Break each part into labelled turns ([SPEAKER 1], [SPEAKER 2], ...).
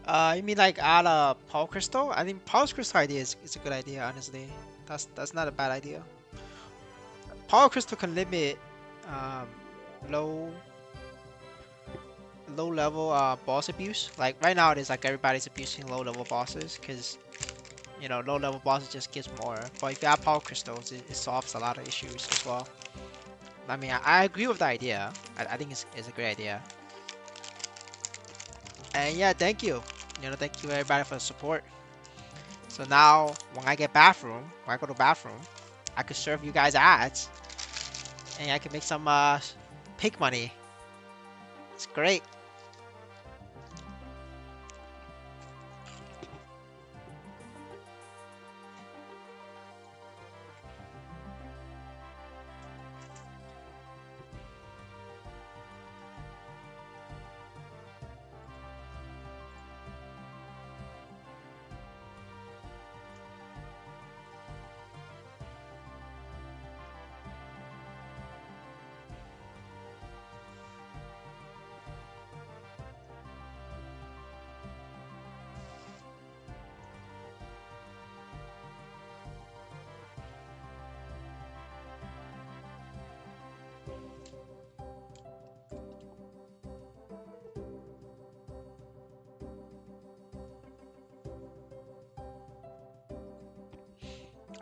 [SPEAKER 1] You mean like add a Power Crystal? I think Power Crystal idea is a good idea, honestly. That's not a bad idea. Power Crystal can limit um, low low level boss abuse. Like right now, it is like everybody's abusing low level bosses because low level bosses just gives more. But if you add Power Crystals, it solves a lot of issues as well. I mean, I agree with the idea. I think it's a great idea. And yeah, thank you. Thank you everybody for the support. So now, when I get bathroom, when I go to bathroom, I could serve you guys ads, and I can make some pig money. It's great.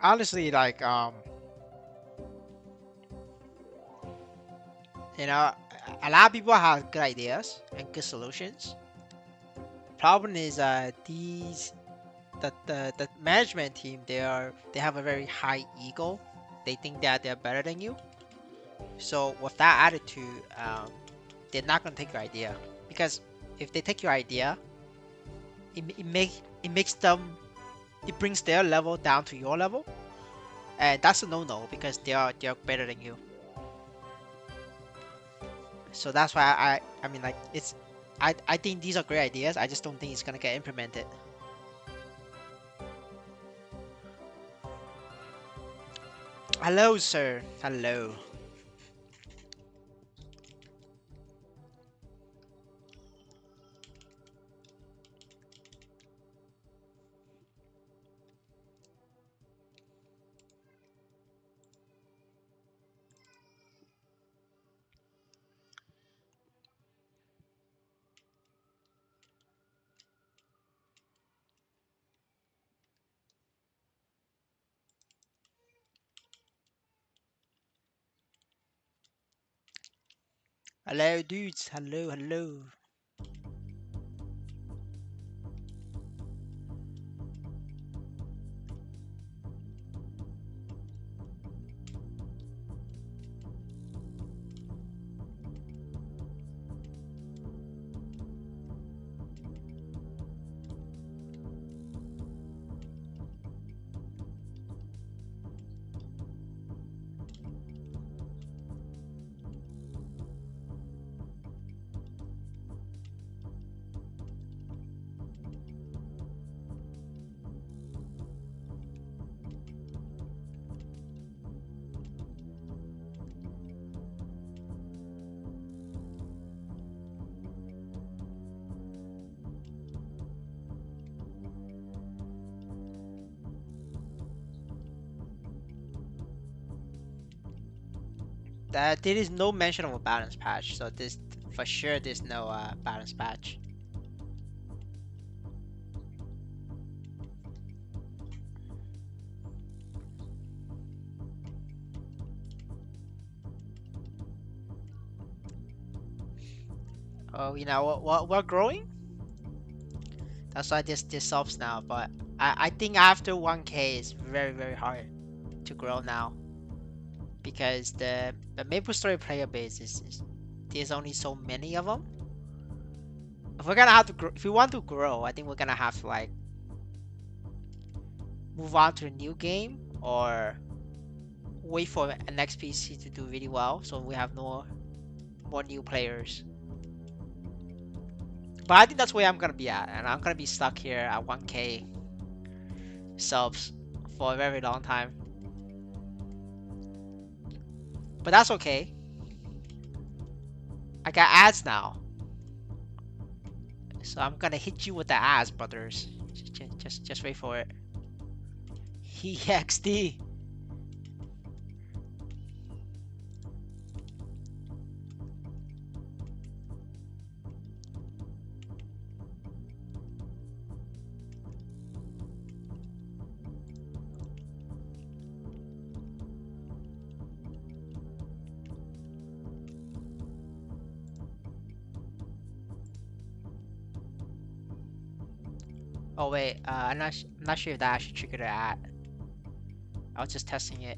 [SPEAKER 1] Honestly, like you know, a lot of people have good ideas and good solutions. Problem is, the management team, they have a very high ego. They think that they're better than you. So with that attitude, they're not gonna take your idea because if they take your idea, it makes them it brings their level down to your level, and that's a no-no because they're better than you. So that's why I mean like I think these are great ideas. I just don't think it's gonna get implemented. Hello, sir. Hello. Hello, dudes. Hello, hello. There is no mention of a balance patch, so this for sure there's no balance patch. Oh, we're growing. That's why this helps now. But I think after 1K it's very hard to grow now because the Maplestory player base is there's only so many of them. If we're gonna have to grow, if we want to grow, I think we're gonna have to like move on to a new game or wait for an next PC to do really well so we have more new players. But I think that's where I'm gonna be at, and I'm gonna be stuck here at 1K subs for a very long time. But that's okay. I got ads now, So I'm gonna hit you with the ass, brothers. Just wait for it. EXD. Oh wait, I'm not sure if that actually triggered an ad. I was just testing it.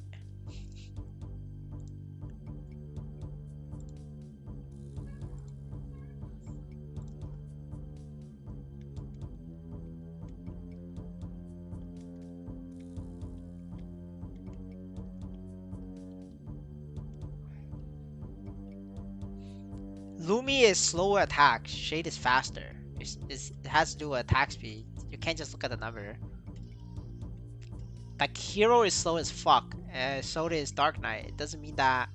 [SPEAKER 1] Lumi is slower attack. Shade is faster. It has to do with attack speed. You can't just look at the number. Like Hero is slow as fuck. So is Dark Knight. It doesn't mean that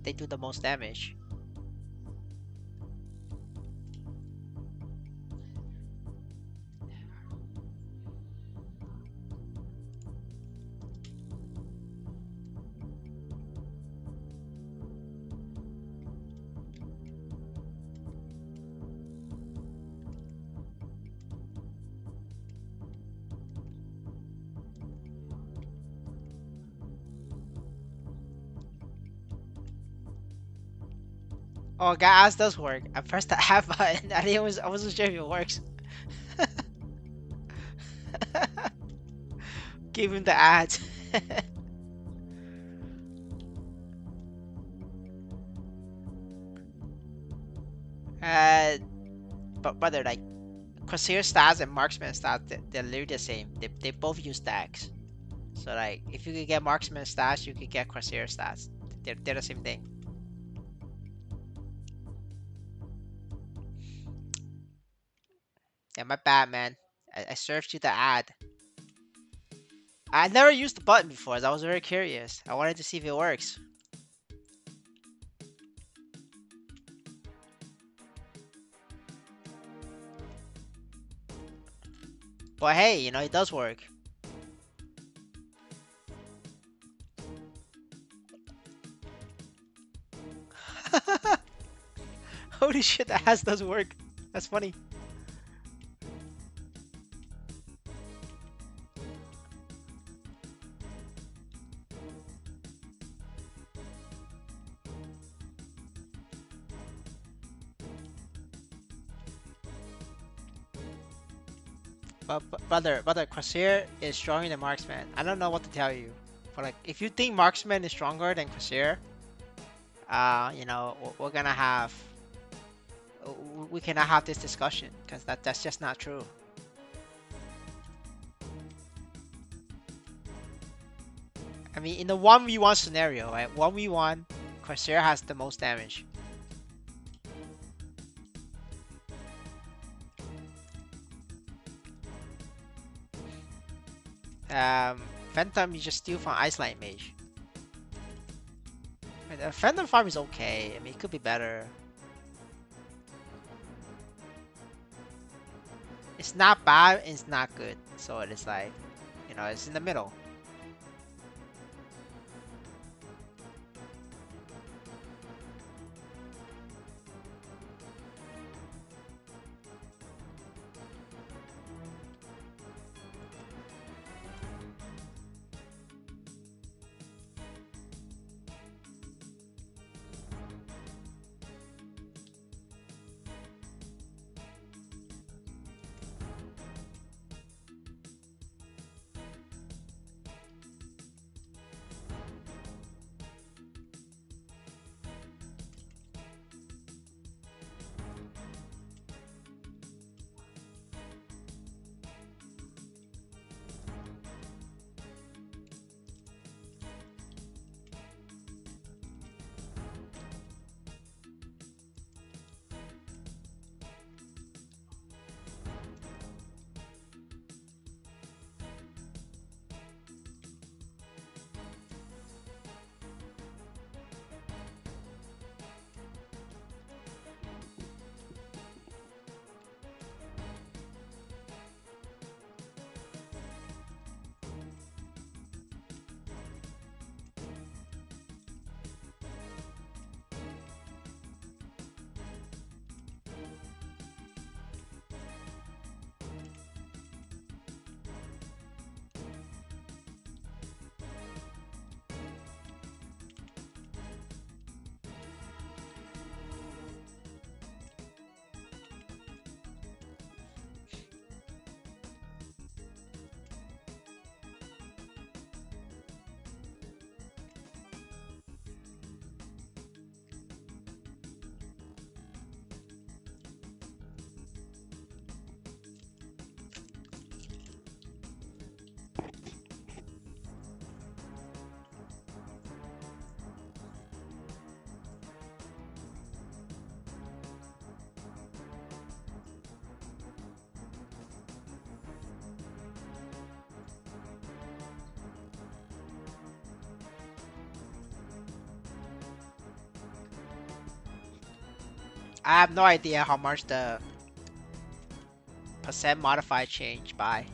[SPEAKER 1] they do the most damage. Oh, gas does work. I pressed the add button. I wasn't sure if it works. Give him the ads. uh, but they're like Crusader stats and Marksman stats. They're literally the same. They both use stacks. So like, if you could get Marksman stats, you could get Crusader stats. They're the same thing. Yeah, my bad, man. I served you the ad. I never used the button before, so I was very curious. I wanted to see if it works. But hey, you know, it does work. Holy shit, the ass does work. That's funny. But brother, Crusader is stronger than Marksman. I don't know what to tell you. But like, if you think Marksman is stronger than Crusader, you know, we're gonna have, we cannot have this discussion because that's just not true. I mean, in the 1v1 scenario, right? 1v1, Crusader has the most damage. Phantom you just steal from Ice Light Mage. Phantom farm is okay. I mean, it could be better. It's not bad, it's not good. So it is like, you know, it's in the middle. I have no idea how much the percent modifier changed by.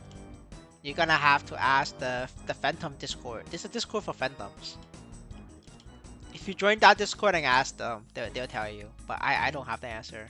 [SPEAKER 1] You're gonna have to ask the Phantom Discord. This is a Discord for Phantoms. If you join that Discord and ask them, they'll tell you. But I don't have the answer.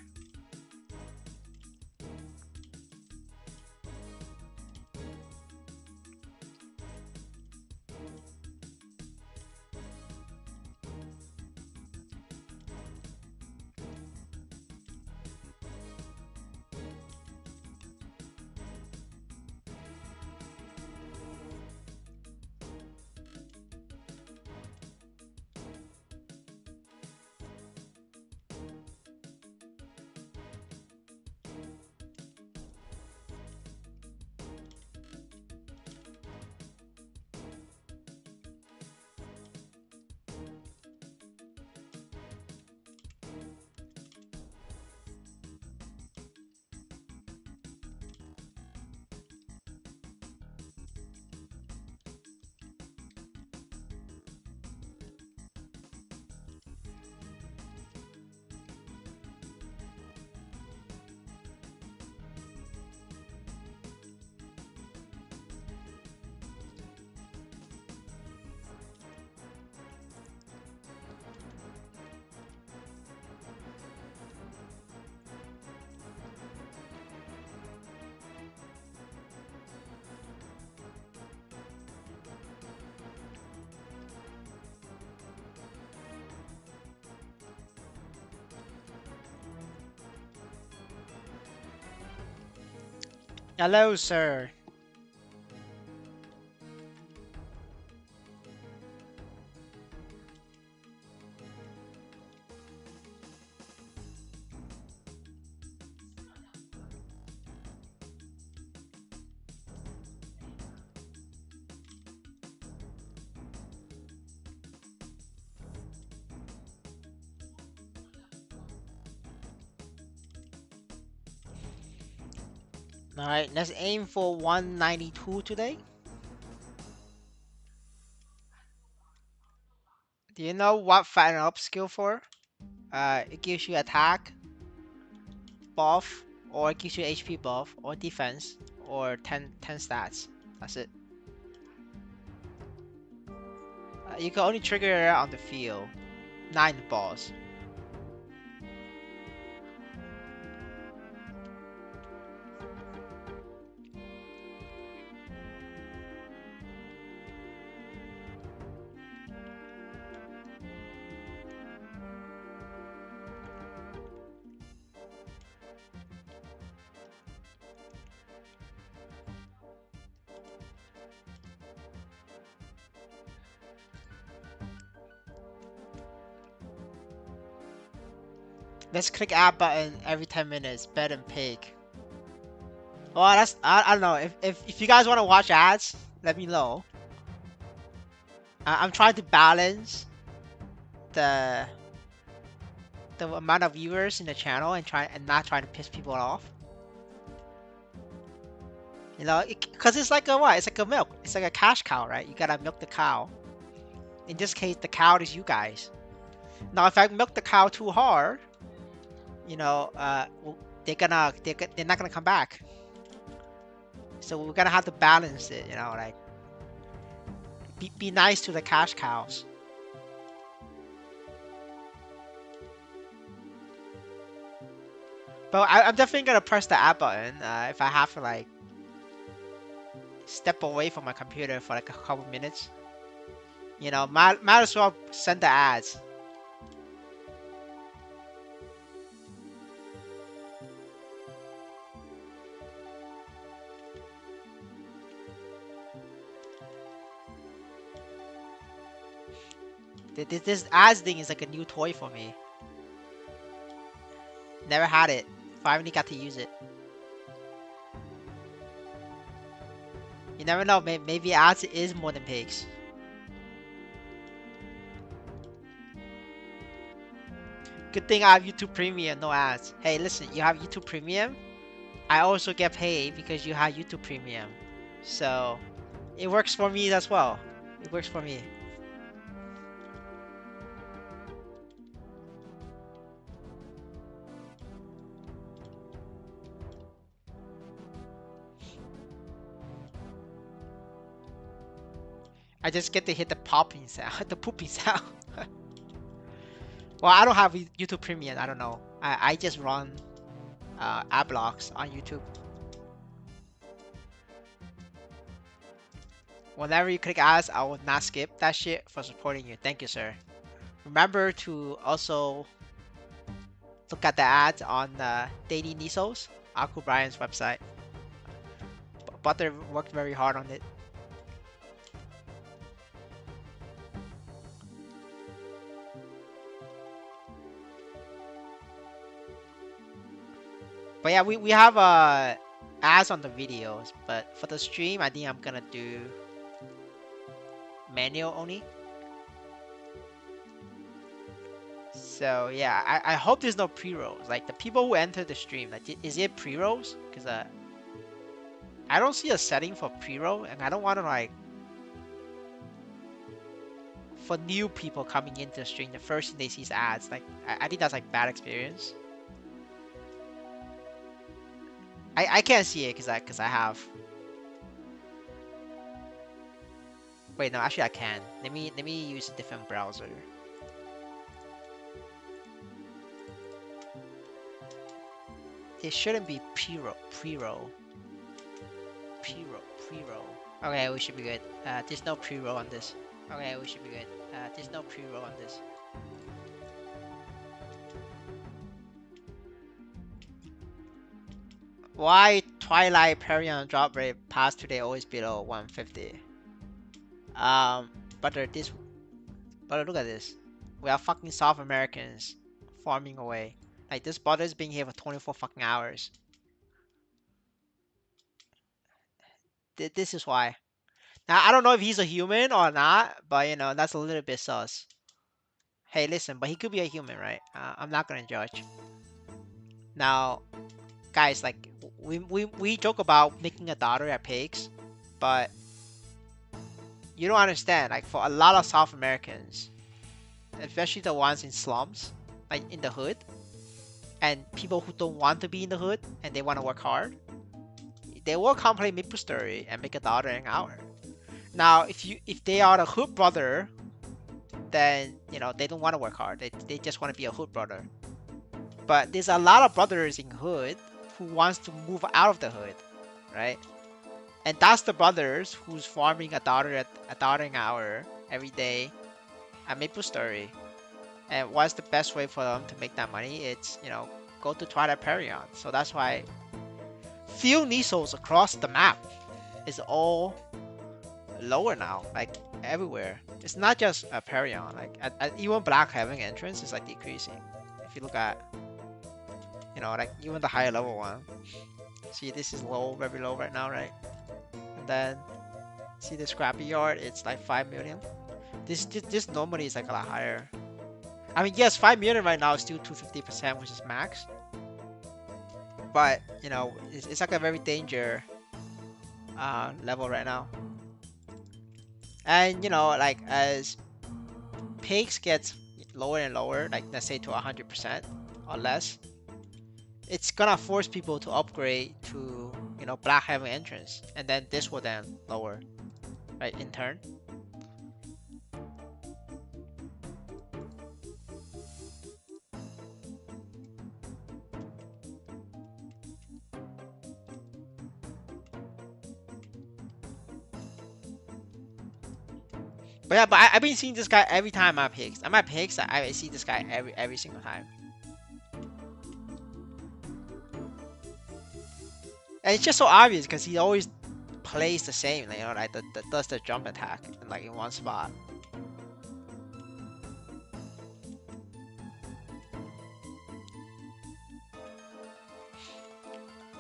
[SPEAKER 1] Hello, sir. Alright, let's aim for 192 today. Do you know what Fatten Up skill for? It gives you attack, buff, or it gives you HP buff, or defense, or 10 stats. That's it. You can only trigger it on the field, not in the boss. Let's click add button every 10 minutes. Better than pig. Well, I don't know. If you guys want to watch ads, let me know. I'm trying to balance the amount of viewers in the channel and not trying to piss people off. You know, because it's like a what? It's like a milk. It's like a cash cow, right? You gotta milk the cow. In this case, the cow is you guys. Now, if I milk the cow too hard, you know, they're not gonna come back. So we're gonna have to balance it. You know, like be nice to the cash cows. But I'm definitely gonna press the add button if I have to like step away from my computer for like a couple minutes. You know, might as well send the ads. This ads thing is like a new toy for me. Never had it. Finally got to use it. You never know. Maybe ads is more than pigs. Good thing I have YouTube Premium, no ads. Hey, listen, you have YouTube Premium. I also get paid because you have YouTube Premium. So, it works for me as well. It works for me. I just get to hit the popping sound, the pooping sound. Well, I don't have YouTube Premium. I don't know. I just run ad blocks on YouTube. Whenever you click ads, I will not skip that shit for supporting you. Thank you, sir. Remember to also look at the ads on Daily Niso's, Akubryant's website. Butter worked very hard on it. But yeah, we have ads on the videos, but for the stream, I think I'm gonna do manual only. So yeah, I hope there's no pre-rolls. Like the people who enter the stream, like is it pre-rolls? Because I don't see a setting for pre-roll, and I don't want to like for new people coming into the stream, the first thing they see is ads. Like I think that's like bad experience. I can't see it because I have. Wait, no, actually I can. Let me use a different browser. There shouldn't be pre-roll. Okay, we should be good. There's no pre-roll on this. Okay, we should be good. There's no pre-roll on this. Why Twilight Perion drop rate past today always below 150? But look at this. We are fucking South Americans farming away. Like this butter is being here for 24 fucking hours. This is why. Now I don't know if he's a human or not, but you know that's a little bit sus. Hey, listen, but he could be a human, right? I'm not gonna judge. Now, guys, like we joke about making a daughter at pigs, but you don't understand. Like for a lot of South Americans, especially the ones in slums, like in the hood, and people who don't want to be in the hood and they want to work hard, they will come play Maplestory and make a daughter in an hour. Now, if they are the hood brother, then you know they don't want to work hard. They just want to be a hood brother. But there's a lot of brothers in hood who wants to move out of the hood, right? And that's the brothers who's farming a daughter an hour every day at Maplestory. And what's the best way for them to make that money? It's, you know, go to Twilight Perion. So that's why few Nisos across the map is all lower now, like everywhere. It's not just a Perion. Like even Black Heaven entrance is like decreasing. If you look at, you know, like even the higher level one. See, this is low, very low right now, right? And then see the scrappy yard, it's like 5 million. This normally is like a lot higher. I mean, yes, 5 million right now is still 250%, which is max. But you know, it's like a very danger level right now. And you know, like as pigs gets lower and lower, like let's say to 100% or less, it's gonna force people to upgrade to, you know, Black Heaven entrance, and then this will then lower, right, in turn. But yeah, but I've been seeing this guy every time I'm at pigs. I'm at pigs, I see this guy every single time. And it's just so obvious because he always plays the same, you know, like does the jump attack like in one spot.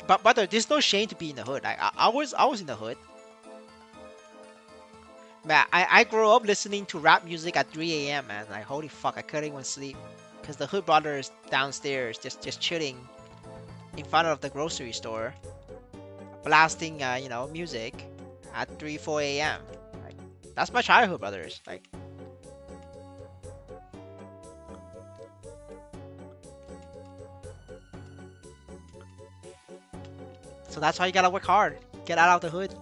[SPEAKER 1] But there's no shame to be in the hood. Like I was in the hood. Man, I grew up listening to rap music at 3 a.m. man. Like holy fuck, I couldn't even sleep because the hood brothers downstairs just chilling in front of the grocery store, blasting you know, music at 3-4 a.m. Like that's my childhood, brothers. Like so that's why you gotta work hard. Get out of the hood.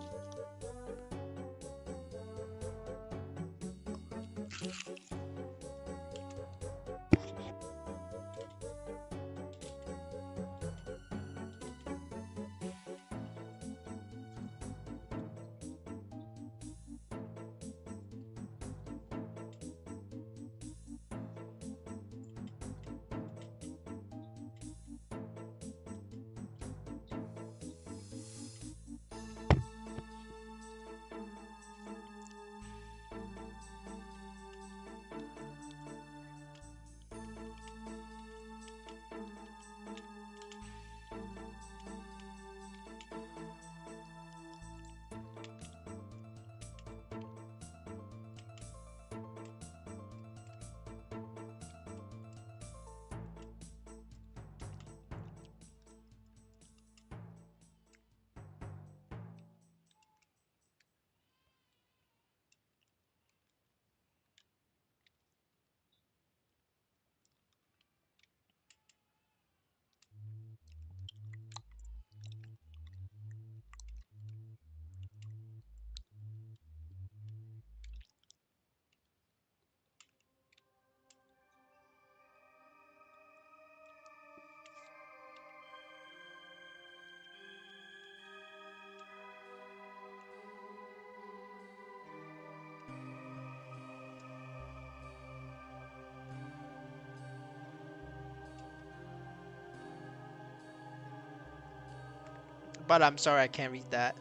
[SPEAKER 1] But I'm sorry I can't read that.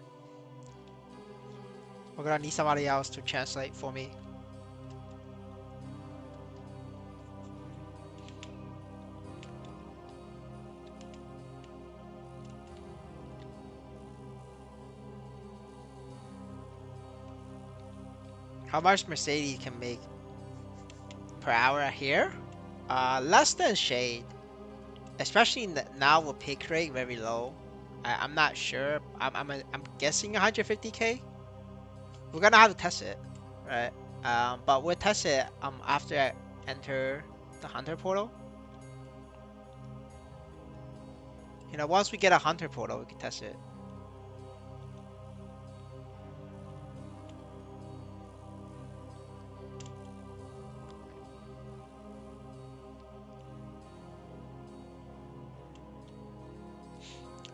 [SPEAKER 1] We're gonna need somebody else to translate for me. How much Mercedes can make per hour here? Less than Shade. Especially now with pick rate very low. I'm not sure. I'm guessing 150k. We're gonna have to test it, right? But we'll test it after I enter the hunter portal. Once we get a hunter portal, we can test it.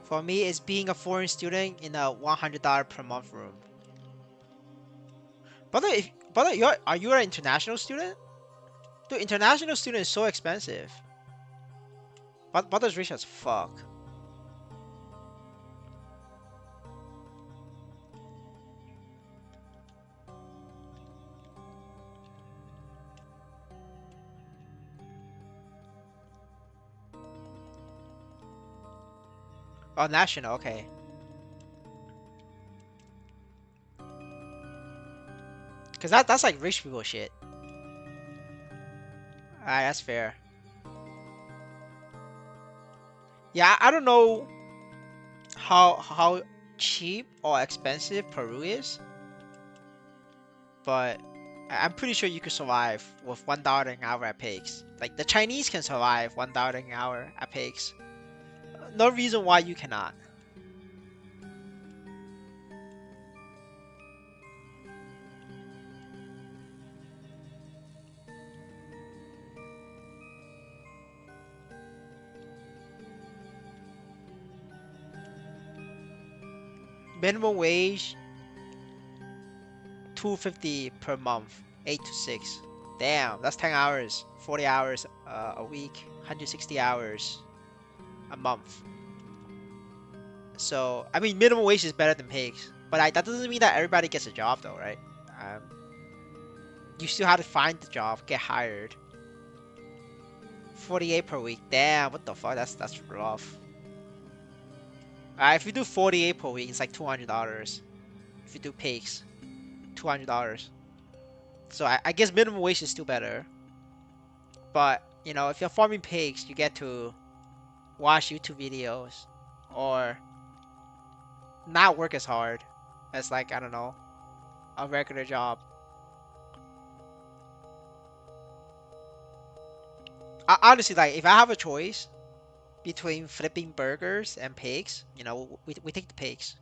[SPEAKER 1] For me, it's being a foreign student in a $100 per month room. Brother, are you an international student? Dude, international student is so expensive. But brother's rich as fuck. Oh, national, okay. Cause that's like rich people shit. Alright, that's fair. Yeah, I don't know how cheap or expensive Peru is, but I'm pretty sure you could survive with $1 an hour at Pigs. Like the Chinese can survive $1 an hour at Pigs. No reason why you cannot. Minimum wage 250 per month, 8 to 6. Damn, that's 10 hours, 40 hours a week, 160 hours a month. So, I mean, minimum wage is better than pigs, but that doesn't mean that everybody gets a job, though, right? Um, you still have to find the job, get hired. 48 per week. Damn, what the fuck? That's rough. If you do 48 per week, it's like $200. If you do pigs, $200. So I guess minimum wage is still better. But if you're farming pigs, you get to watch YouTube videos or not work as hard as like I don't know a regular job. Honestly, like if I have a choice between flipping burgers and pigs, we take the pigs.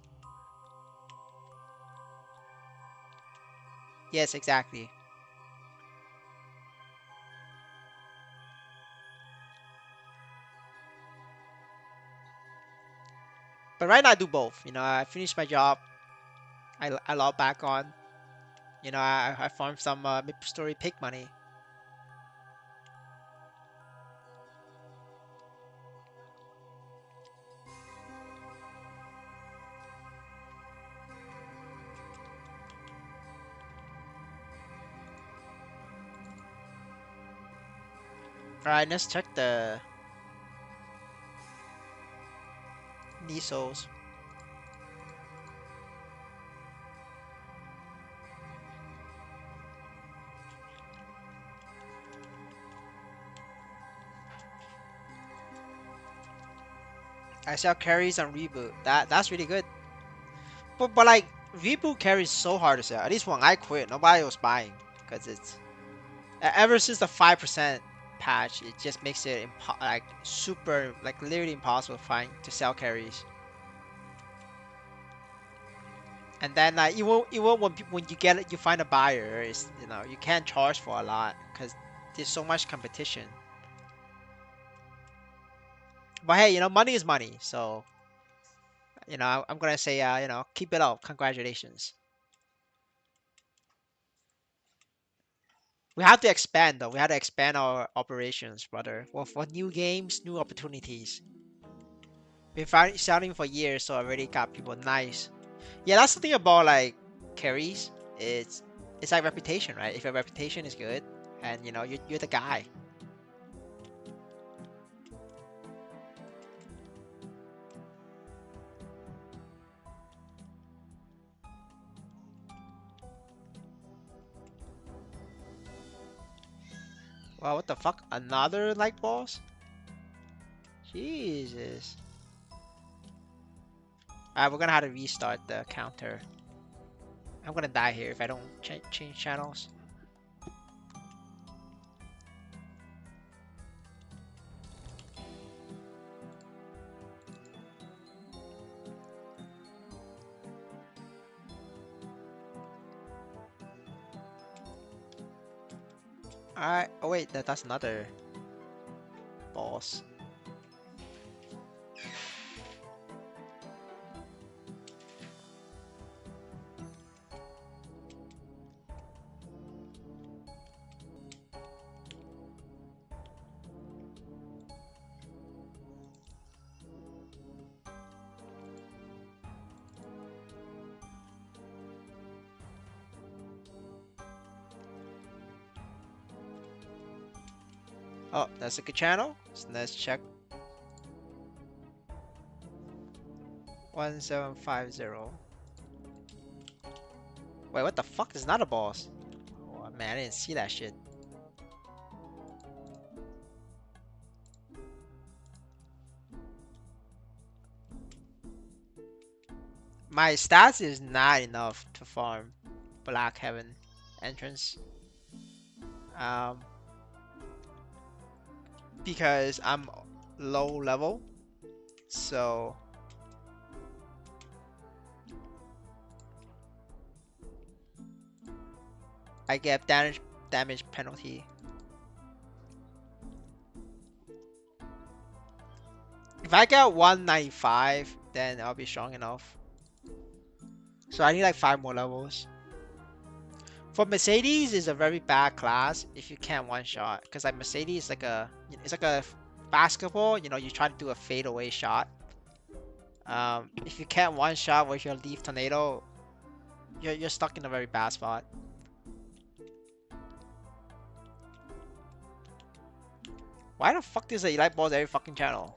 [SPEAKER 1] Yes, exactly. But right now I do both. I finish my job. I log back on. I farm some Maplestory pig money. All right, let's check the Nisos. I sell carries on reboot. That's really good. But like reboot carries so hard to sell. At least when I quit, nobody was buying because it's ever since the 5% patch, it just makes it like super like literally impossible to sell carries. And then even when you get it, you find a buyer, you can't charge for a lot because there's so much competition. But hey, money is money, so I'm gonna say keep it up. Congratulations. We have to expand though. We have to expand our operations, brother. Well, for new games, new opportunities. Been shouting for years, so I already got people. Nice. Yeah, that's the thing about like carries. It's it's like reputation, right? If your reputation is good, and you know you're the guy. Wow, what the fuck? Another like boss? Jesus. Alright, we're gonna have to restart the counter. I'm gonna die here if I don't change channels. Alright, oh wait, that's another boss. Oh, that's a good channel. So let's check. 1750. Wait, what the fuck? Is not a boss. Oh man, I didn't see that shit. My stats is not enough to farm Black Heaven entrance. Um, because I'm low level, so I get damage penalty. If I get 195, then I'll be strong enough. So I need like 5 more levels. For Mercedes is a very bad class if you can't one shot, because like Mercedes is like it's like a basketball. You know, you try to do a fadeaway shot. If you can't one shot with your leaf tornado, you're stuck in a very bad spot. Why the fuck does a light balls every fucking channel?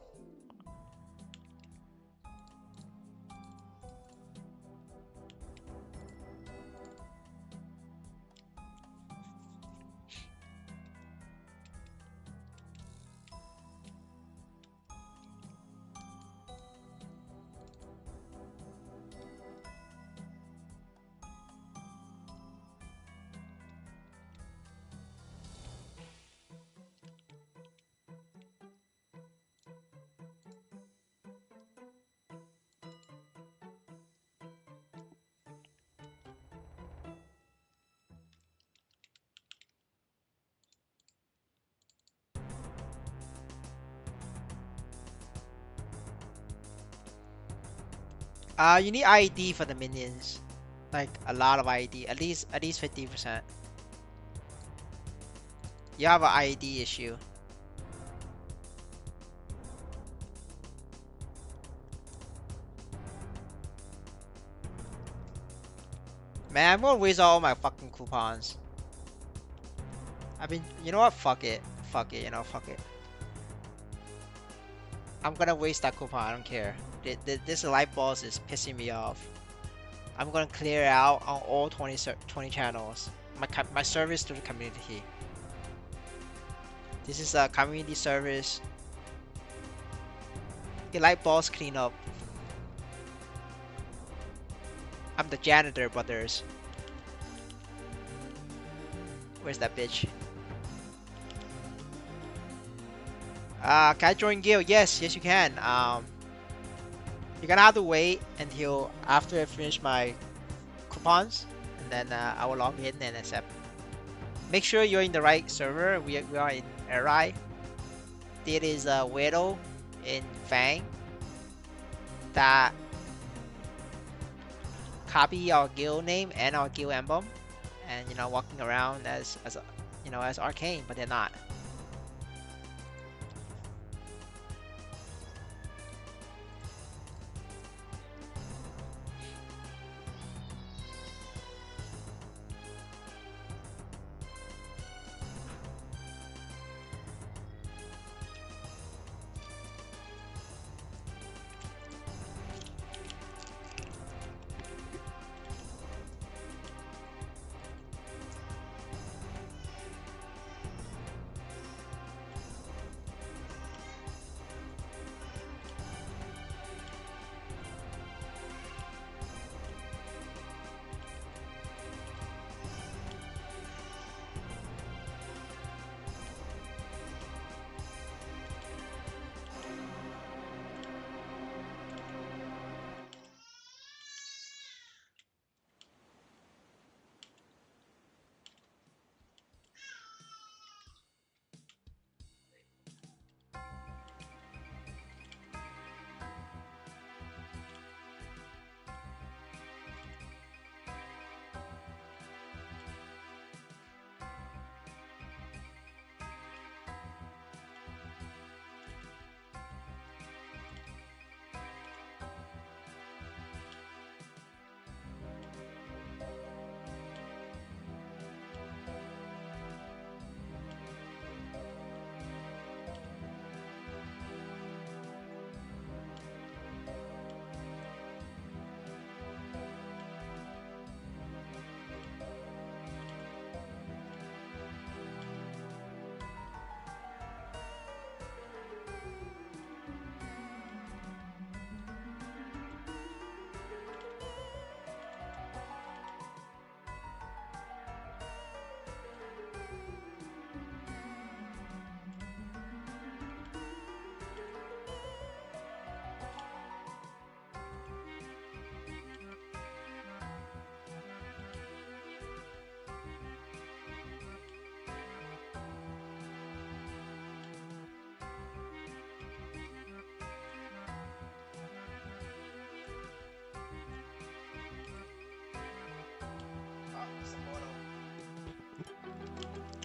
[SPEAKER 1] You need ID for the minions, like a lot of ID, at least 50%. You have an ID issue. Man, I'm gonna waste all my fucking coupons. You know what? Fuck it. Fuck it, you know, fuck it. I'm gonna waste that coupon, I don't care. This light boss is pissing me off. I'm gonna clear out on all 20 channels. My service to the community. This is a community service. The light boss cleanup. I'm the janitor, brothers. Where's that bitch? Can I join guild? Yes, you can. You're gonna have to wait until after I finish my coupons, and then I will log in and accept. Make sure you're in the right server. We are in Arai. There is a widow in Fang that copy our guild name and our guild emblem, and you know, walking around as as arcane, but they're not.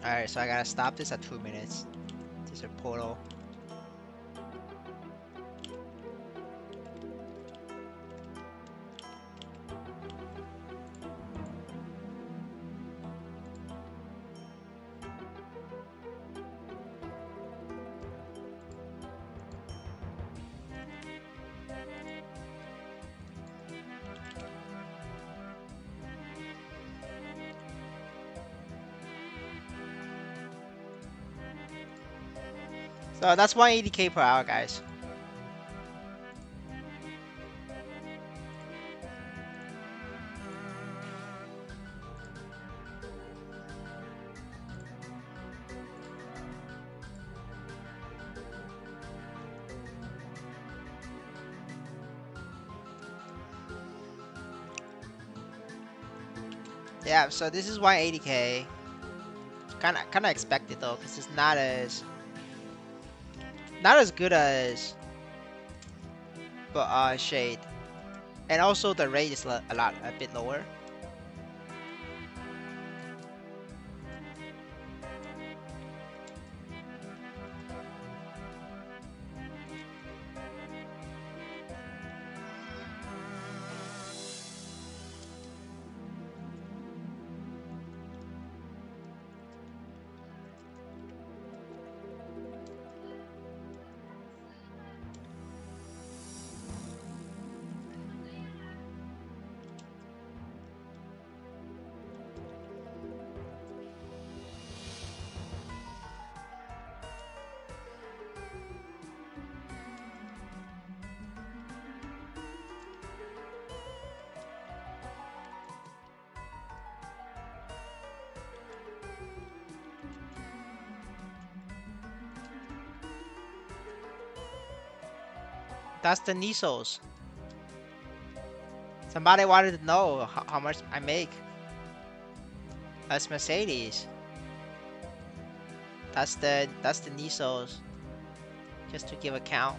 [SPEAKER 1] Alright, so I gotta stop this at 2 minutes. There's a portal. So that's 180k per hour, guys. Yeah, so this is 180k. Kinda expected though, because it's not as good as but Shade. And also the rate is a bit lower. That's the Nisos. Somebody wanted to know how much I make. That's Mercedes. That's the Nisos. Just to give a count.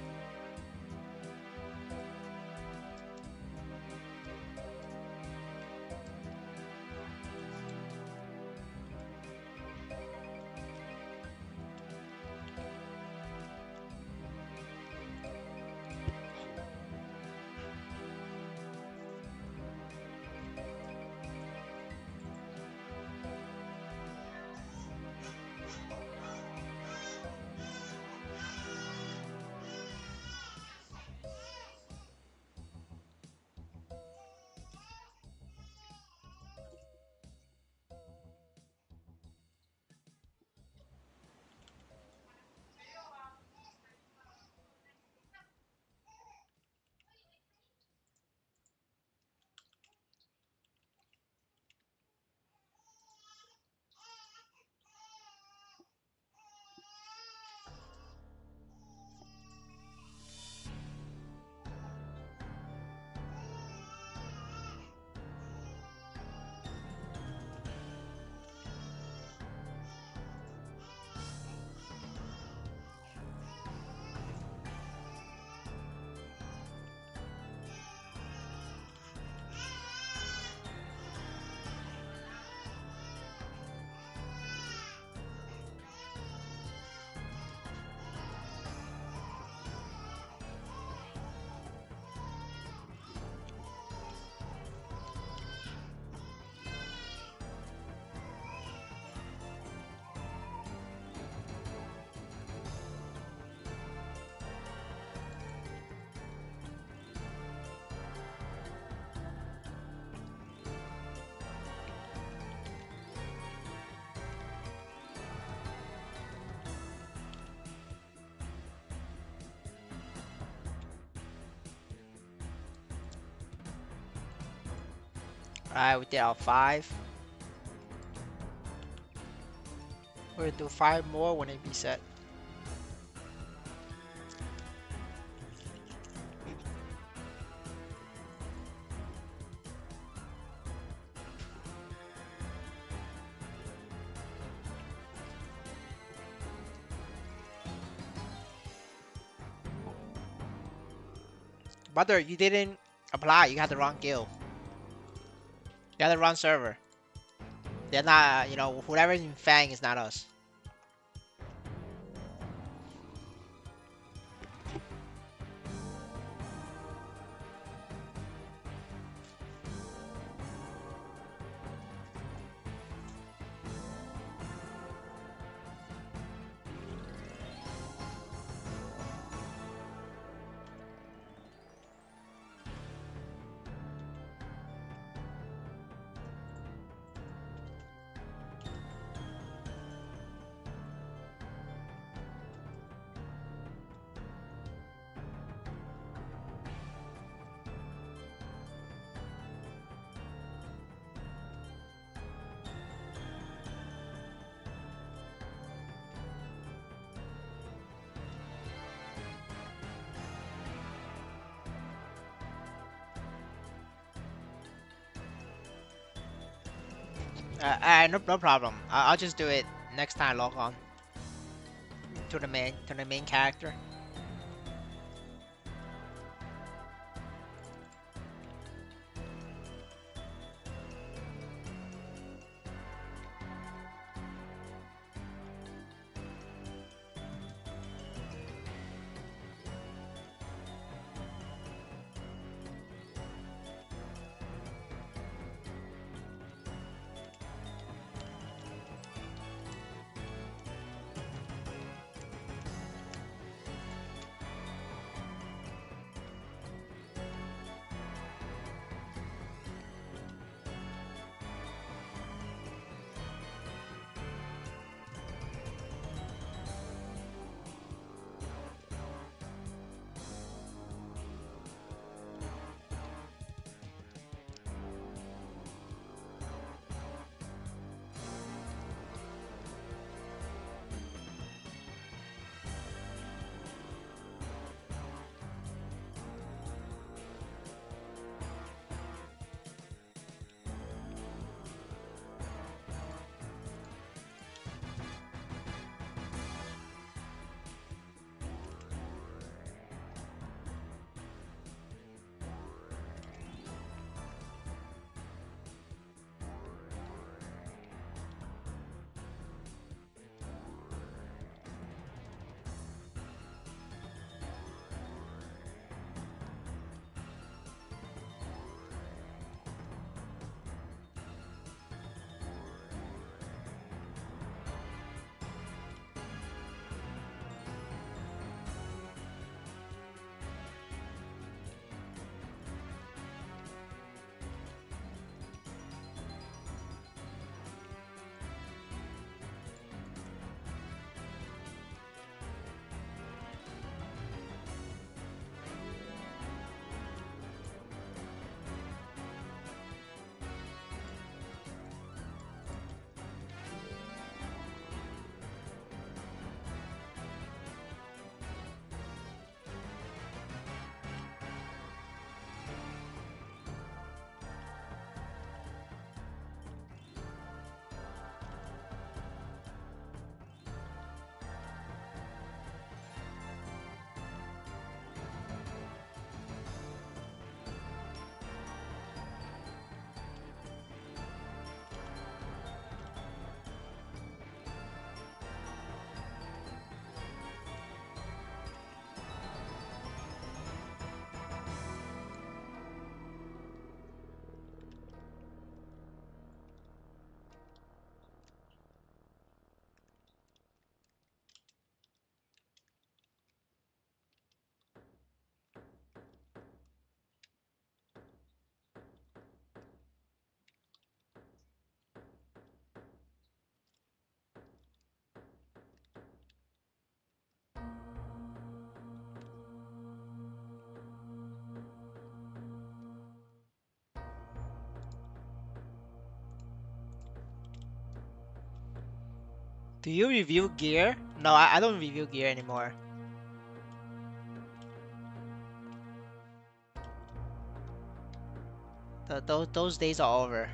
[SPEAKER 1] Alright, we did our 5. We're gonna do 5 more when it reset. Brother, you didn't apply. You had the wrong guild. You had the wrong server. They're not, whoever's in Fang is not us. No problem. I'll just do it next time I log on to the main character. Do you review gear? No, I don't review gear anymore. Those days are over.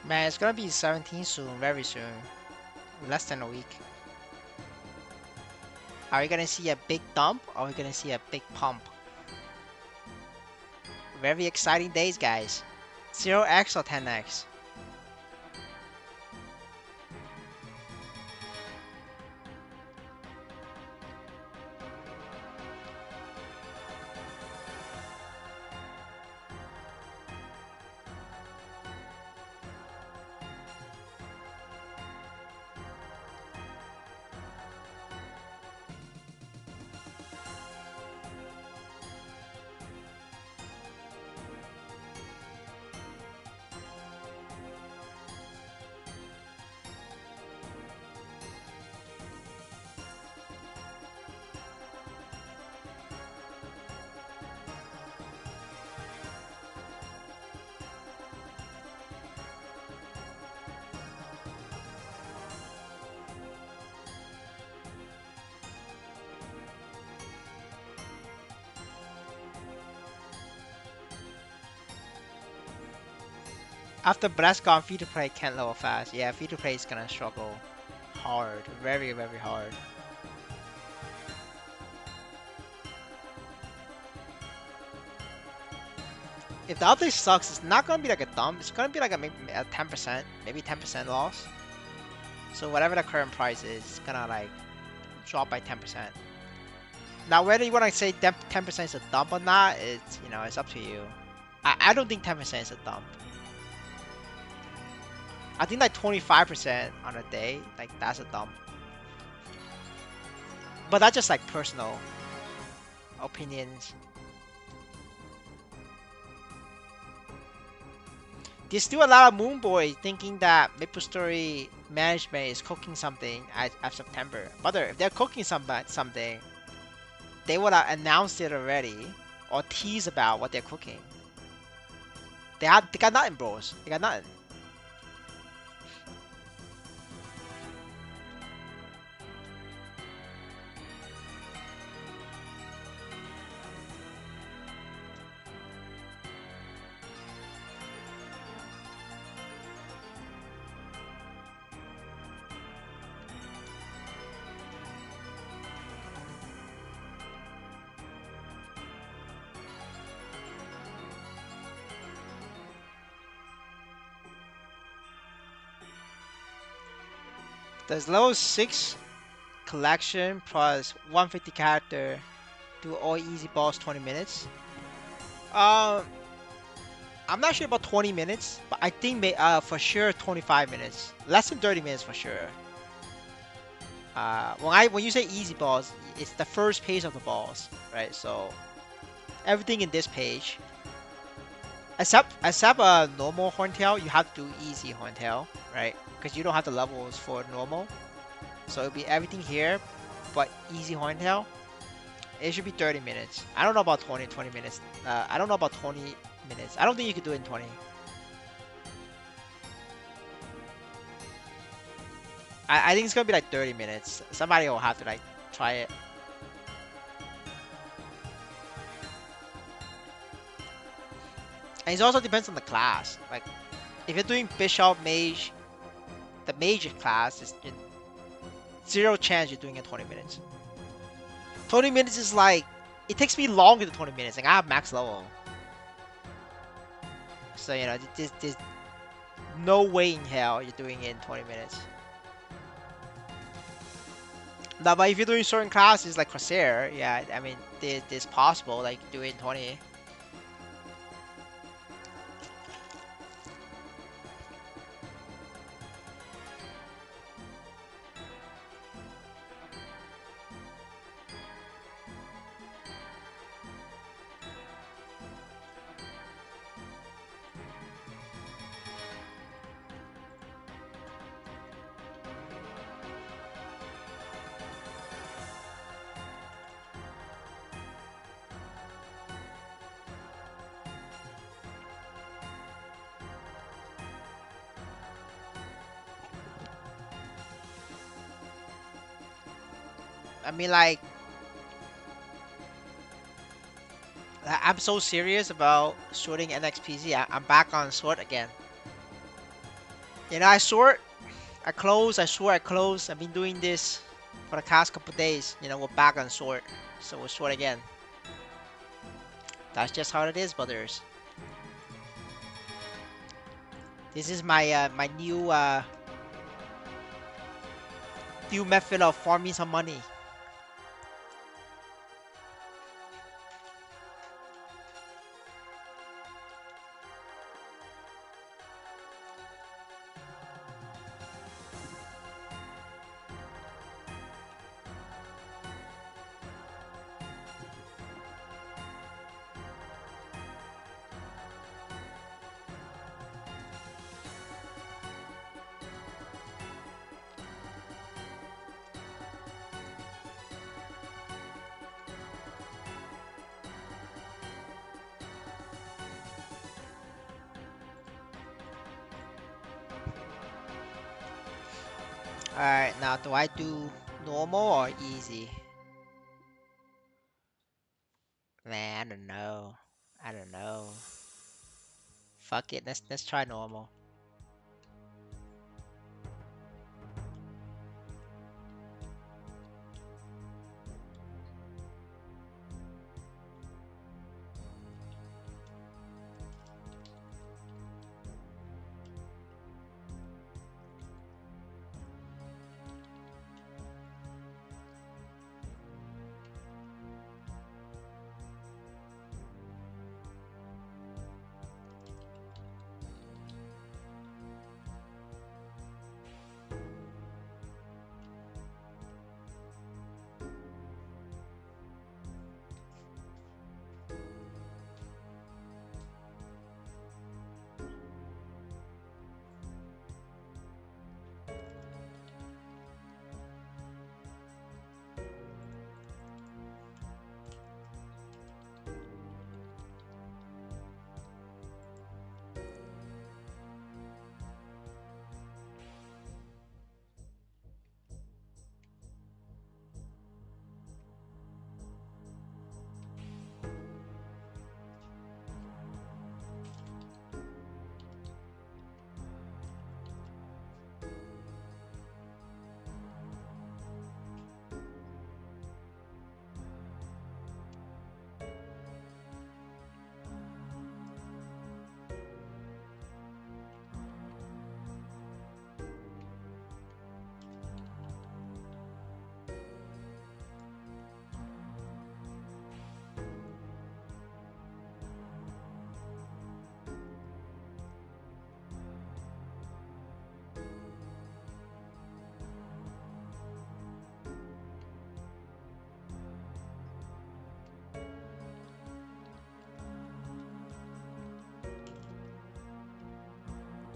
[SPEAKER 1] Man, it's gonna be 17 soon, very soon. Less than a week. Are we gonna see a big dump or are we gonna see a big pump? Very exciting days, guys. 0x or 10x? After Blast free to play can't level fast. Yeah, free to play is gonna struggle hard, very very hard. If the update sucks, it's not gonna be like a dump. It's gonna be like maybe a 10%, maybe 10% loss. So whatever the current price is, it's gonna like drop by 10%. Now whether you wanna say 10% is a dump or not, it's it's up to you. I don't think 10% is a dump. I think like 25% on a day, like that's a dump. But that's just like personal opinions. There's still a lot of Moon Boys thinking that Maplestory management is cooking something at September. Brother, if they're cooking something, they would have announced it already or tease about what they're cooking. They got nothing, bros. They got nothing. There's level 6 collection plus 150 character. Do all easy boss 20 minutes. Um, I'm not sure about 20 minutes, but I think for sure 25 minutes. Less than 30 minutes for sure. When you say easy balls, it's the first page of the balls, right? So everything in this page, except a normal horntail, you have to do easy horntail, right? Because you don't have the levels for normal. So it'll be everything here, but easy horntail. It should be 30 minutes. I don't know about 20 minutes. I don't know about 20 minutes. I don't think you could do it in 20. I think it's gonna be like 30 minutes. Somebody will have to like try it. And it also depends on the class. Like if you're doing bishop mage, the mage class is zero chance you're doing it 20 minutes. 20 minutes is like it takes me longer than 20 minutes. Like I have max level, so you know there's no way in hell you're doing it in 20 minutes. Now, but if you're doing certain classes like Corsair, yeah, I mean, there's possible like do it in 20. I mean, like, I'm so serious about sorting NXPZ. I'm back on sort again. You know, I sort, I close, I sort, I close. I've been doing this for the past couple days. You know, we're back on sort, so we'll sort again. That's just how it is, brothers. This is my new method of farming some money. Alright, now do I do normal or easy? Man, I don't know. I don't know. Fuck it, let's try normal.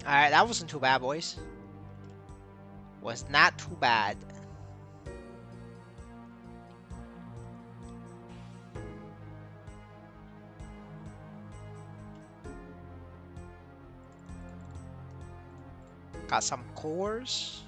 [SPEAKER 1] Alright, that wasn't too bad, boys. Was not too bad. Got some cores.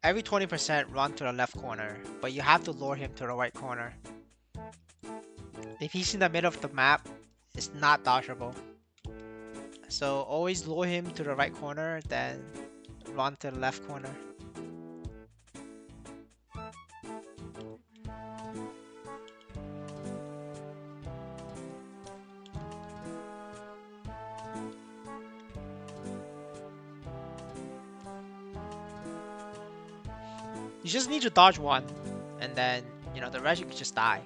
[SPEAKER 1] Every 20% run to the left corner, but you have to lure him to the right corner. If he's in the middle of the map, it's not dodgeable. So always lure him to the right corner, then run to the left corner. You just need to dodge one, and then, you know, the rest you can just die.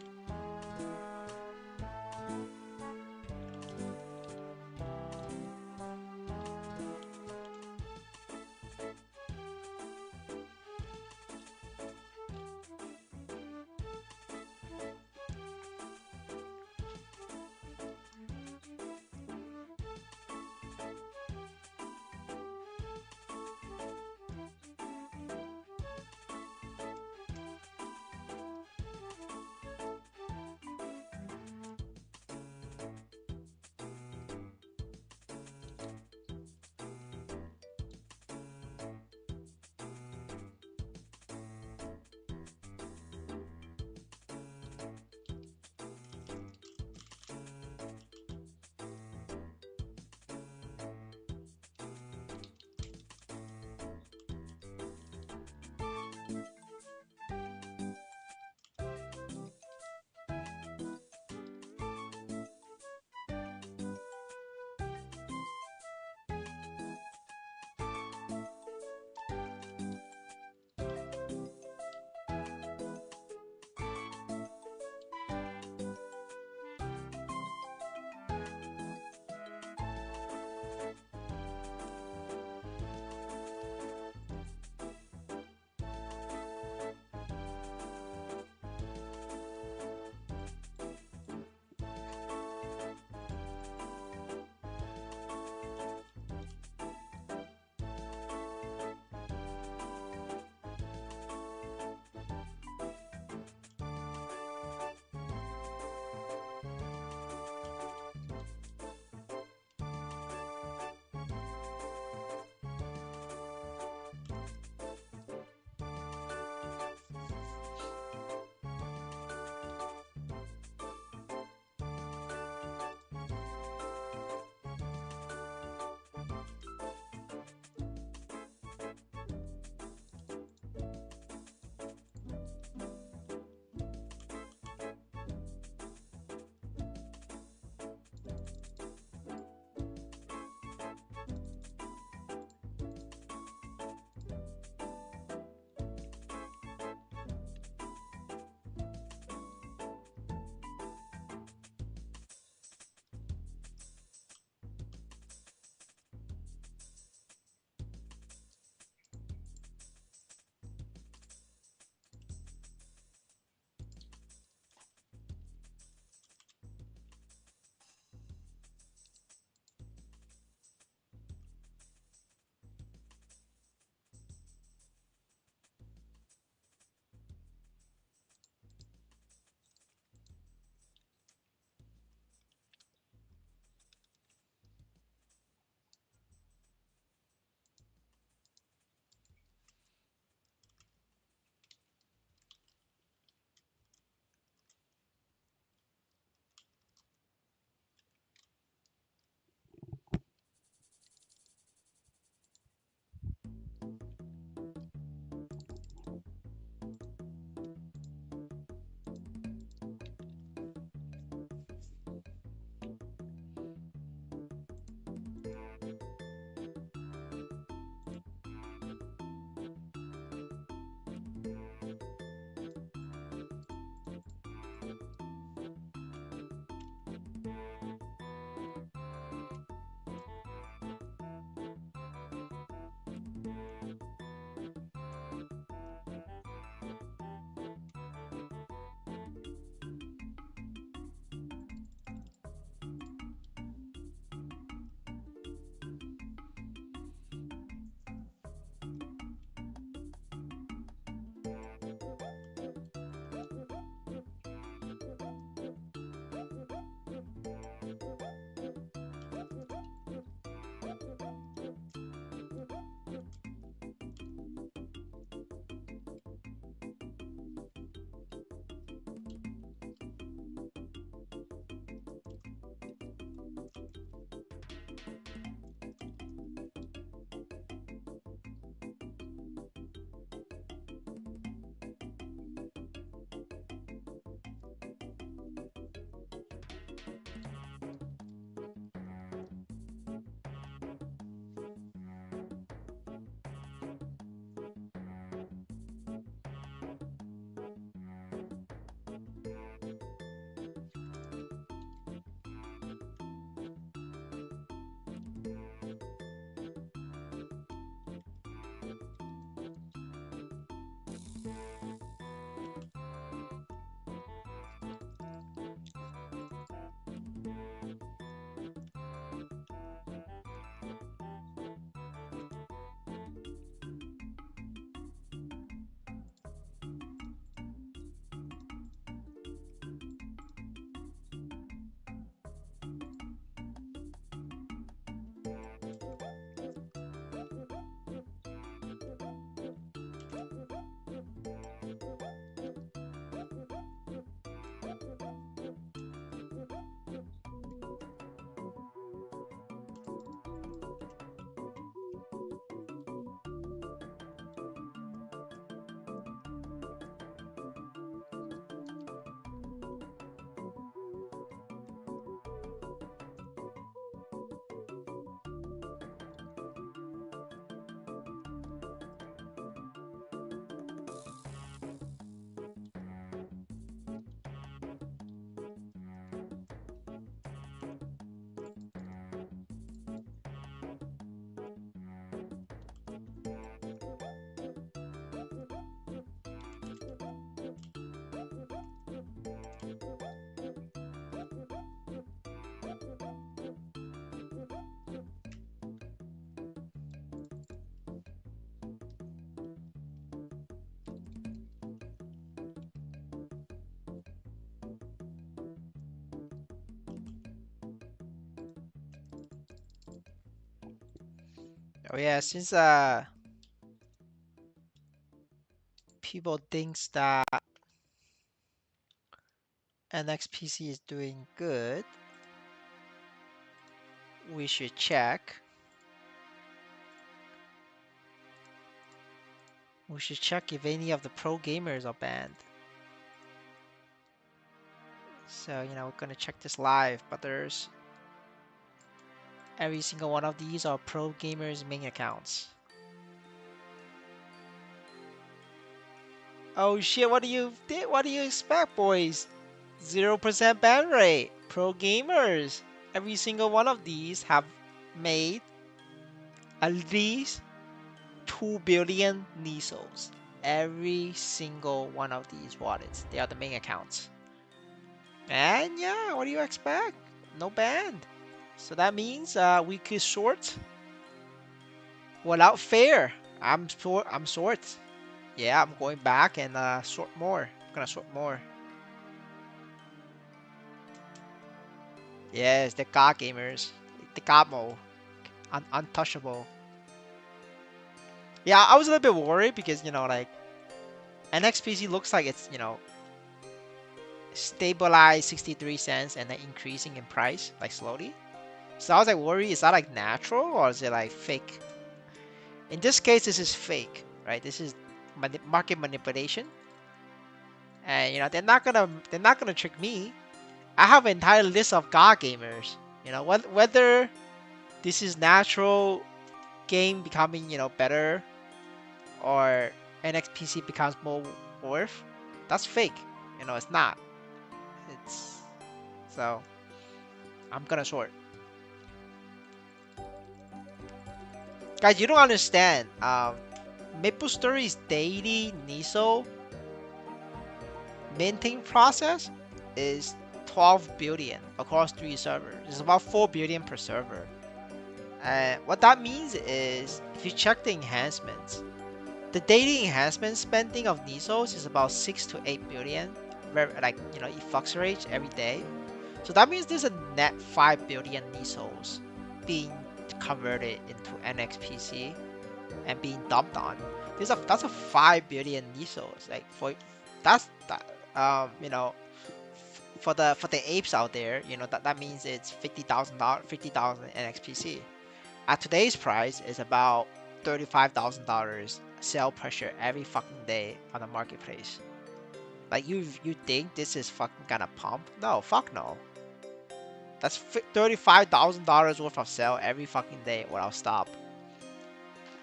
[SPEAKER 1] Oh yeah, since people thinks that NXPC is doing good, we should check. We should check if any of the pro gamers are banned. So, we're gonna check this live, but there's every single one of these are pro gamers main accounts. Oh shit, what do you expect, boys? 0% ban rate. Pro gamers. Every single one of these have made at least 2 billion NISOs. Every single one of these wallets. They are the main accounts. And yeah, what do you expect? No ban. So that means we could short without fair. I'm short. Yeah, I'm going back and short more. I'm gonna short more. Yes, the God gamers. The God mode. Untouchable. Yeah, I was a little bit worried because, like, NXPC looks like it's, stabilized 63 cents and then increasing in price, like, slowly. So I was like worried, is that like natural or is it like fake? In this case, this is fake, right? This is market manipulation, and they're not gonna trick me. I have an entire list of god gamers. Whether this is natural game becoming better, or NXPC becomes more worth, that's fake. It's not. It's so I'm gonna short. Guys, you don't understand. Maplestory's daily NISO minting process is 12 billion across 3 servers. It's about 4 billion per server. And what that means is, if you check the enhancements, the daily enhancement spending of NISOs is about 6 to 8 billion. It fluctuates every day. So that means there's a net 5 billion NISOs being converted into NXPC and being dumped on. That's a 5 billion NISOs. That's that for the apes out there, that means it's $50,000 NXPC. At today's price, is about $35,000 sell pressure every fucking day on the marketplace. Like, you think this is fucking gonna pump? No, fuck no. That's $35,000 worth of sell every fucking day without stop,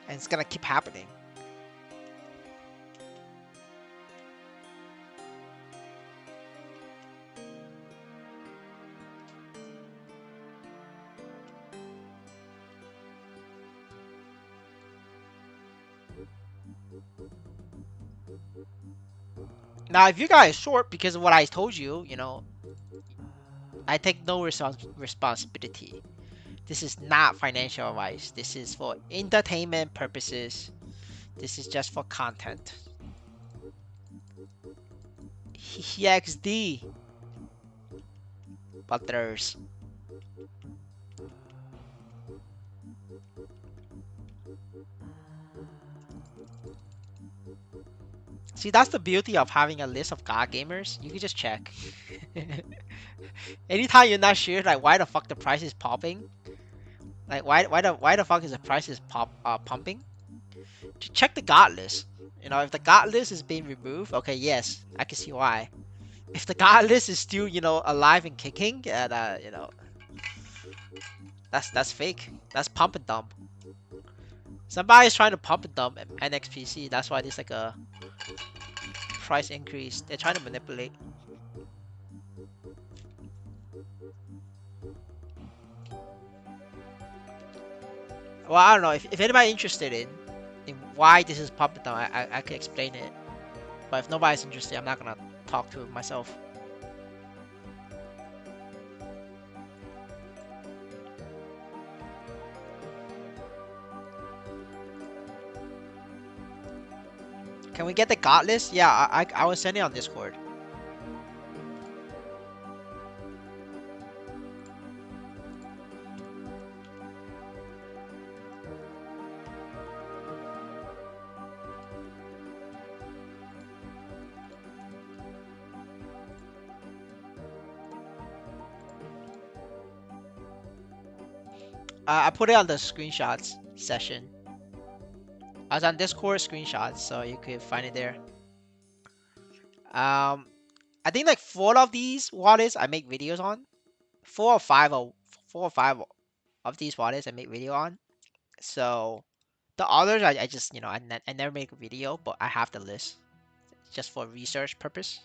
[SPEAKER 1] and it's gonna keep happening. Now, if you guys short because of what I told you, I take no responsibility. This is not financial advice. This is for entertainment purposes. This is just for content. XD. But there's. See, that's the beauty of having a list of god gamers. You can just check. Anytime you're not sure, like, why the fuck the price is popping, like, why the fuck is the price is pumping? To check the god list. If the god list is being removed, okay, yes, I can see why. If the god list is still, alive and kicking, and that's fake. That's pump and dump. Somebody's trying to pump and dump NXPC. That's why there's like a price increase. They're trying to manipulate. Well, I don't know. If anybody interested in why this is pump and dump, I can explain it. But if nobody's interested, I'm not gonna talk to it myself. Can we get the god list? Yeah, I will send it on Discord. I put it on the screenshots session. I was on Discord screenshots, so you could find it there. I think like 4 of these wallets I make videos on. 4 or 5 of these wallets I make video on. So the others I just I never make a video, but I have the list just for research purpose.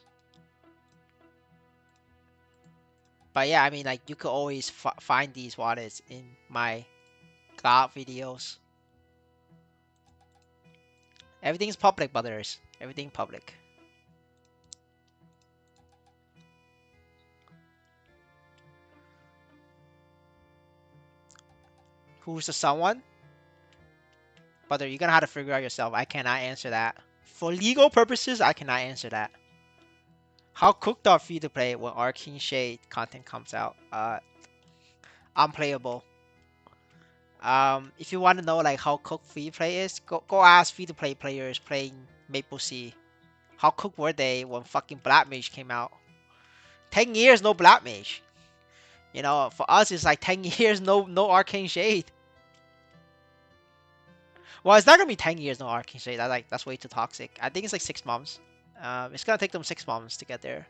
[SPEAKER 1] But yeah, I mean, like, you could always find these wallets in my cloud videos. Everything's public, brothers. Everything public. Who's the someone? Brother, you're gonna have to figure out yourself. I cannot answer that. For legal purposes, I cannot answer that. How cooked are free to play when Arcane Shade content comes out? Unplayable. If you want to know like how cooked free play is, go ask free to play players playing Maple Sea. How cooked were they when fucking Black Mage came out? 10 years no Black Mage. For us it's like 10 years no Arcane Shade. Well, it's not gonna be 10 years no Arcane Shade. That's way too toxic. I think it's like 6 months. It's gonna take them 6 months to get there.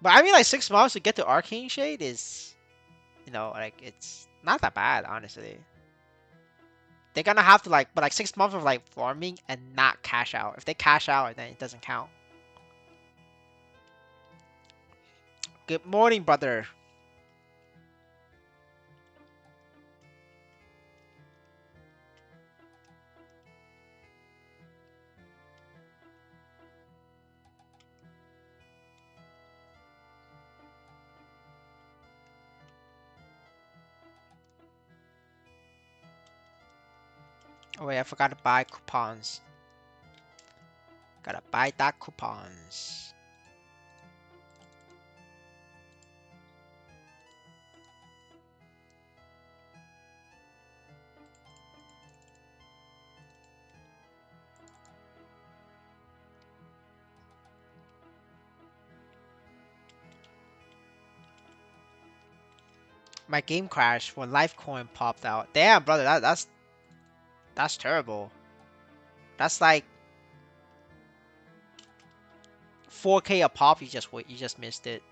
[SPEAKER 1] But I mean, like 6 months to get to Arcane Shade is, like it's not that bad, honestly. They're gonna have to like, but like 6 months of like farming and not cash out. If they cash out, then it doesn't count. Good morning, brother. Oh wait, I forgot to buy coupons. Gotta buy that coupons. My game crashed when Lifecoin popped out. Damn, brother, that's terrible. That's like 4K a pop. You just missed it.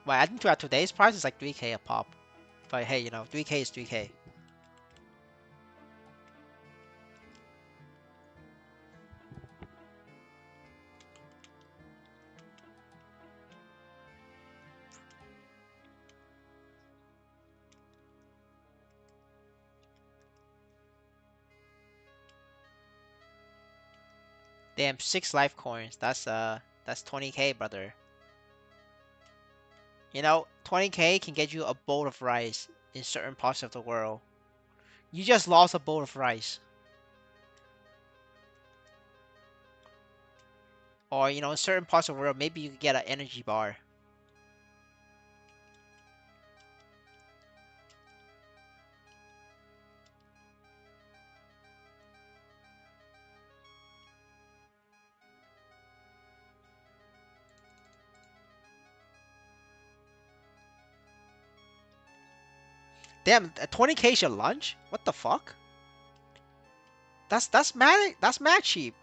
[SPEAKER 1] Well, I think at today's price it's like 3K a pop. But hey, 3K is 3K. Damn, 6 life coins. That's 20K, brother. 20K can get you a bowl of rice in certain parts of the world. You just lost a bowl of rice. Or, in certain parts of the world, maybe you could get an energy bar. Damn, 20K is your lunch? What the fuck? That's mad cheap.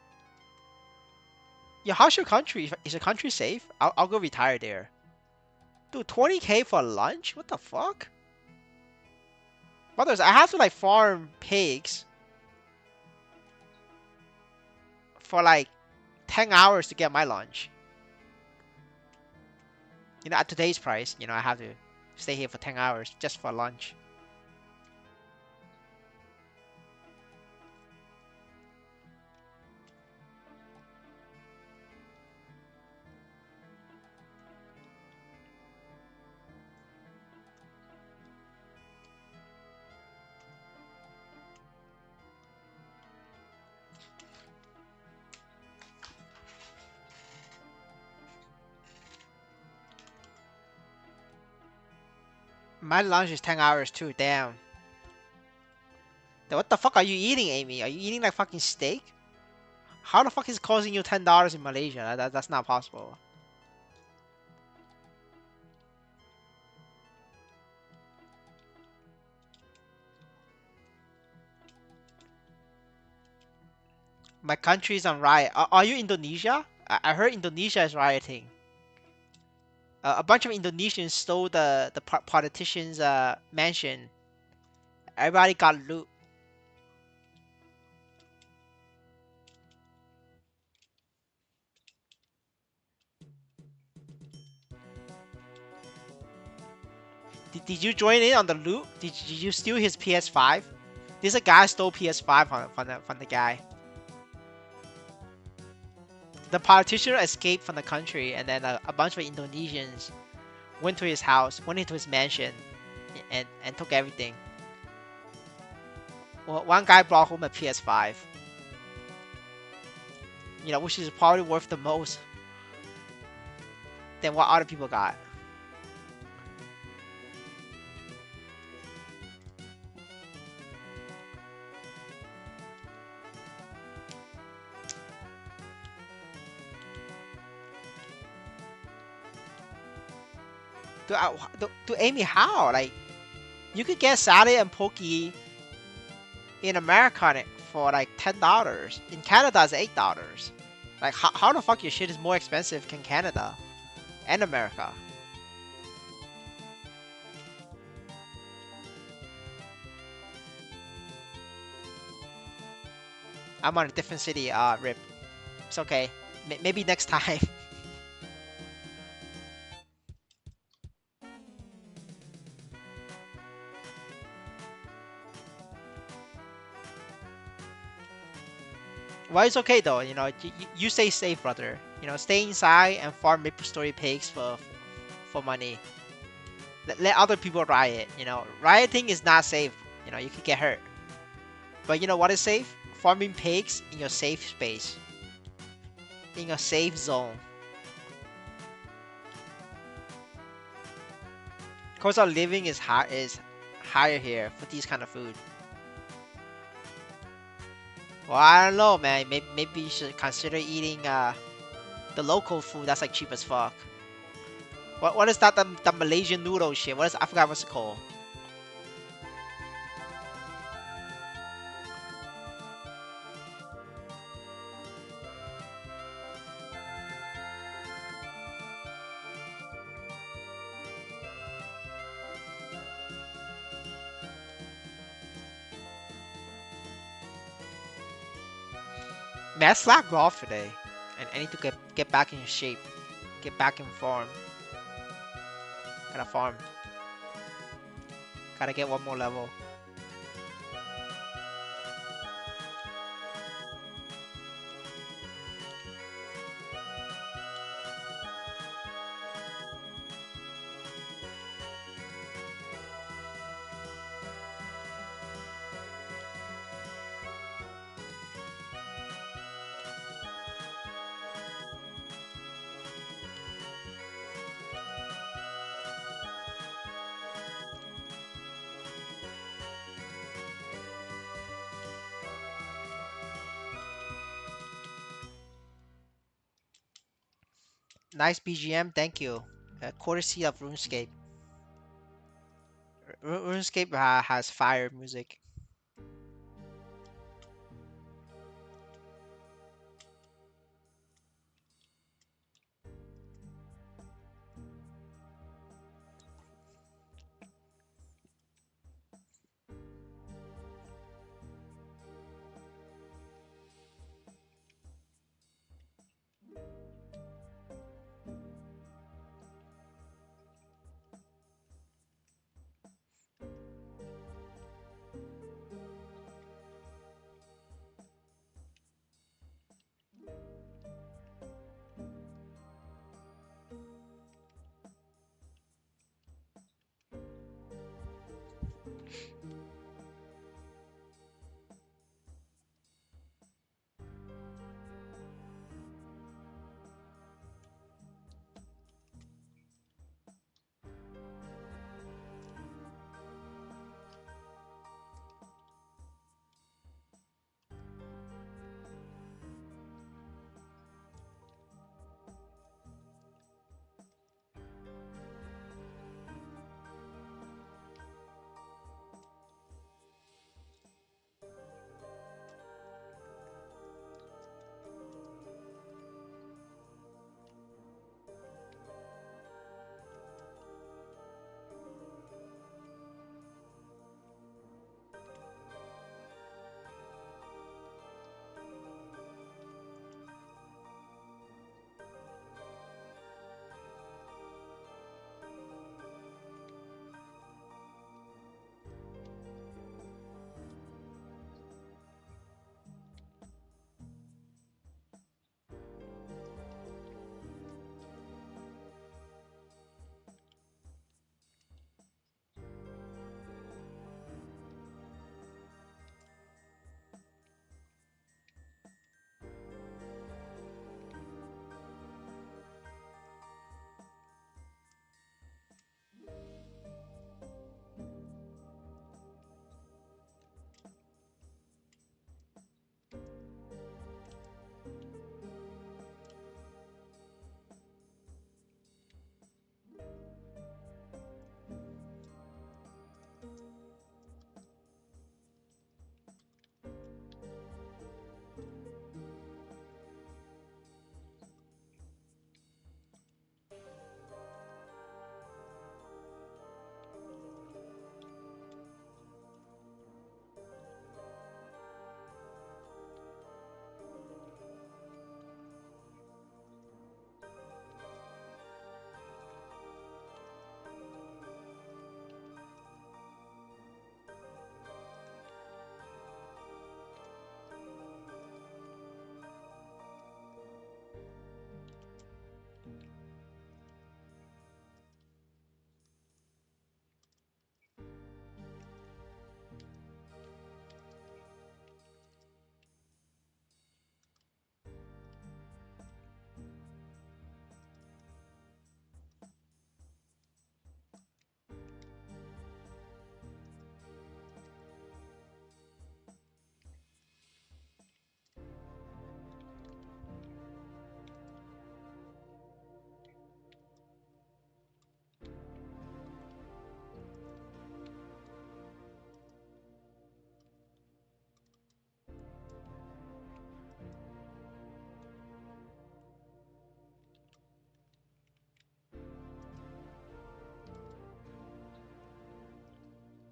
[SPEAKER 1] Yeah, how's your country? Is your country safe? I'll go retire there. Dude, 20K for lunch? What the fuck? Brothers, I have to like farm pigs for like 10 hours to get my lunch. At today's price, I have to stay here for 10 hours just for lunch. My lunch is 10 hours too, damn. Then what the fuck are you eating, Amy? Are you eating like fucking steak? How the fuck is it costing you $10 in Malaysia? That's not possible. My country's on riot. Are you Indonesia? I heard Indonesia is rioting. A bunch of Indonesians stole the politician's mansion. Everybody got loot. Did you join in on the loot? Did you steal his PS5? There's a guy stole PS5 from the guy. The politician escaped from the country, and then a bunch of Indonesians went to his house, went into his mansion, and took everything. Well, one guy brought home a PS5, which is probably worth the most than what other people got. To Amy, how? Like, You could get salad and poke in America for like $10. In Canada, it's $8. Like, how the fuck your shit is more expensive than Canada and America? I'm on a different city, Rip. It's okay. Maybe next time. Well, it's okay though. You stay safe, brother. Stay inside and farm Maplestory pigs for money. Let other people riot. Rioting is not safe. You could get hurt. But you know what is safe? Farming pigs in your safe space, in your safe zone. Cost of living is higher here for these kind of food. Well, I don't know, man. Maybe you should consider eating the local food that's like cheap as fuck. What is that the Malaysian noodle shit? I forgot what's it called. Man, I slacked off today, and I need to get back in shape, get back in form. Gotta farm. Gotta get one more level. Nice BGM, thank you. Courtesy of RuneScape. RuneScape has fire music.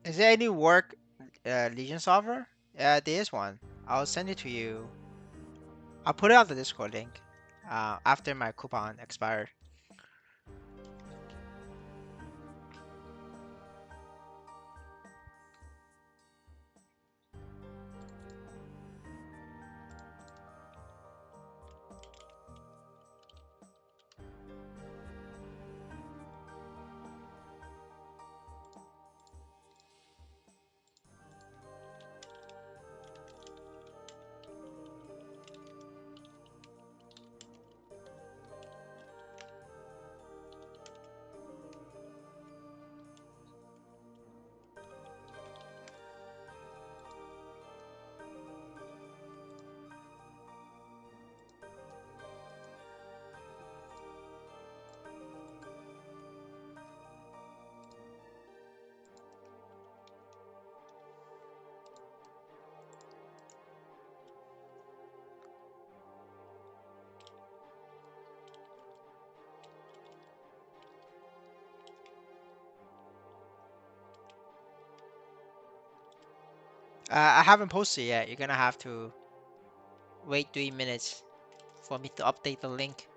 [SPEAKER 1] Is there any work Legion solver? There is one. I'll send it to you. I'll put it on the Discord link after my coupon expired. I haven't posted yet. You're gonna have to wait 3 minutes for me to update the link.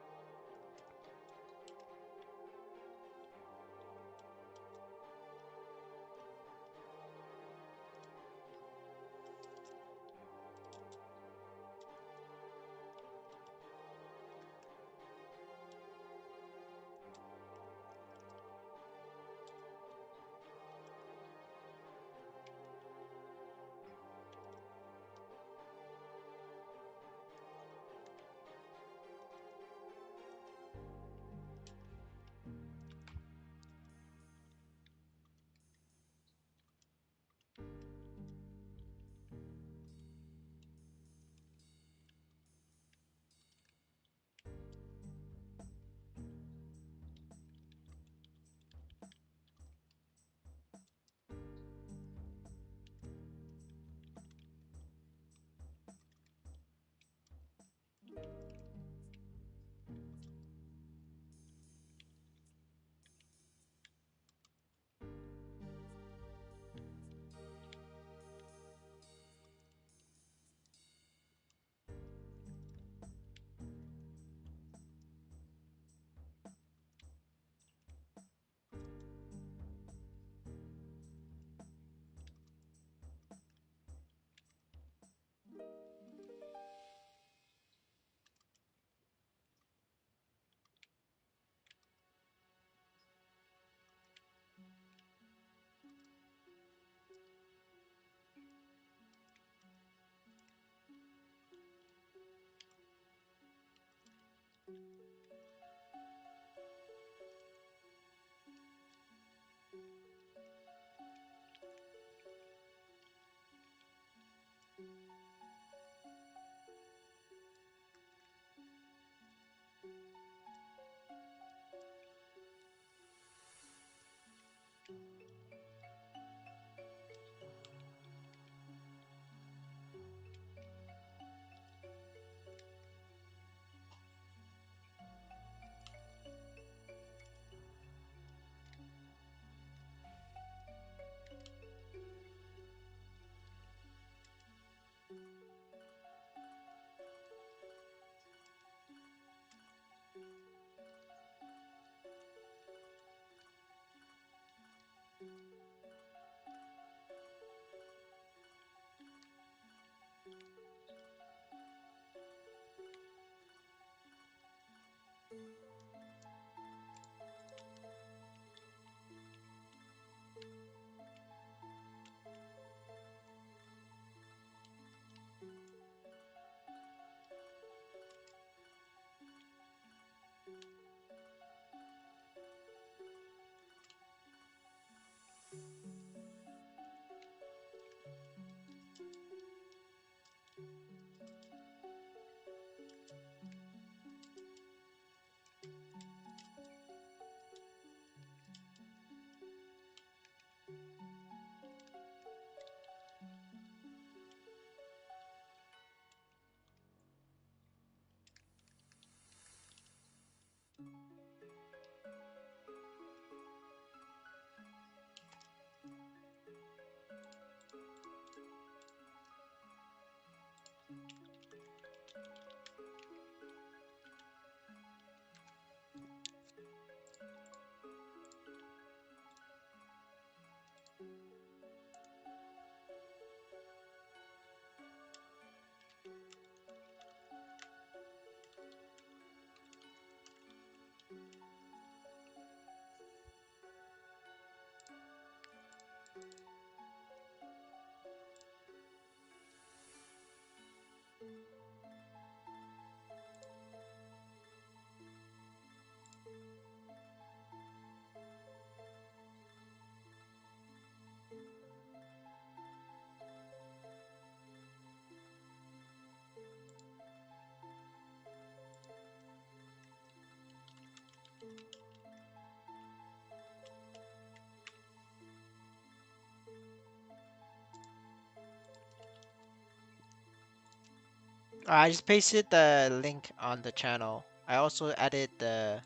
[SPEAKER 1] I just pasted the link on the channel. I also added the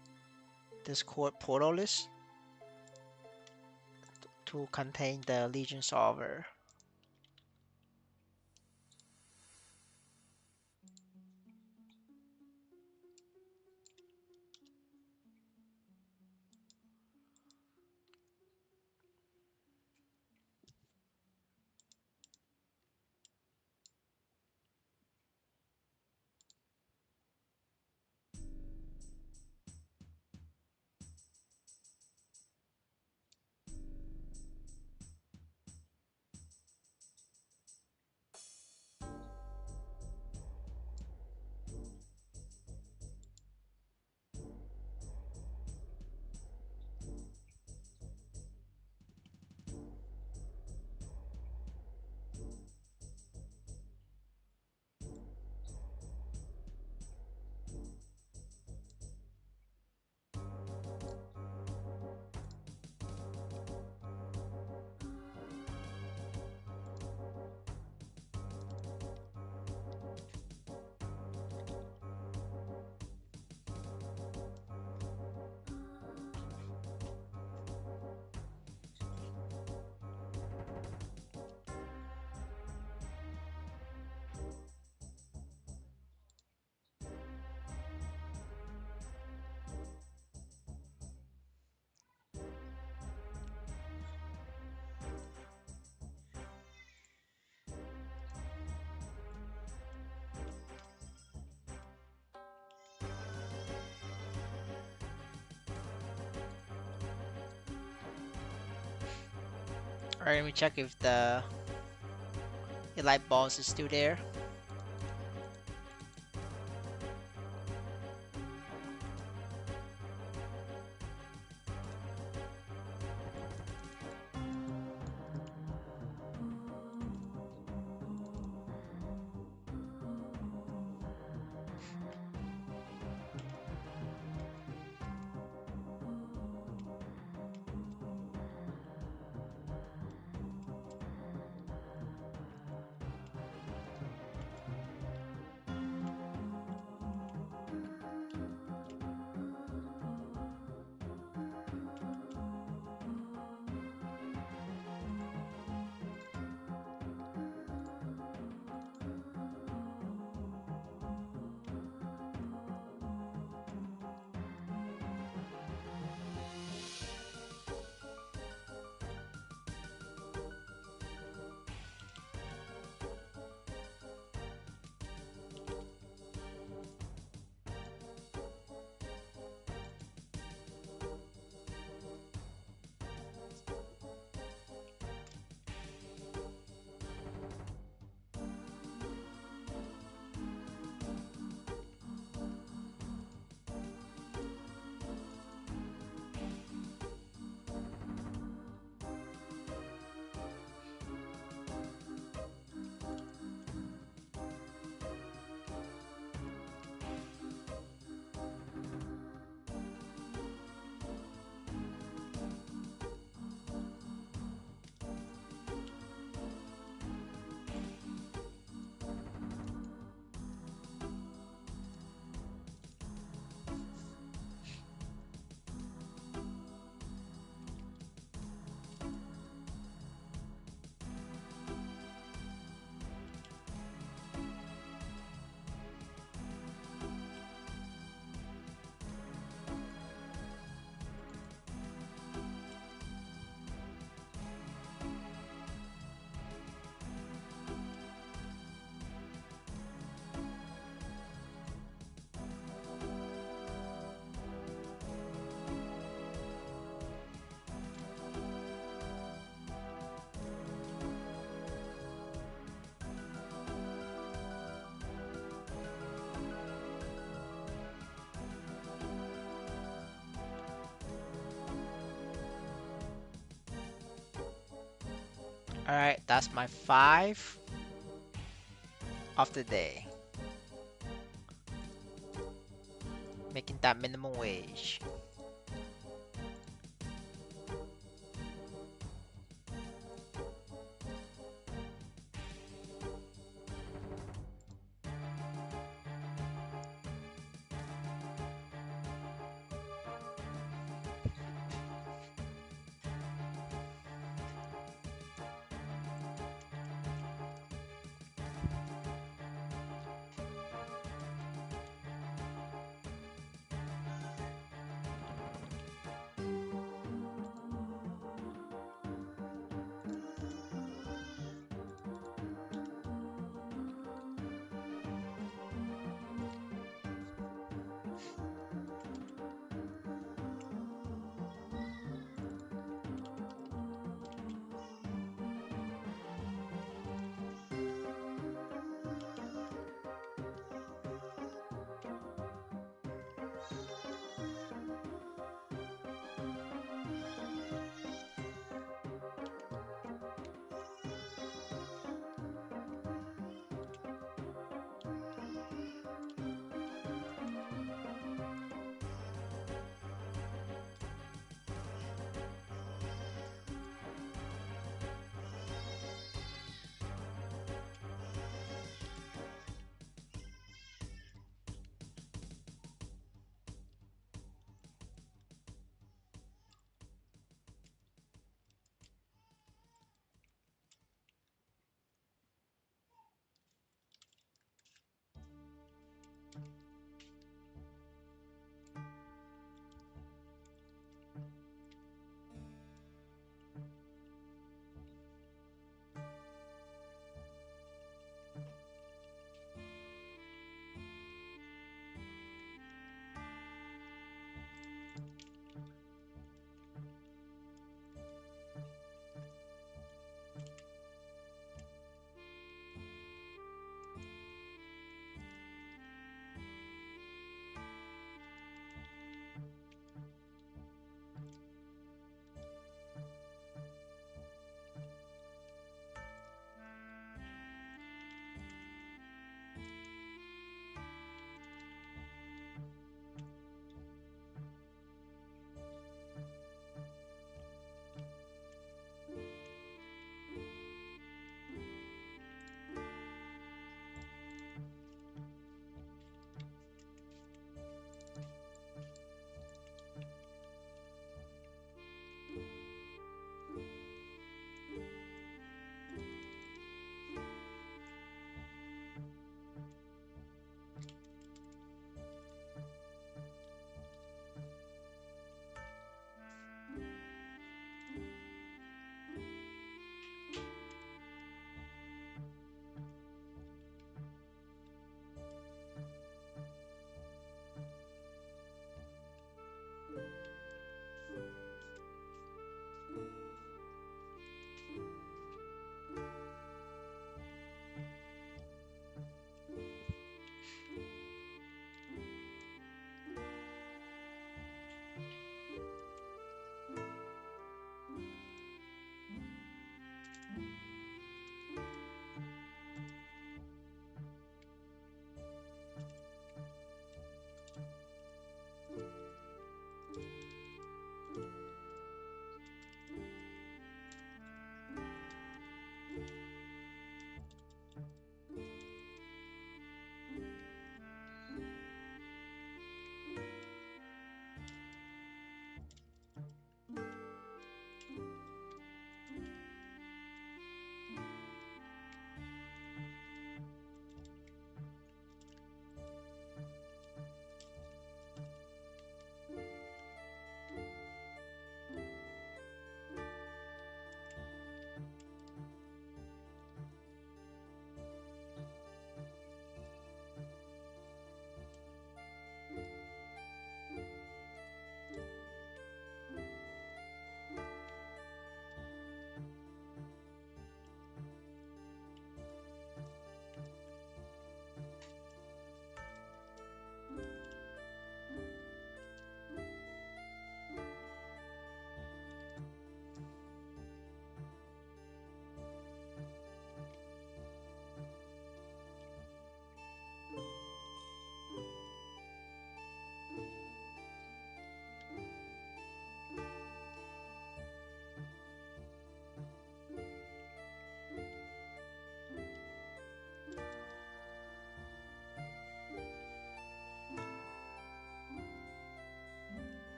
[SPEAKER 1] Discord portal list to contain the Legion solver. Alright, let me check if the Elite boss is still there. All right, that's my 5 of the day. Making that minimum wage.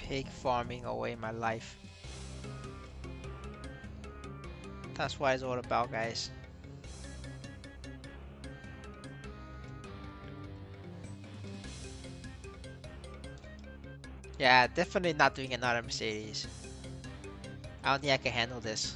[SPEAKER 1] Pig farming away my life. That's what it's all about, guys. Yeah, definitely not doing another Mercedes. I don't think I can handle this.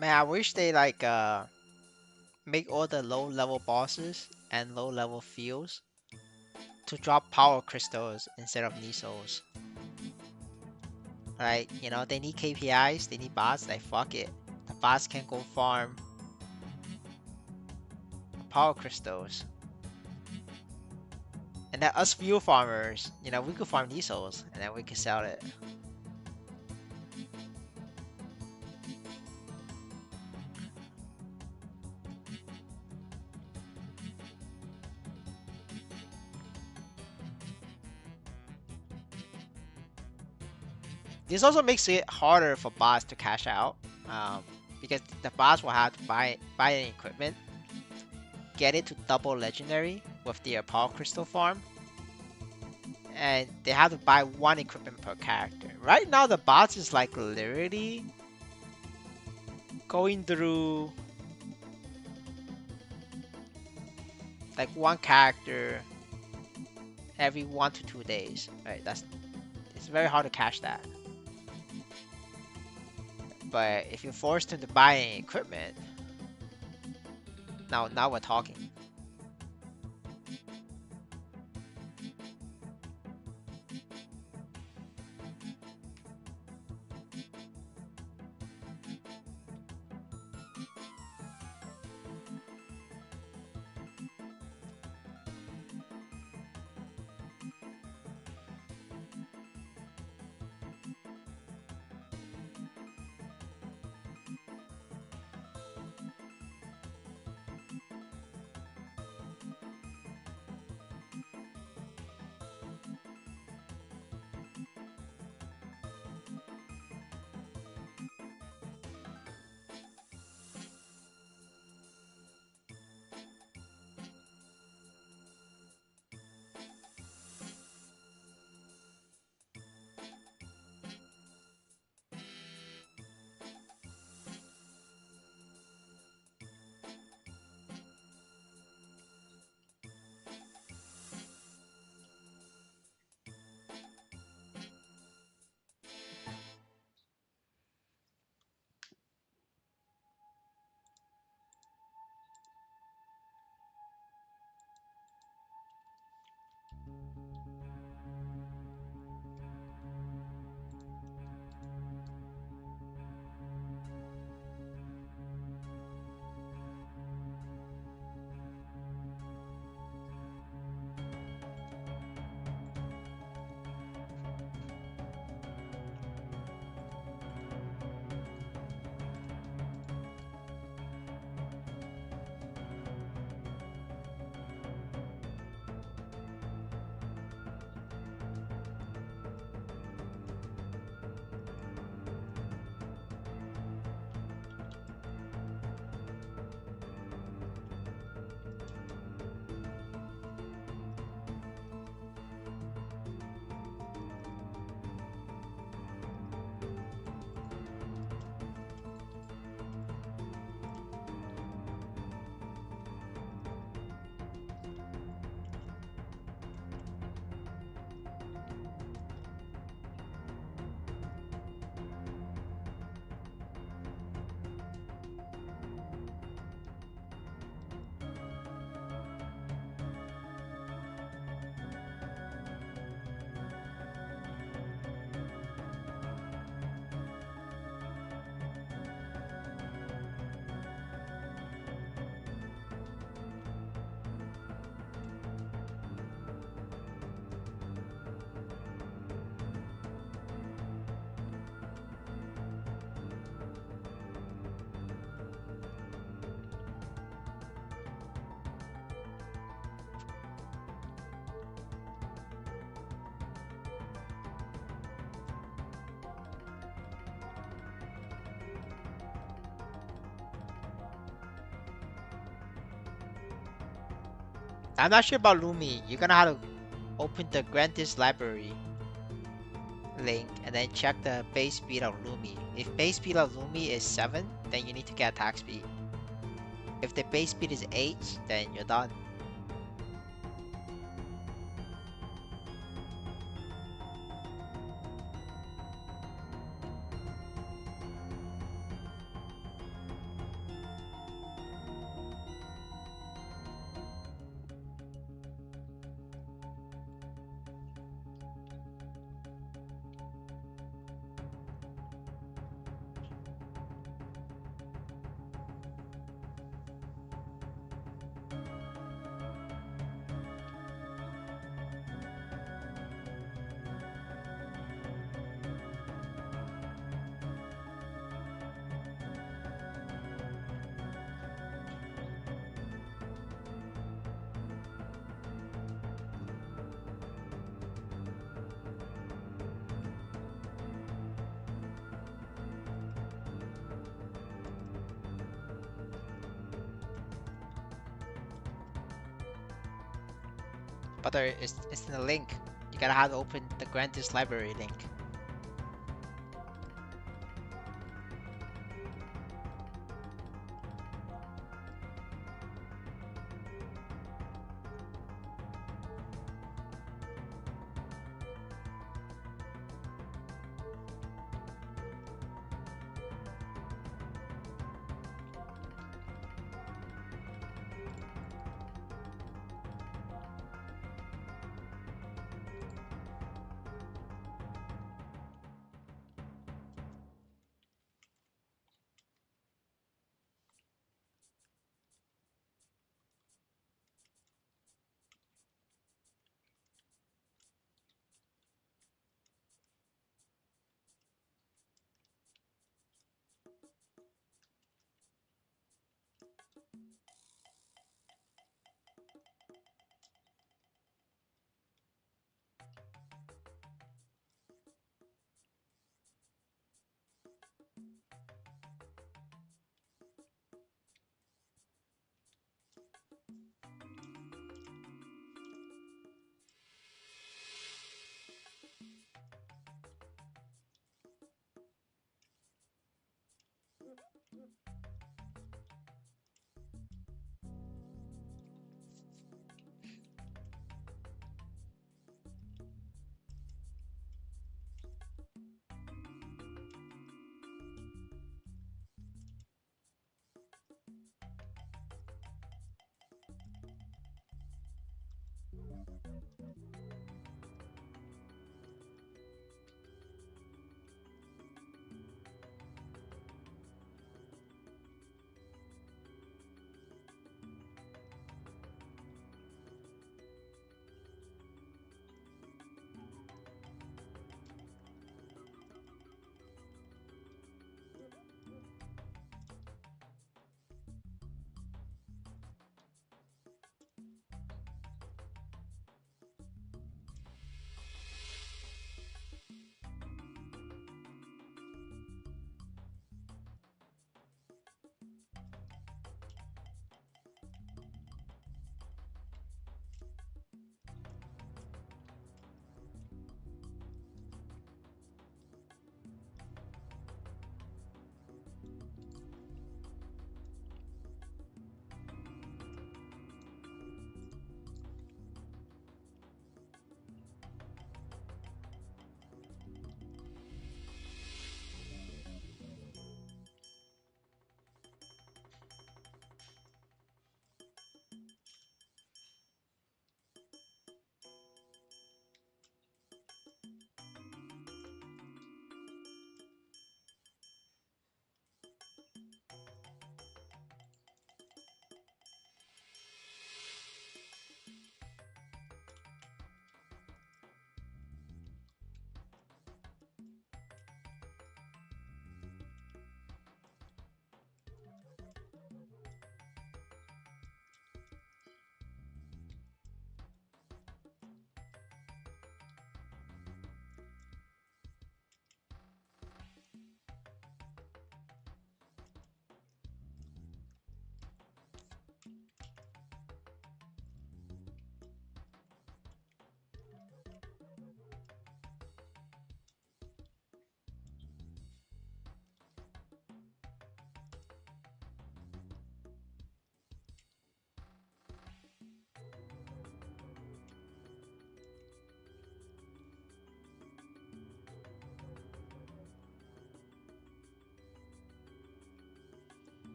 [SPEAKER 1] Man, I wish they like make all the low level bosses and low level fields to drop power crystals instead of knee souls. Right? You know, they need KPIs, they need bots, like fuck it. The bots can go farm power crystals. And then us fuel farmers, you know, we could farm knee souls and then we could sell it. This also makes it harder for bots to cash out, um, because the bots will have to buy an equipment, get it to double legendary with their power crystal farm, and they have to buy one equipment per character. Right now, the bots is like literally going through like one character every 1 to 2 days. Right? It's very hard to cash that. But if you force them to buy an equipment, now we're talking. I'm not sure about Lumi. You're gonna have to open the Grantis library link and then check the base speed of Lumi. If base speed of Lumi is 7, then you need to get attack speed. If the base speed is 8, then you're done. But it's in the link. You gotta have to open the Grandis library link.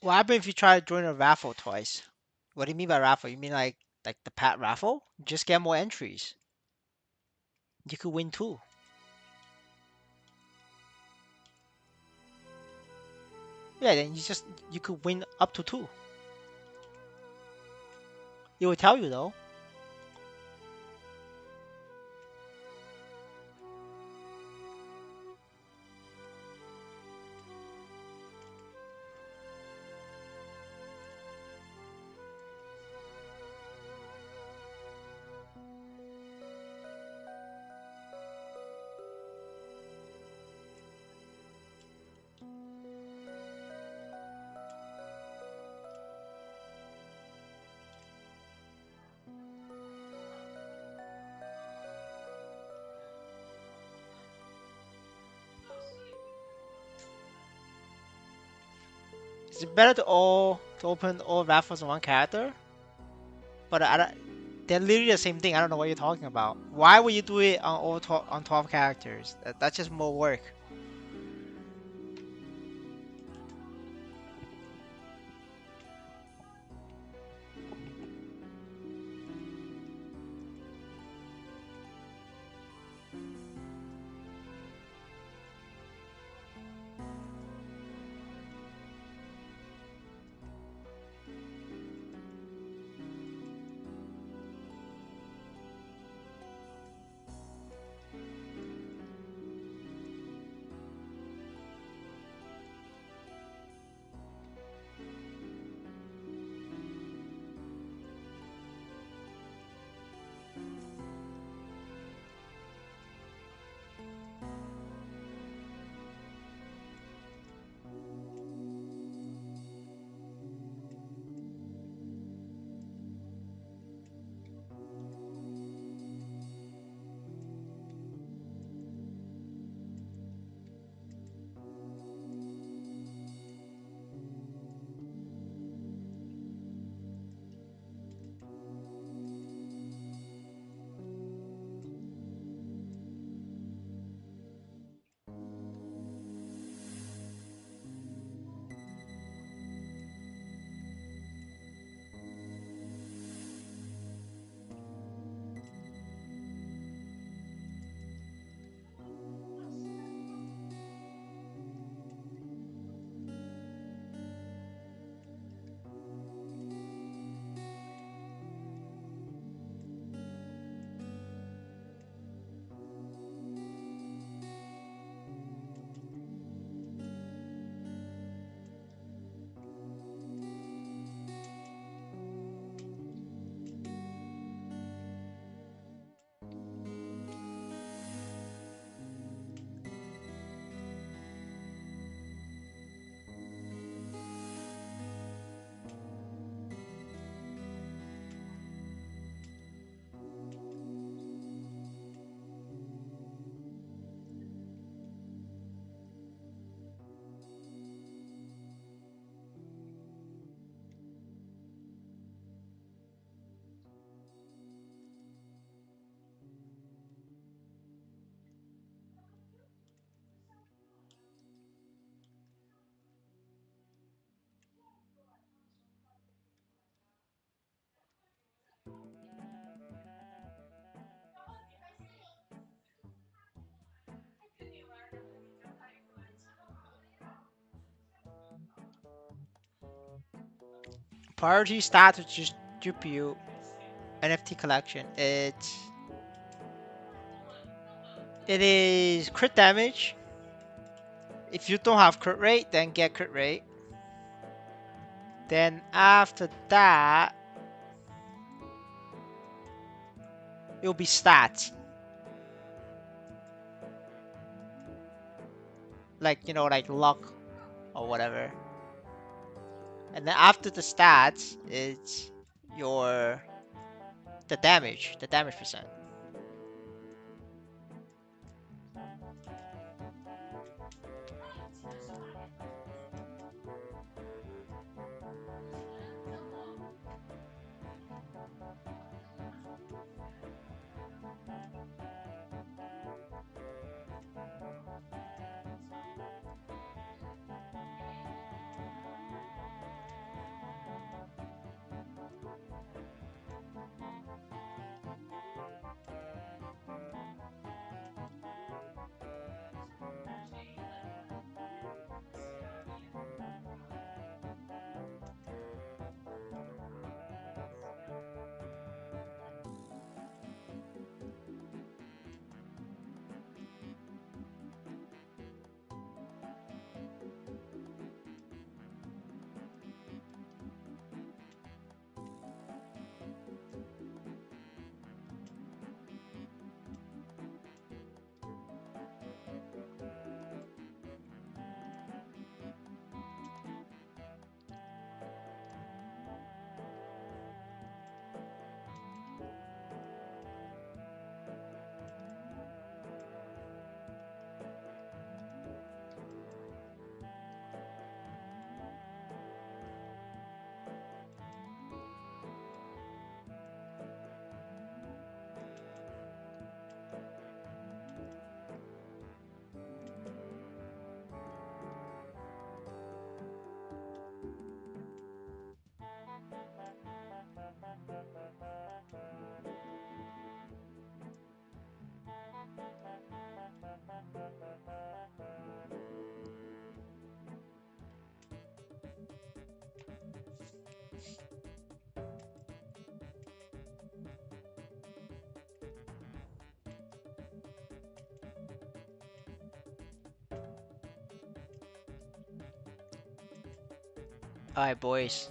[SPEAKER 1] What happens if you try to join a raffle twice? What do you mean by raffle? You mean like the pet raffle? Just get more entries. You could win two. Yeah, then you could win up to two. It will tell you though. Is it better to open all raffles on one character? But they're literally the same thing. I don't know what you're talking about. Why would you do it on all 12 characters? That's just more work. Priority start to just GPU NFT collection. It is crit damage. If you don't have crit rate, then get crit rate. Then after that, it'll be stats. Like, like luck or whatever. And then after the stats, it's your the damage percent. Alright, boys.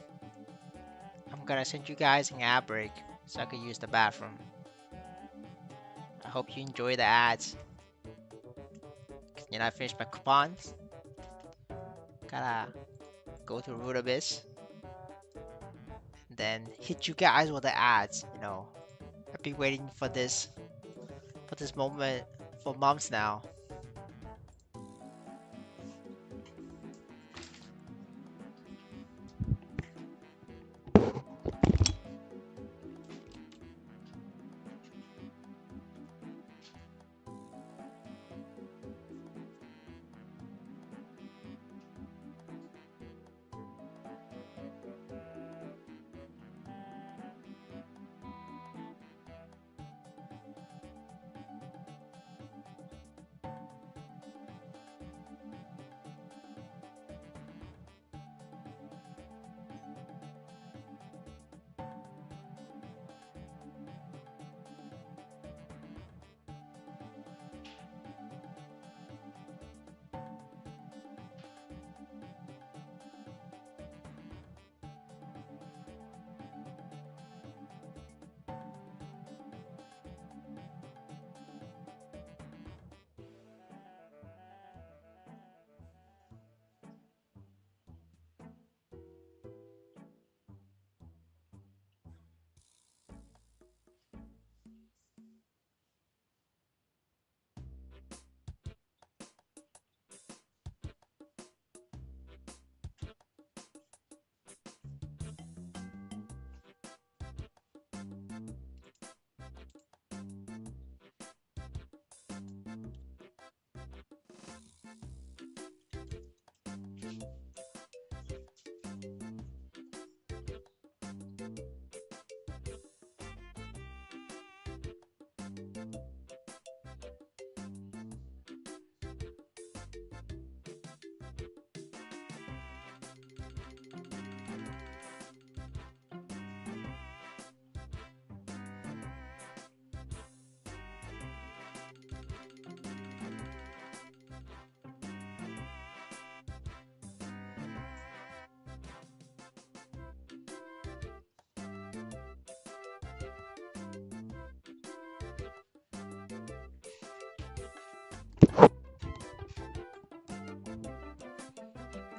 [SPEAKER 1] I'm gonna send you guys an ad break so I can use the bathroom. I hope you enjoy the ads. I finished my coupons. Gotta go to Root Abyss. Then hit you guys with the ads. I've been waiting for this moment for months now.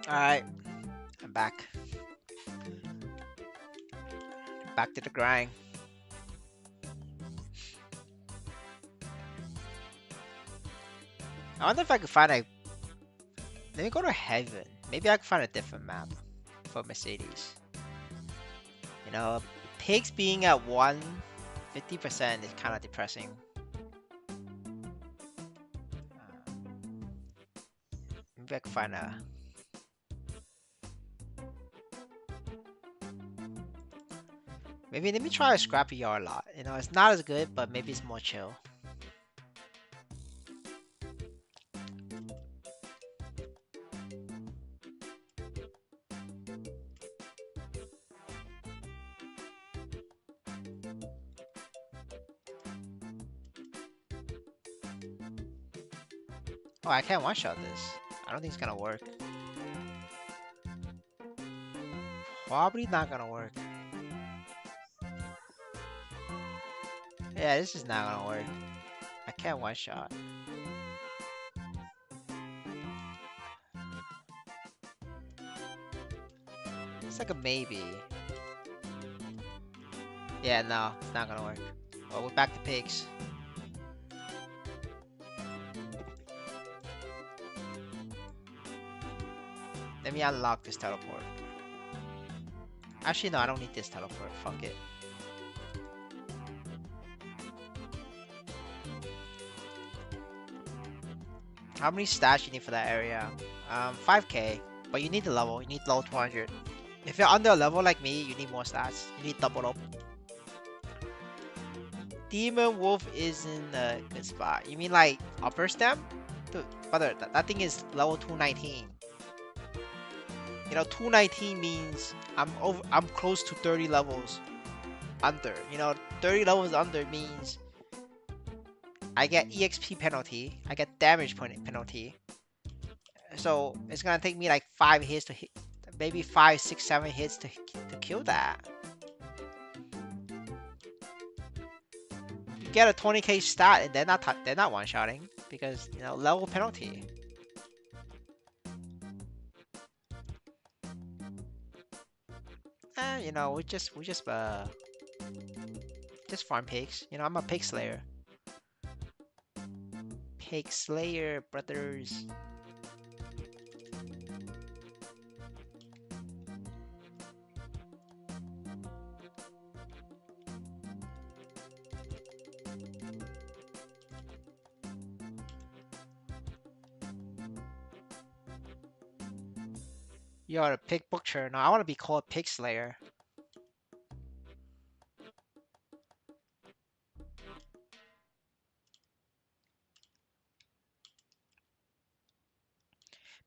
[SPEAKER 1] Alright, I'm back. Back to the grind. I wonder if I could find a. Let me go to heaven. Maybe I can find a different map for Mercedes. Pigs being at 150% is kind of depressing. Maybe I can find a. Maybe let me try a scrappy yard lot. It's not as good, but maybe it's more chill. Oh, I can't one-shot this. I don't think it's gonna work. Probably not gonna work. Yeah, this is not gonna work. I can't one-shot. It's like a maybe. Yeah, no, it's not gonna work. Well, we're back to pigs. Let me unlock this teleport. Actually, no, I don't need this teleport. Fuck it. How many stats you need for that area? 5k. But you need the level. You need level 200. If you're under a level like me, you need more stats. You need double up. Demon Wolf is in a good spot. You mean like upper stem? Dude, brother, that thing is level 219. 219 means I'm close to 30 levels under. 30 levels under means I get EXP penalty, I get damage penalty. So it's gonna take me like 5 hits to hit. maybe 5, 6, 7 hits to kill that. You get a 20k stat and they're not one-shotting because level penalty. We just farm pigs. I'm a pig slayer. Pig slayer, brothers. You're a pig butcher. No, I want to be called pig slayer.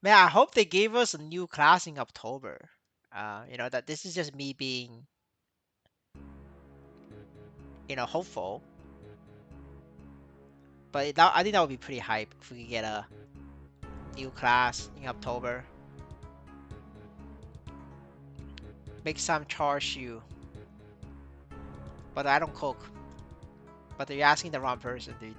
[SPEAKER 1] Man, I hope they gave us a new class in October. That this is just me being, hopeful. But I think that would be pretty hype if we could get a new class in October. Make some char but I don't cook. But you're asking the wrong person, dude.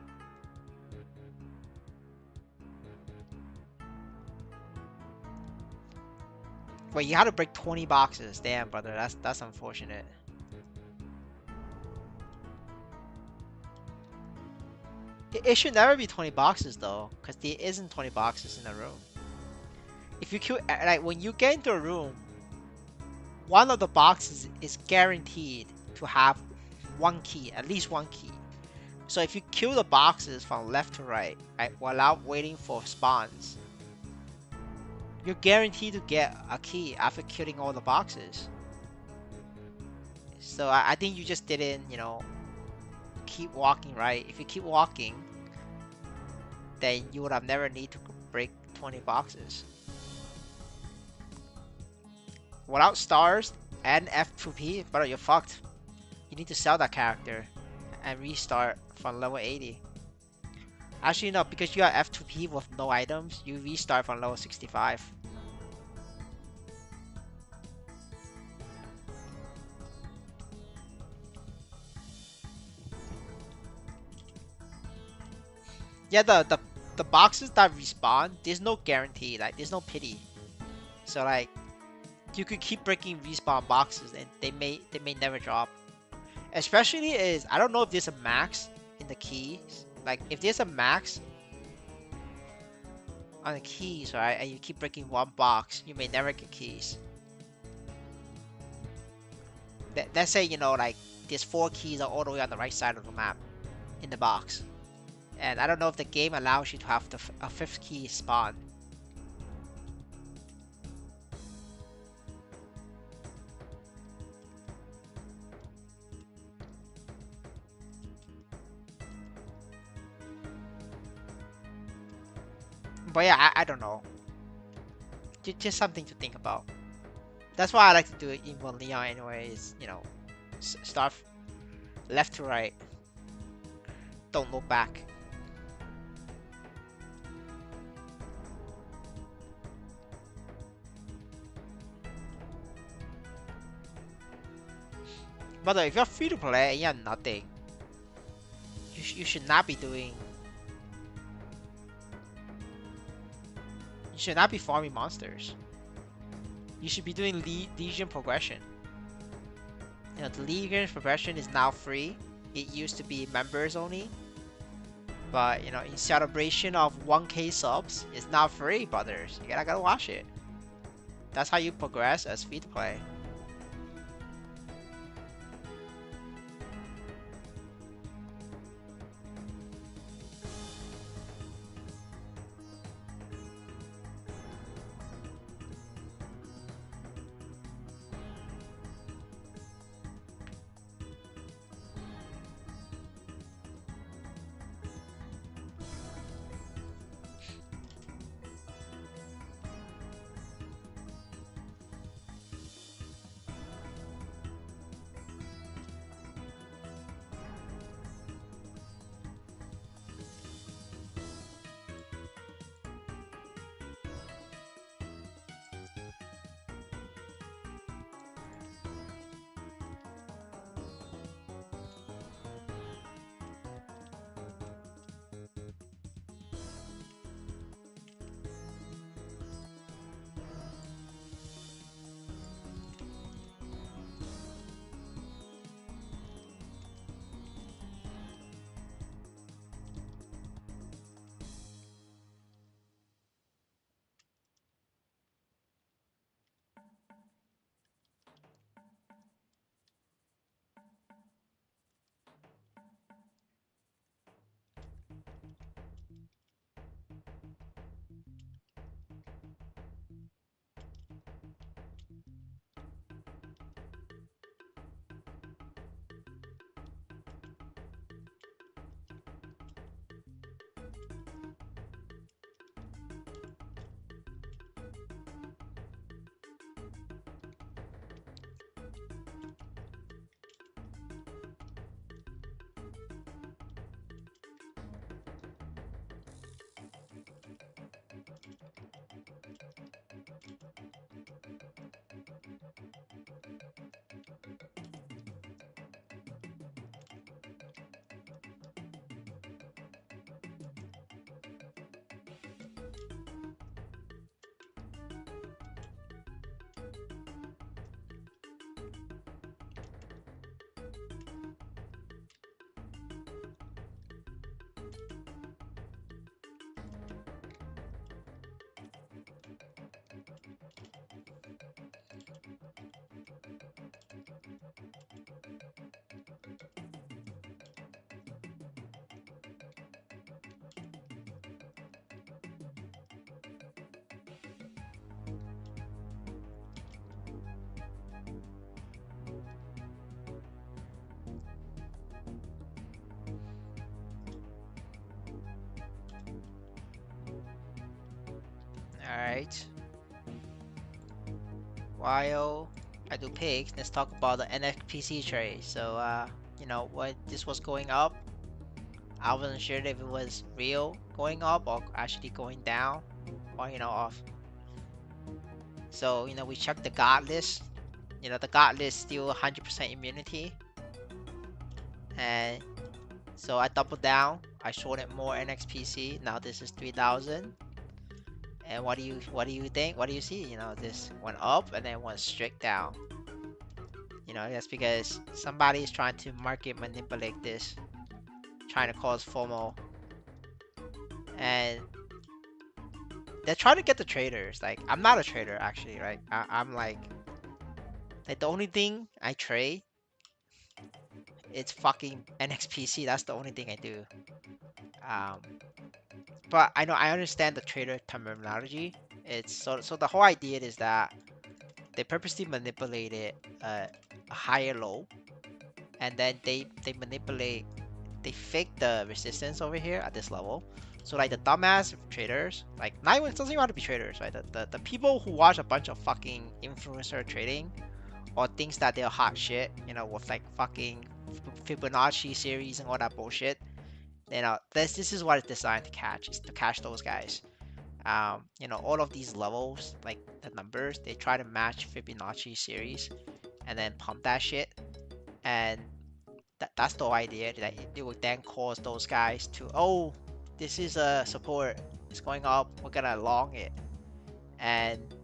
[SPEAKER 1] Wait, you had to break 20 boxes. Damn, brother, that's unfortunate. It should never be 20 boxes though, because there isn't 20 boxes in a room. If you kill, like when you get into a room, one of the boxes is guaranteed to have one key, at least one key. So if you kill the boxes from left to right, without waiting for spawns, you're guaranteed to get a key after killing all the boxes. So I think you just didn't, keep walking right. If you keep walking, then you would have never need to break 20 boxes. Without stars and F2P, brother, you're fucked. You need to sell that character and restart from level 80. Actually, no, because you got F2P with no items, you restart from level 65. Yeah, the boxes that respawn, there's no guarantee, like there's no pity. So like you could keep breaking respawn boxes and they may never drop. Especially is I don't know if there's a max in the keys. Like if there's a max on the keys, right, and you keep breaking one box, you may never get keys. Let's say like there's 4 keys all the way on the right side of the map in the box. And I don't know if the game allows you to have a 5th key spawn. But yeah, I don't know. Just something to think about. That's why I like to do it in One Leon anyways. Start left to right. Don't look back. But if you're free to play and you have nothing, you should not be doing. You should not be farming monsters. You should be doing Legion progression. The Legion progression is now free. It used to be members only. But in celebration of 1k subs, it's now free, brothers. You gotta watch it. That's how you progress as free to play. right. While I do pigs, let's talk about the NXPC trade. So, when this was going up, I wasn't sure if it was real going up or actually going down, or off. So, we checked the god list. The god list still 100% immunity, and so I doubled down. I shorted more NXPC. Now this is 3,000. And what do you think? What do you see? This went up and then went straight down. That's because somebody is trying to market manipulate this, trying to cause FOMO, and they're trying to get the traders. Like, I'm not a trader actually, right? I'm like the only thing I trade, it's fucking NXPC. That's the only thing I do. Um, but I understand the trader terminology. It's so the whole idea is that they purposely manipulated a higher low, and then they manipulate, they fake the resistance over here at this level. So like the dumbass traders, like not even, it doesn't even have to be traders, right? The people who watch a bunch of fucking influencer trading or thinks that they're hot shit, with like fucking Fibonacci series and all that bullshit. This is what it's designed to catch, is to catch those guys. All of these levels, like the numbers, they try to match Fibonacci series and then pump that shit. And that's the idea, that it would then cause those guys to, oh, this is a support, it's going up, we're gonna long it. And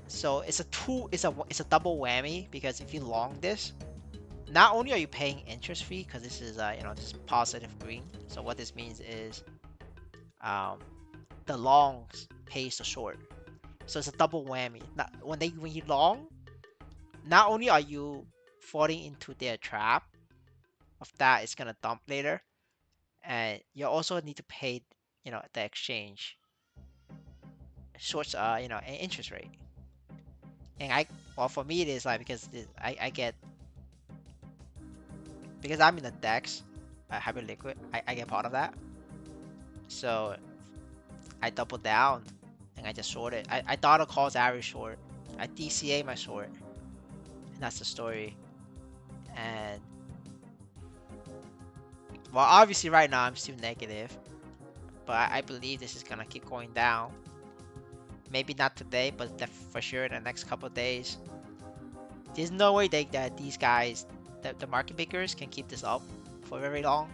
[SPEAKER 1] so it's a double whammy, because if you long this, not only are you paying interest fee, because this is this is positive green. So what this means is um the longs pays the short. So it's a double whammy. Not, when you long, not only are you falling into their trap of that it's gonna dump later, and you also need to pay the exchange shorts, an interest rate. And well, for me it is like, because I get, because I'm in the DEX, hybrid liquid, I get part of that. So I doubled down and I just shorted. I thought it calls average short. I DCA my short, and that's the story. And well, obviously right now I'm still negative, but I believe this is gonna keep going down. Maybe not today, but for sure in the next couple of days. There's no way that these guys, the market makers, can keep this up for very long,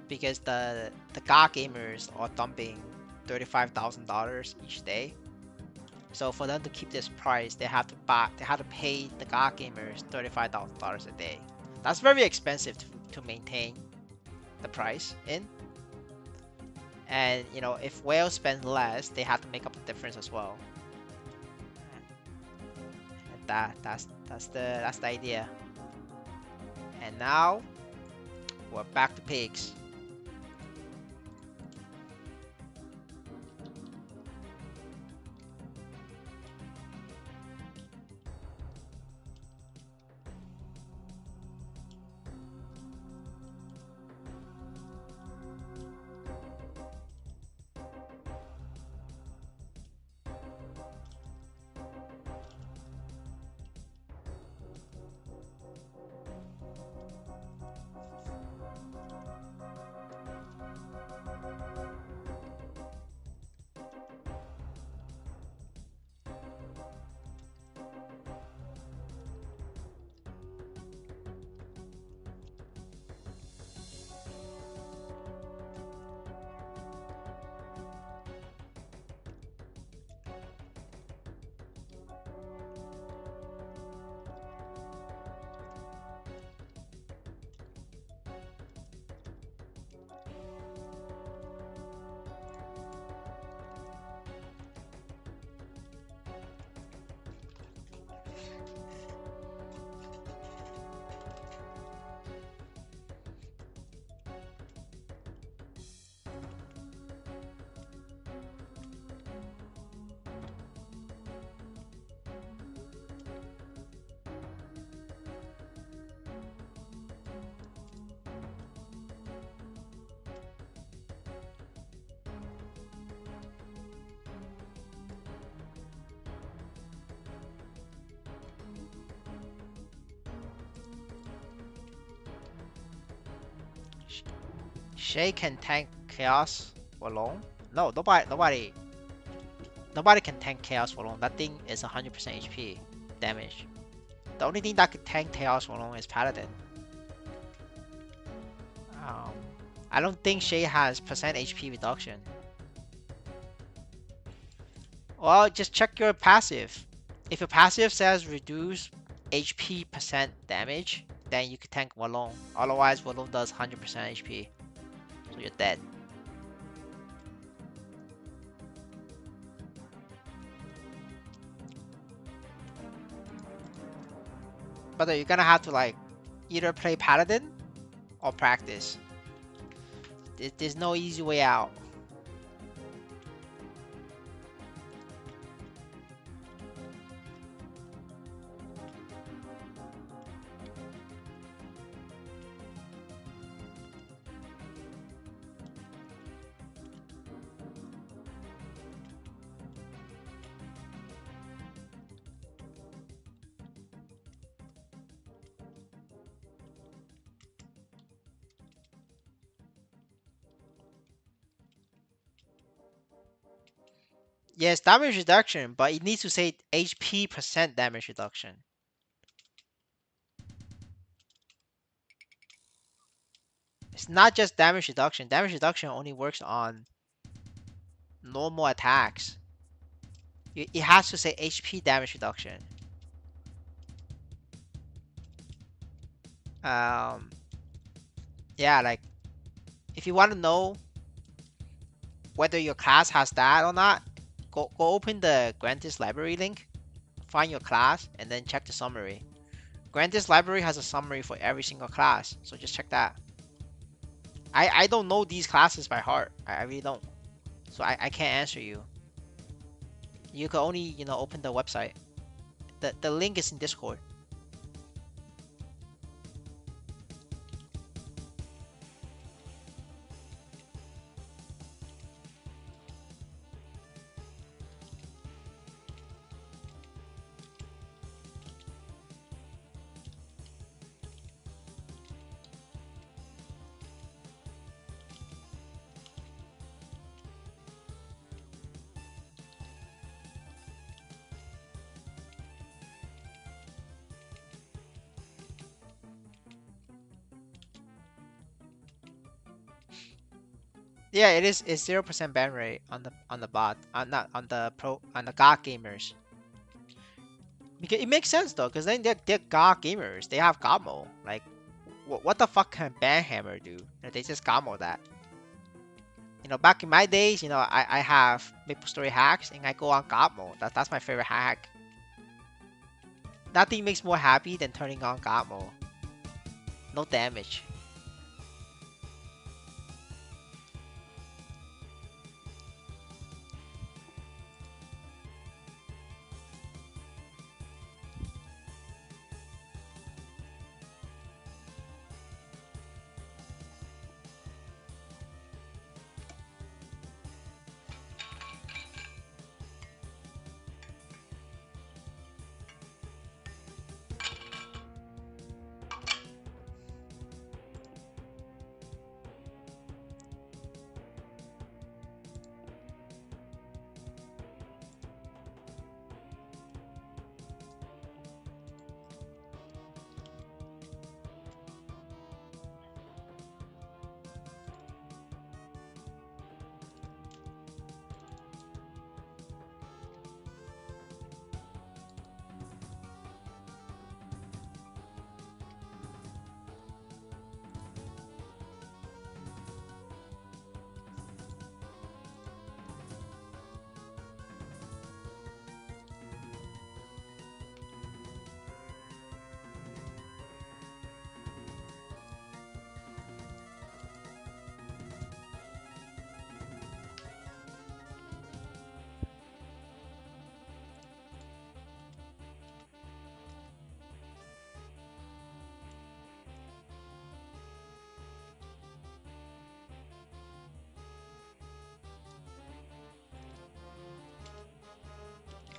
[SPEAKER 1] because the GOG gamers are dumping $35,000 each day. So for them to keep this price, they have to pay the GOG gamers $35,000 a day. That's very expensive to maintain the price in. And if whales spend less, they have to make up the difference as well. And that's the idea. And now we're back to pigs. Shay can tank chaos alone. No, nobody can tank chaos alone. That thing is 100% HP damage. The only thing that could tank chaos alone is paladin. Um, I don't think Shay has percent HP reduction. Well, just check your passive. If your passive says reduce HP percent damage, then you can tank Walloon. Otherwise, Walloon does 100% HP, so you're dead. But you're gonna have to like either play Paladin or practice. There's no easy way out. Yes, damage reduction, but it needs to say HP percent damage reduction. It's not just damage reduction. Damage reduction only works on normal attacks. It has to say HP damage reduction. Um, yeah, like if you want to know whether your class has that or not, go open the Grantis library link, find your class, and then check the summary. Grantis library has a summary for every single class, so just check that. I don't know these classes by heart. I really don't. So I can't answer you. You can only, open the website. The link is in Discord. Yeah, it is. It's 0% ban rate on the bot, not on the GOG gamers. Because it makes sense though, because then they're GOG gamers. They have God mode. Like, what the fuck can Banhammer do? They just God mode that. Back in my days, I have Maplestory hacks and I go on God mode. That's my favorite hack. Nothing makes more happy than turning on God mode. No damage.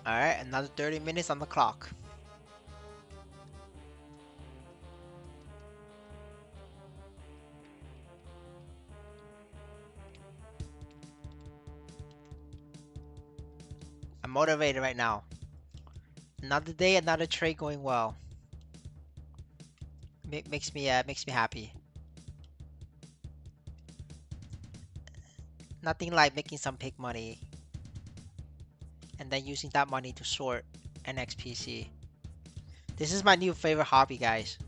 [SPEAKER 1] Alright, another 30 minutes on the clock. I'm motivated right now. Another day, another trade going well. Makes me happy. Nothing like making some pig money and then using that money to short NXPC. This is my new favorite hobby, guys.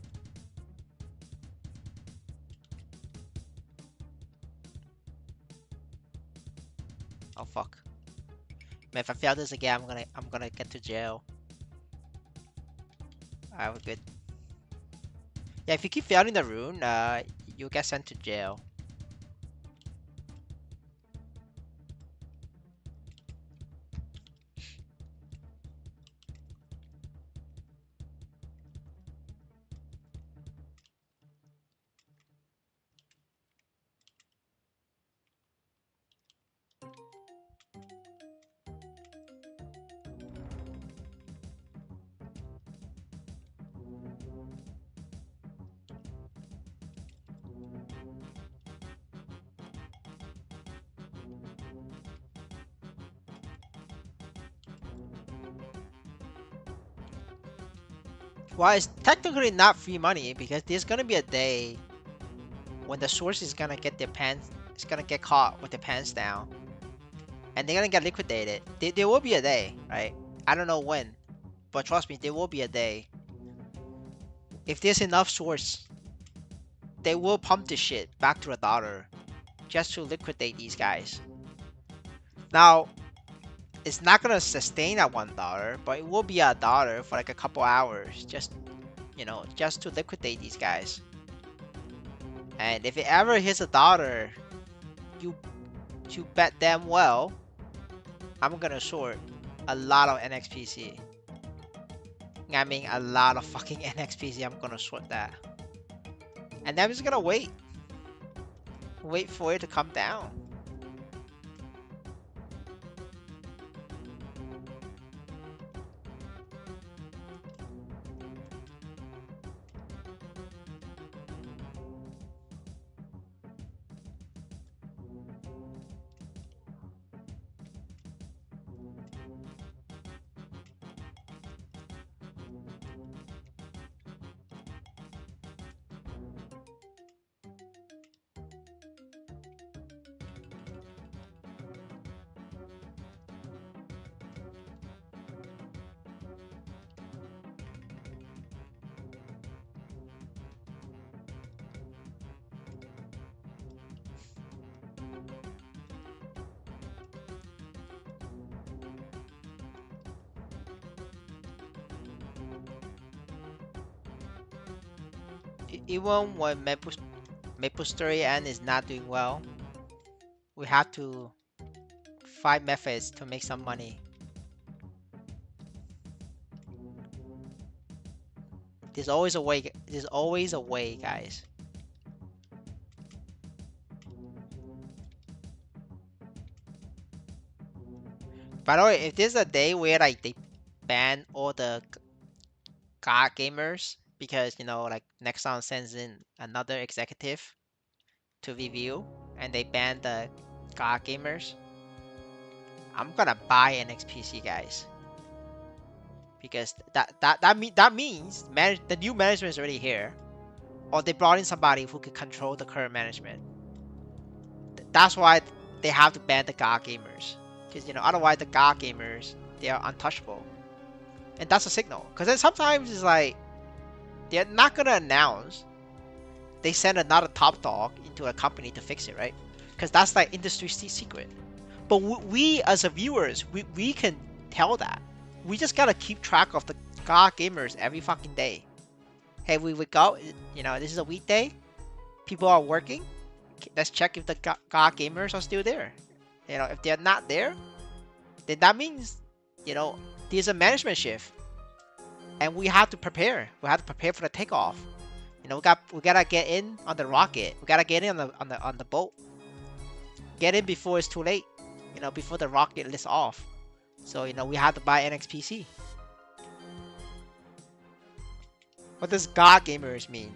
[SPEAKER 1] Oh fuck. Man, if I fail this again, I'm gonna get to jail. Alright, we're good. Yeah, if you keep failing the rune, you'll get sent to jail. Well, it's technically not free money because there's gonna be a day when the source is gonna get their pants, it's gonna get caught with their pants down, and they're gonna get liquidated. There will be a day, right? I don't know when, but trust me, there will be a day. If there's enough source, they will pump this shit back to $1 just to liquidate these guys. Now, it's not gonna sustain at $1, but it will be $1 for like a couple hours, just just to liquidate these guys. And if it ever hits $1, you bet damn well I'm gonna short a lot of NXPC. I mean, a lot of fucking NXPC. I'm gonna short that, and then I'm just gonna wait for it to come down. Even when Maplestory N is not doing well, we have to find methods to make some money. There's always a way. There's always a way, guys. By the way, if there's a day where like they ban all the god gamers because like Nexon sends in another executive to review and they ban the god gamers, I'm gonna buy an XPC, guys, because that means the new management is already here, or they brought in somebody who could control the current management. That's why they have to ban the god gamers, because otherwise the god gamers, they are untouchable, and that's a signal. Because then sometimes it's like they're not gonna announce they send another top dog into a company to fix it, right? Because that's like industry secret. But we as a viewers, we can tell that. We just gotta keep track of the god gamers every fucking day. Hey, we wake up, this is a weekday, people are working. Let's check if the god gamers are still there. If they're not there, then that means, there's a management shift, and we have to prepare. We have to prepare for the takeoff. We gotta get in on the rocket. We gotta get in on the boat. Get in before it's too late. Before the rocket lifts off. So we have to buy NXPC. What does god gamers mean?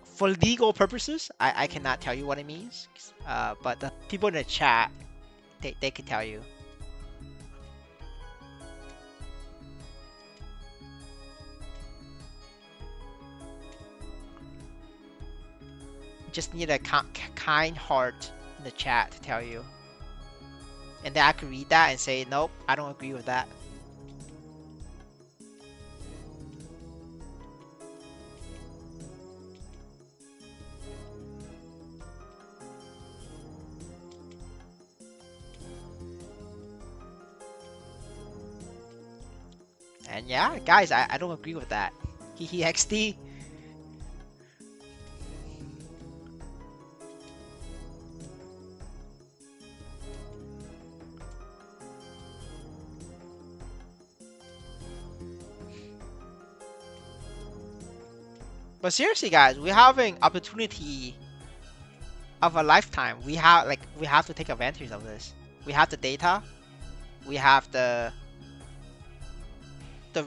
[SPEAKER 1] For legal purposes, I cannot tell you what it means. But the people in the chat, they can tell you. Just need a kind heart in the chat to tell you. And then I could read that and say, nope, I don't agree with that. And yeah, guys, I don't agree with that. Hehe XD. But seriously, guys, we're having opportunity of a lifetime. We have to take advantage of this. We have the data. We have the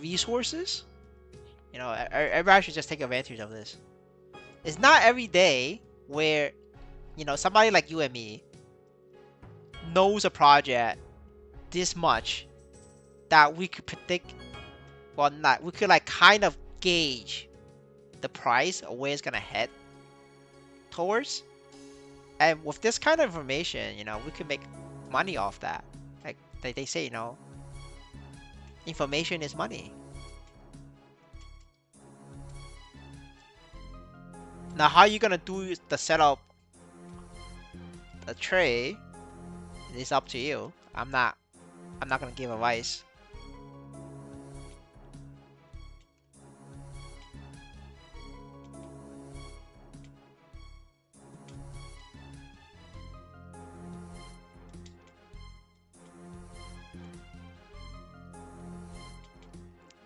[SPEAKER 1] resources. You know, everybody should just take advantage of this. It's not every day where, you know, somebody like you and me knows a project this much that we could predict, well, not, we could like kind of gauge the price or where it's gonna head towards. And with this kind of information, you know, we could make money off that. Like they say, you know, information is money. Now, how you gonna do the setup, the trade, is up to you. I'm not gonna give advice.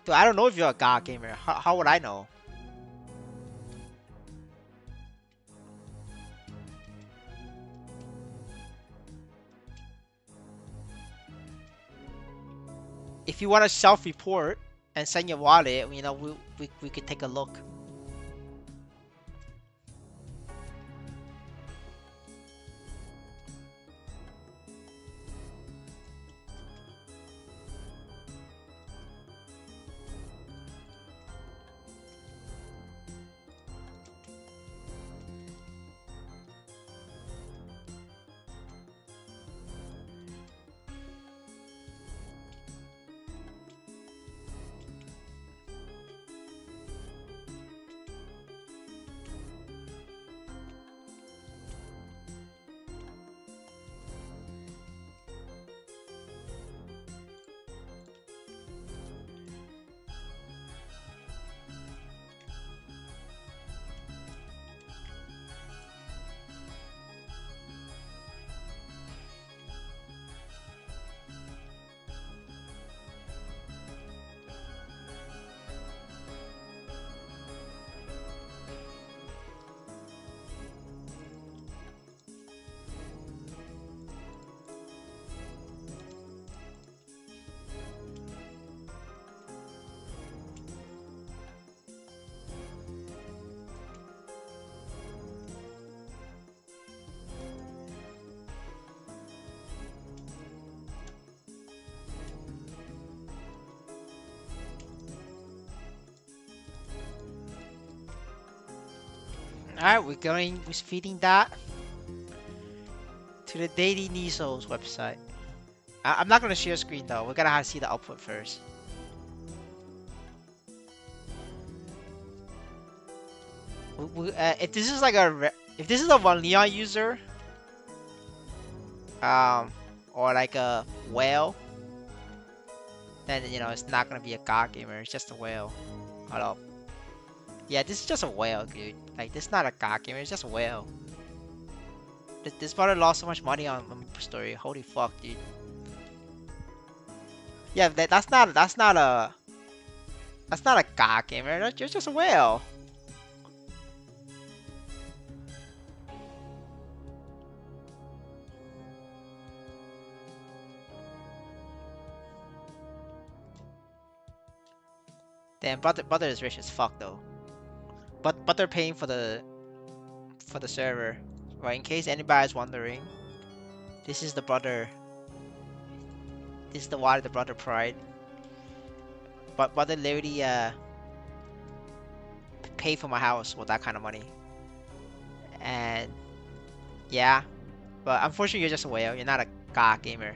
[SPEAKER 1] Dude, I don't know if you're a god gamer. How would I know? If you want to self-report and send your wallet, you know, we could take a look. Alright, we're feeding that to the Daily Niso's website. I'm not gonna share screen though. We're gonna have to see the output first. If this is like if this is a One Leon user, or like a whale, then you know it's not gonna be a god gamer. It's just a whale. Hold up. Yeah, this is just a whale, dude. Like, this is not a god gamer. It's just a whale. This brother lost so much money on Maplestory. Holy fuck, dude. Yeah, that's not a god gamer. That's just a whale. Damn, brother is rich as fuck though. But they're paying for the server. Right, in case anybody's wondering, this is the brother. This is the water the brother pride. But brother literally paid for my house with that kind of money. And yeah, but unfortunately, you're just a whale. You're not a god gamer.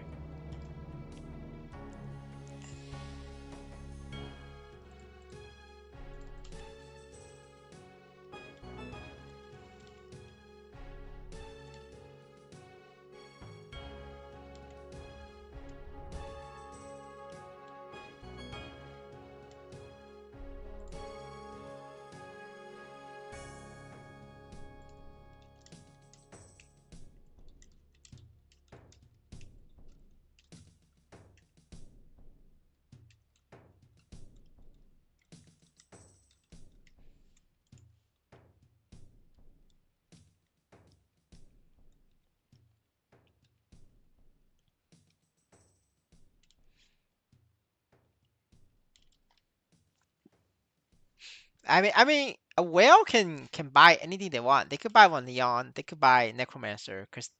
[SPEAKER 1] I mean, a whale can buy anything they want. They could buy one Leon. They could buy Necromancer, because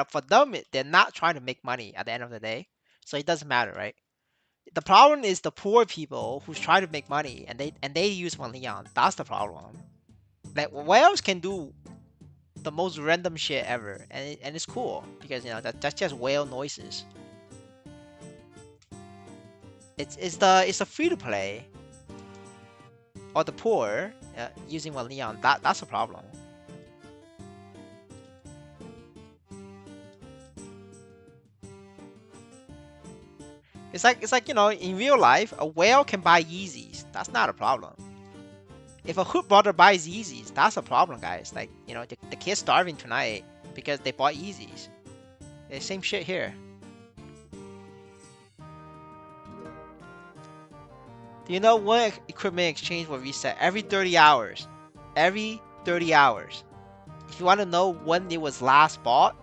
[SPEAKER 1] for them, they're not trying to make money at the end of the day, so it doesn't matter, right? The problem is the poor people who's trying to make money, and they use one Leon. That's the problem. Like whales can do the most random shit ever, and it's cool because that's just whale noises. It's a free to play or the poor using one Leon. That's a problem. It's like in real life, a whale can buy Yeezys. That's not a problem. If a hood brother buys Yeezys, that's a problem, guys. Like the kid's starving tonight because they bought Yeezys. The same shit here. Do you know what equipment exchange will reset every 30 hours? Every 30 hours. If you want to know when it was last bought,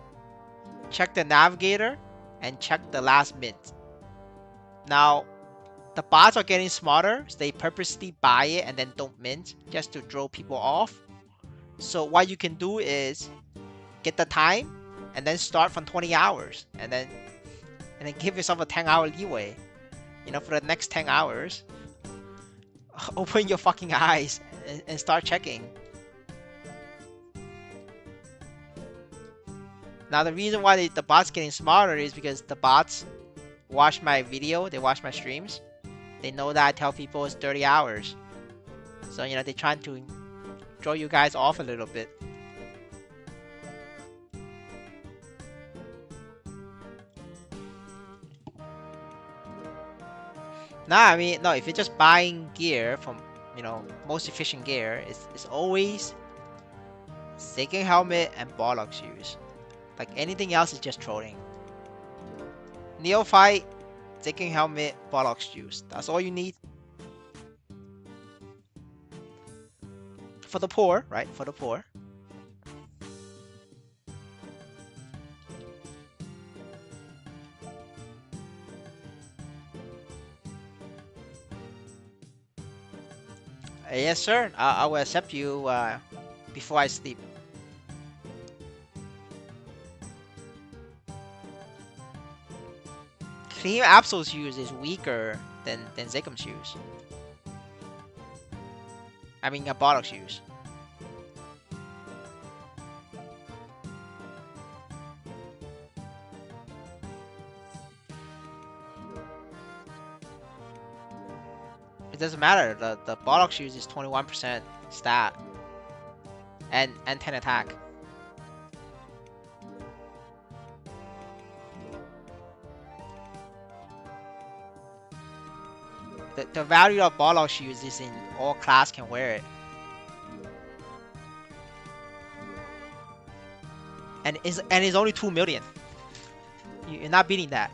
[SPEAKER 1] check the navigator and check the last mint. Now, the bots are getting smarter, so they purposely buy it and then don't mint just to throw people off. So what you can do is get the time and then start from 20 hours and then give yourself a 10-hour leeway. For the next 10 hours, open your fucking eyes and start checking. Now the reason why the bots getting smarter is because the bots watch my video, they watch my streams. They know that I tell people it's 30 hours. So they're trying to throw you guys off a little bit. Nah, I mean, no, if you're just buying gear from, most efficient gear, it's always Seiken helmet and Bollock shoes. Like anything else is just trolling. Neophyte, Seiken helmet, Bollock shoes. That's all you need. For the poor, right? For the poor. Yes, sir. I will accept you before I sleep. Clean Absol shoes is weaker than Zekum shoes. I mean, Bollock shoes. It doesn't matter. The Bollock shoes is 21% stat and 10 attack. The value of Bollock shoes is in all class can wear it. And it's only 2 million. You're not beating that.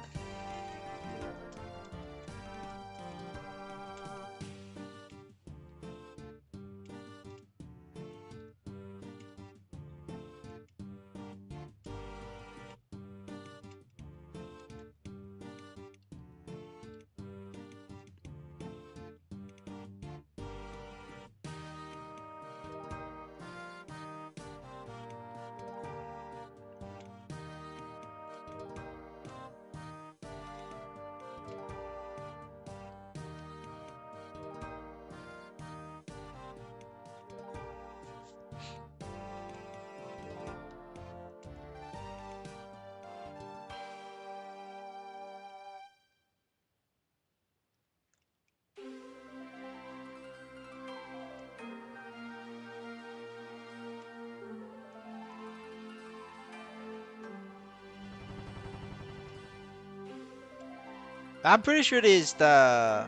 [SPEAKER 1] I'm pretty sure it is the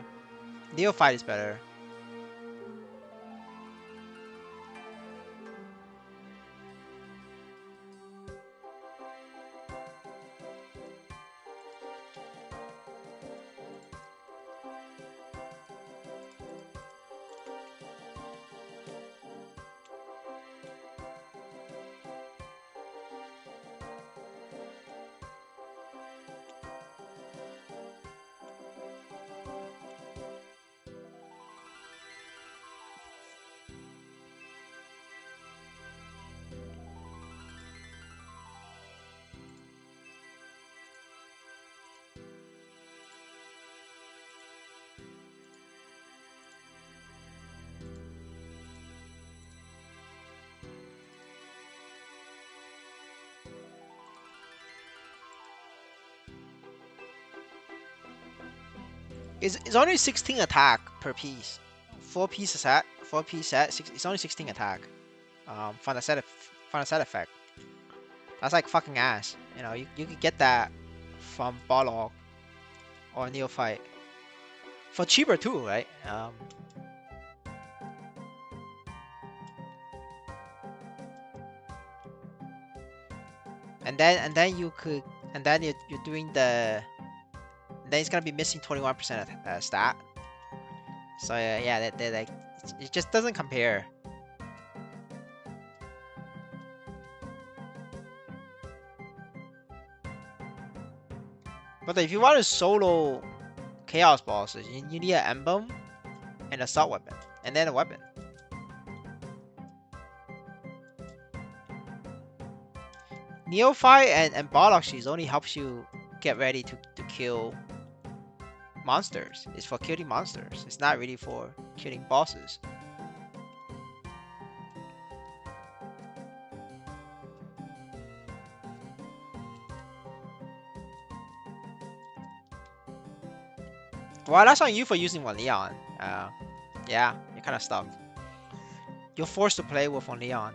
[SPEAKER 1] Neophyte is better. It's only 16 attack per piece. 4 piece set. 4 piece set. It's only 16 attack. From the set effect. That's like fucking ass. You know, you could get that from Bolog or Neophyte for cheaper too, right? And then you could and then you're doing the then it's gonna be missing 21% of stat. So yeah, they like it just doesn't compare. But if you want to solo chaos bosses, you need an emblem and assault weapon, and then a weapon. Neophyte and Bolog only helps you get ready to kill monsters. It's for killing monsters. It's not really for killing bosses. Well, that's on you for using one Leon. Yeah, you're kind of stuck. You're forced to play with one Leon.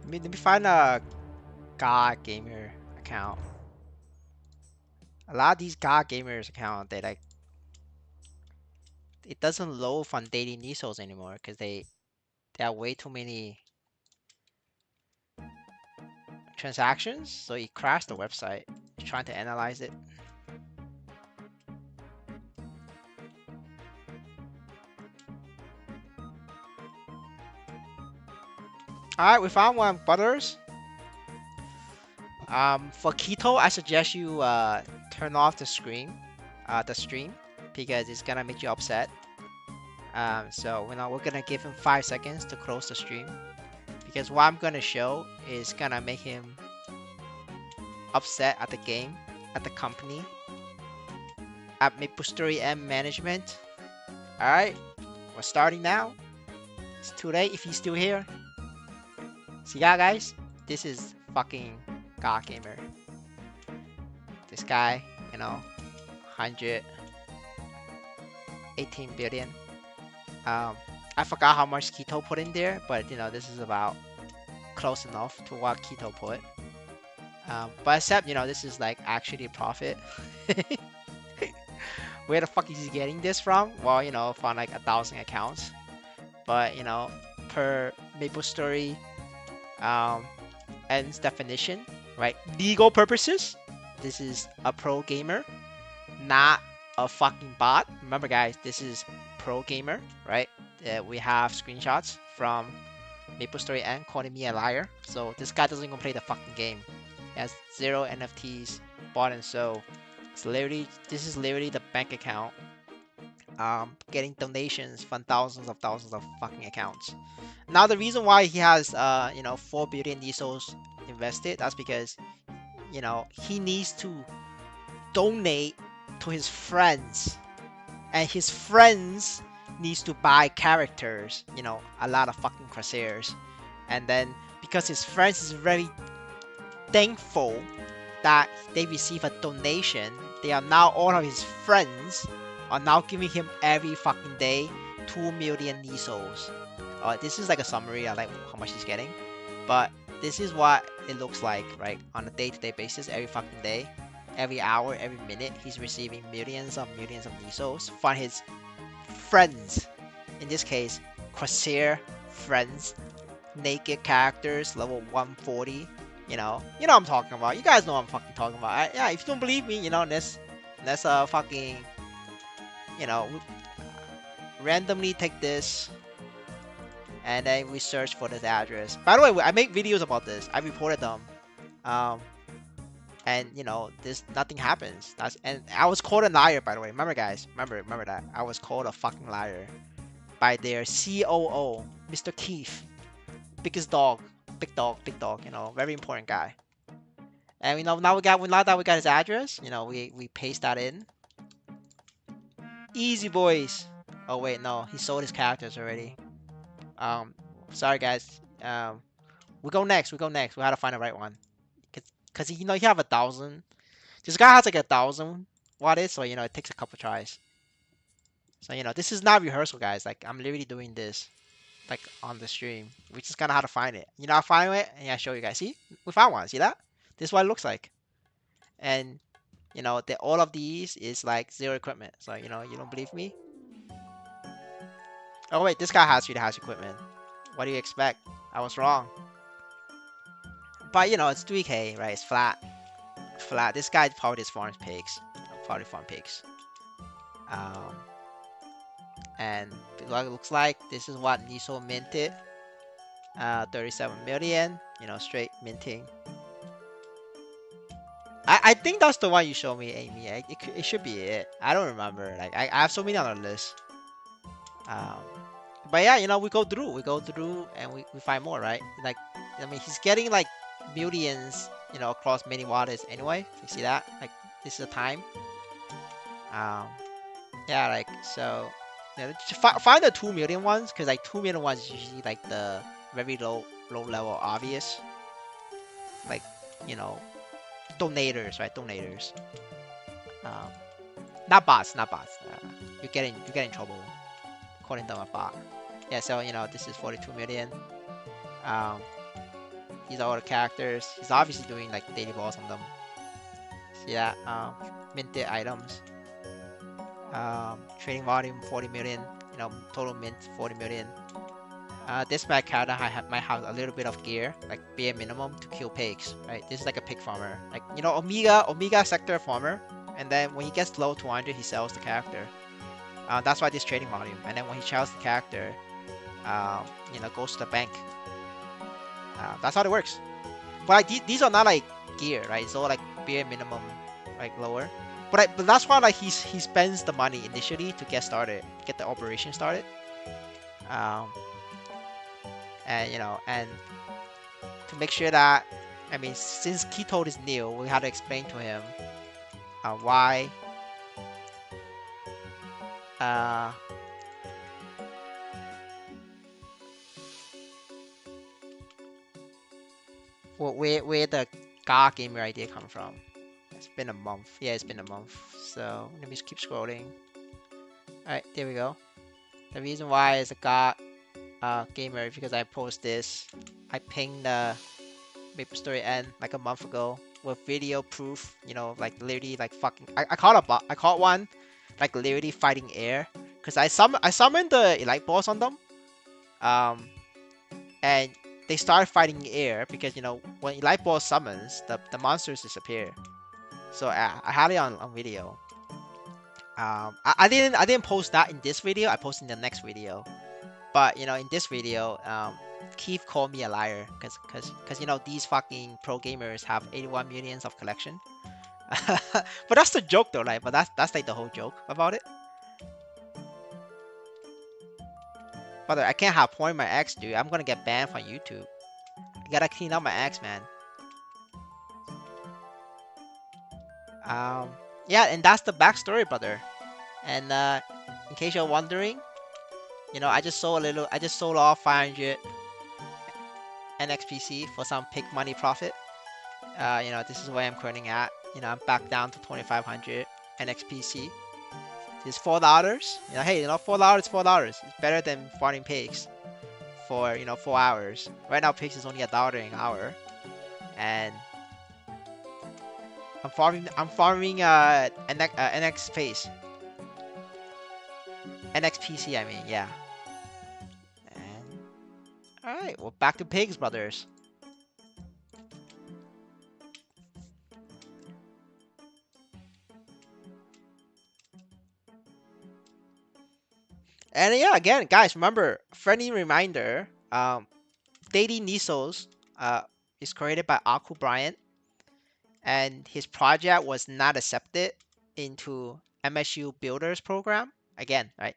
[SPEAKER 1] Let me find a God Gamer account. A lot of these God Gamers account, they like it doesn't load from daily Nisos anymore because they have way too many transactions, so it crashed the website. Trying to analyze it. All right, we found one, Butters. For keto, I suggest you turn off the stream, because it's gonna make you upset. So we're gonna give him 5 seconds to close the stream, because what I'm gonna show is gonna make him upset at the game, at the company, at Maplestory N management. All right, we're starting now. It's too late if he's still here. See ya, guys. This is fucking God Gamer. This guy, 118 billion. I forgot how much Keto put in there, but this is about close enough to what Keto put. But except, this is like actually a profit. Where the fuck is he getting this from? Well, from like 1,000 accounts. But, per Maplestory N's definition, right? Legal purposes, this is a pro gamer, not a fucking bot. Remember, guys, this is pro gamer, right? We have screenshots from Maplestory N calling me a liar. So this guy doesn't even play the fucking game. He has 0 NFTs bought and sold. This is literally the bank account. Getting donations from thousands of fucking accounts. Now the reason why he has 4 billion ESOs invested, that's because he needs to donate to his friends, and his friends needs to buy characters, a lot of fucking crosshairs, and then because his friends is very thankful that they receive a donation, they are now all of his friends are now giving him every fucking day 2 million ESOs. This is like a summary of like how much he's getting, but this is what it looks like, right? On a day-to-day basis, every fucking day, every hour, every minute, he's receiving millions of ESOs from his friends. In this case, Crosshair friends, naked characters, level 140. What I'm talking about. You guys know what I'm fucking talking about. Yeah, if you don't believe me, let's fucking, randomly take this, and then we search for this address. By the way, I make videos about this. I reported them. And this nothing happens. And I was called a liar, by the way. Remember, guys. Remember that. I was called a fucking liar by their COO, Mr. Keith. Biggest dog. Big dog. Very important guy. And now that we got his address, we paste that in. Easy, boys. Oh wait, no, he sold his characters already. Sorry, guys. We go next. We had to find the right one. Cause he have 1,000. This guy has like 1,000 wattage, so it takes a couple tries. So this is not rehearsal, guys. Like I'm literally doing this, like on the stream. We just kind of how to find it. I find it and I show you guys. See, we found one. See that? This is what it looks like. And all of these is like 0 equipment. So you don't believe me? Oh wait, this guy really has equipment. What do you expect? I was wrong. But it's 3K, right? It's flat. This guy probably just farms pigs. Probably farm pigs. And what it looks like, this is what Niso minted. 37 million. Straight minting. I think that's the one you showed me, Amy. It should be it. I don't remember. Like I have so many on the list. But yeah, we go through, and we find more, right? Like, I mean, he's getting like millions, across many waters anyway. You see that? Like, this is the time. Yeah, like, so, find the 2 million ones, because like 2 million ones is usually like the very low level obvious. Like, donators, right? Donators. Not bots. You're getting in trouble calling them a bot. Yeah, so this is 42 million. These are all the characters. He's obviously doing like daily balls on them. See that? Minted items. Trading volume 40 million. You know, total mint 40 million. This Mad Cow might have a little bit of gear, like bare minimum to kill pigs, right? This is like a pig farmer, like you know Omega sector farmer, and then when he gets low 200, he sells the character. That's why this trading volume, and then when he sells the character, you know, goes to the bank. That's how it works. But like these are not like gear, right? It's all like bare minimum, like lower. But that's why like he spends the money initially to get started, get the operation started. Um, and you know, and to make sure that, I mean, since Keto is new, we had to explain to him why uh, where the GA gamer idea come from. It's been a month. Yeah, it's been a month. So let me just keep scrolling. Alright, there we go. The reason why is a GA gamer is because I post this. I pinged the Maplestory N like a month ago with video proof, you know, like literally like fucking I caught one like literally fighting air because I summoned the elite boss on them, and they started fighting air because you know when elite boss summons the monsters disappear. So I had it on video. I didn't post that in this video. I posted in the next video. But you know, in this video, Keith called me a liar because you know these fucking pro gamers have 81 millions of collection. But that's the joke though, right? But that's like the whole joke about it. But I can't have porn in my ex, dude. I'm gonna get banned from YouTube. I gotta clean up my ex, man. Um, yeah, and that's the backstory, brother. And in case you're wondering, you know, I just sold off 500 NXPC for some pig money profit. You know, this is where I'm currently at. You know, I'm back down to 2,500 NXPC. This is $4. You know, hey, you know, $4, $4. It's better than farming pigs for, you know, 4 hours. Right now, pigs is only $1 an hour, and I'm farming NX face, NXPC. I mean, yeah. And all right, well, back to pigs, brothers. And yeah, again, guys, remember, friendly reminder, Daily Nisos is created by Akubryant, and his project was not accepted into MSU Builders program. Again, right?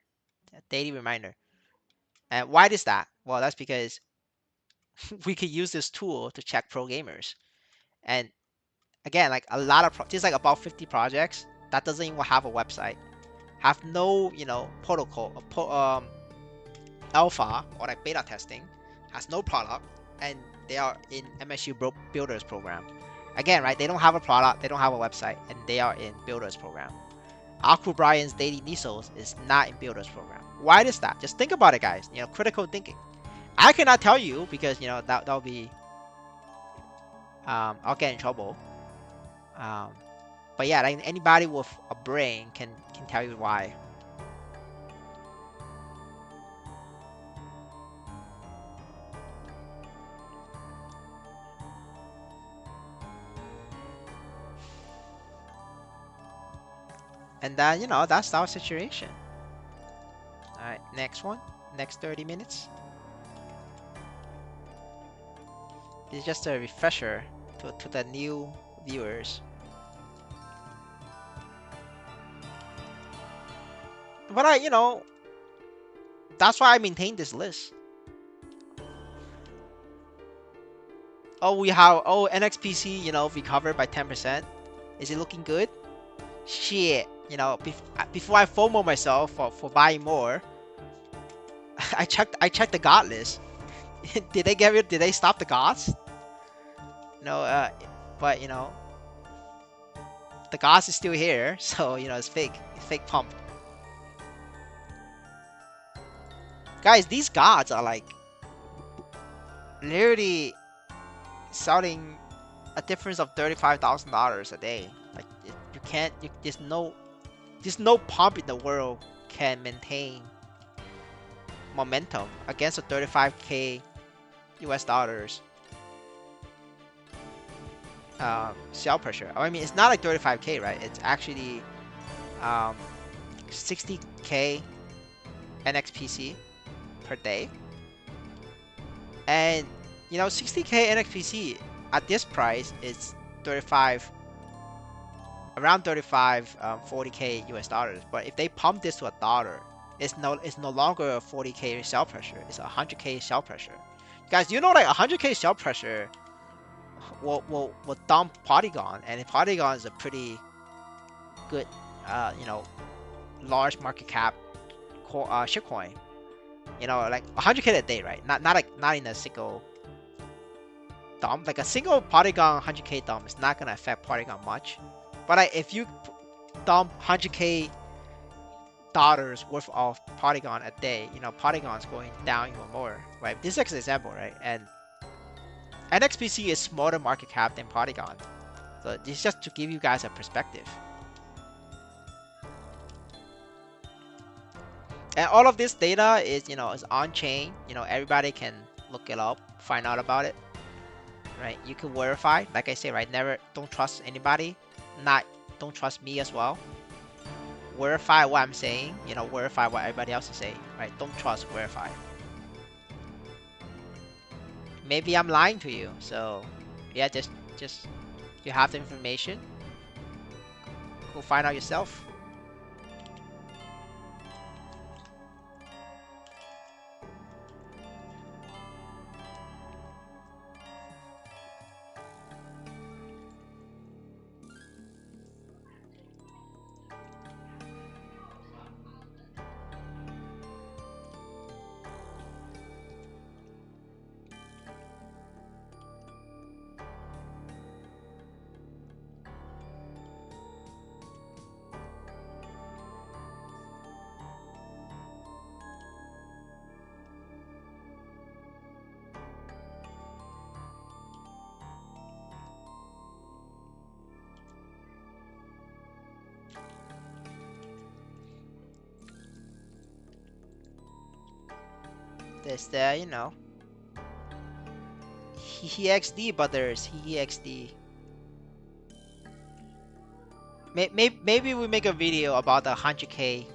[SPEAKER 1] Daily reminder. And why is that? Well, that's because we could use this tool to check pro gamers. And again, like a lot of just like about 50 projects that doesn't even have a website, have no, you know, protocol, alpha or like beta testing, has no product, and they are in MSU Builders program. Again, right? They don't have a product, they don't have a website, and they are in Builders program. Aku Bryan's Daily Nisos is not in Builders program. Why is that? Just think about it, guys. You know, critical thinking. I cannot tell you because you know that'll be I'll get in trouble. Um, but yeah, like anybody with a brain can tell you why. And you know, that's our situation. Alright, next one. Next 30 minutes. It's just a refresher to the new viewers. But you know, that's why I maintain this list. Oh, NXPC, you know, recovered by 10%. Is it looking good? Shit, you know, before I FOMO myself for buying more, I checked the god list. Did they stop the gods? No, but you know, the gods is still here, so you know it's fake. It's fake pumped. Guys, these gods are like literally selling a difference of $35,000 a day. Like you can't. There's no pump in the world can maintain momentum against a 35k US dollars sell pressure. I mean, it's not like 35k, right? It's actually 60k NXPC per day, and 60k NXPC at this price is 35 around 35 40k US dollars. But if they pump this to a dollar, it's no longer a 40k sell pressure, it's a 100k sell pressure. Guys, like 100k sell pressure will dump Polygon, and if Polygon is a pretty good large market cap shitcoin, like 100k a day, right? Not in a single dump. Like a single Polygon 100k dump is not gonna affect Polygon much. But if you dump 100k dollars worth of Polygon a day, Polygon's going down even more, right? This is an example, right? And NXPC is smaller market cap than Polygon, so this is just to give you guys a perspective. And all of this data is on chain. Everybody can look it up, find out about it, right? You can verify, like I say, right? Don't trust anybody. Don't trust me as well. Verify what I'm saying. Verify what everybody else is saying, right? Don't trust, verify. Maybe I'm lying to you, so yeah, just you have the information. Go find out yourself. There's the he XD brothers, he XD. Maybe we make a video about the 100k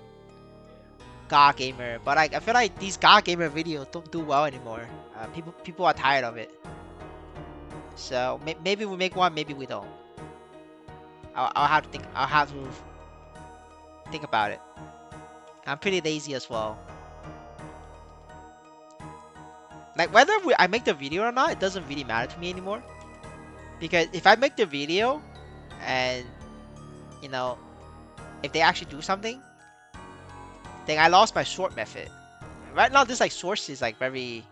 [SPEAKER 1] God gamer, but I feel like these God gamer videos don't do well anymore. People are tired of it. So maybe we make one, maybe we don't. I'll have to think. I'll have to think about it. I'm pretty lazy as well. Like whether I make the video or not, it doesn't really matter to me anymore. Because if I make the video, and if they actually do something, then I lost my short method. Right now, this source is very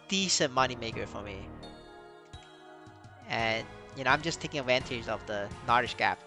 [SPEAKER 1] decent money maker for me, and I'm just taking advantage of the knowledge gap.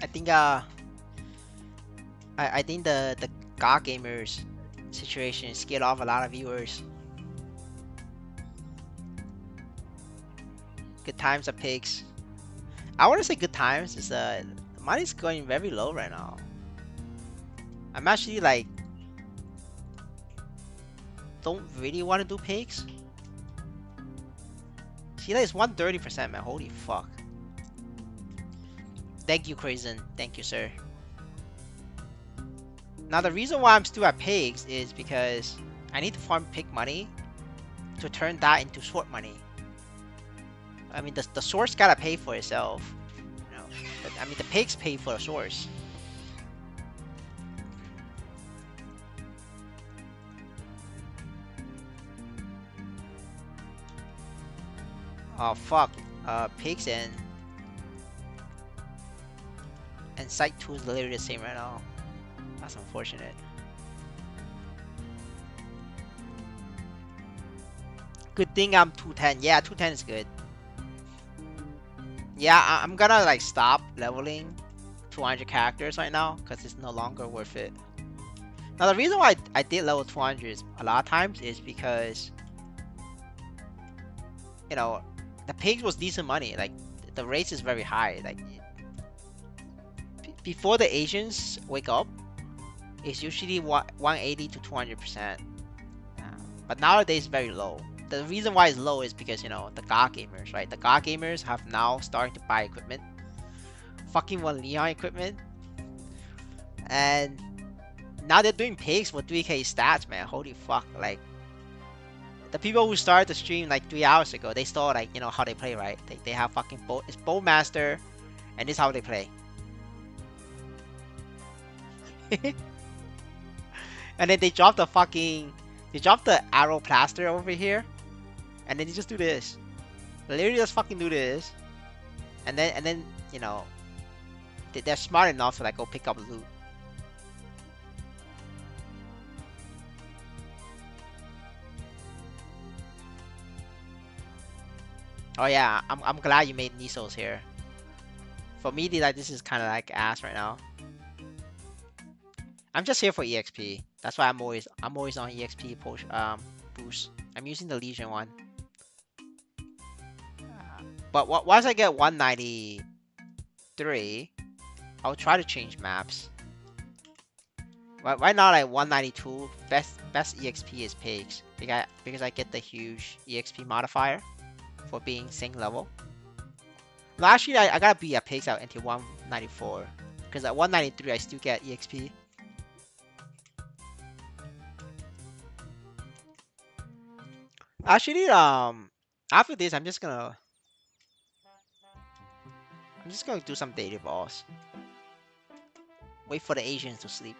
[SPEAKER 1] I think I think the God gamers situation scared off a lot of viewers. Good times are pigs. I want to say good times is mine is going very low right now. I'm actually like don't really want to do pigs. See, that is 130%, man. Holy fuck. Thank you, Crazen. Thank you, sir. Now the reason why I'm still at pigs is because I need to farm pig money to turn that into short money. I mean, the source gotta pay for itself. You know, but I mean, the pigs pay for the source. Oh fuck. Pigs and Site 2 is literally the same right now. That's unfortunate. Good thing I'm 210. Yeah, 210 is good. Yeah, I'm gonna like stop leveling 200 characters right now because it's no longer worth it. Now the reason why I did level 200 a lot of times is because, you know, the pigs was decent money. Like the race is very high. Like before the Asians wake up, it's usually 180 to 200%. But nowadays it's very low. The reason why it's low is because, you know, the God gamers, right? The God gamers have now started to buy equipment. Fucking one Leon equipment. And now they're doing pigs for 3k stats, man. Holy fuck. Like, the people who started the stream like 3 hours ago, they saw like, you know, how they play, right? They have fucking bow, it's Bowmaster, and this is how they play. And then they drop the fucking, they drop the arrow plaster over here, and then you just do this. Literally just fucking do this, and then you know, they're smart enough to like go pick up loot. Oh yeah, I'm glad you made Nisos here. For me, like this is kind of like ass right now. I'm just here for EXP. That's why I'm always on EXP push boost. I'm using the Legion one. But once I get 193, I'll try to change maps. Right now, like 192, best EXP is pigs because I get the huge EXP modifier for being sync level. No, actually, I gotta be at pigs out until 194 because at 193 I still get EXP. Actually, after this, I'm just gonna do some daily balls. Wait for the Asians to sleep.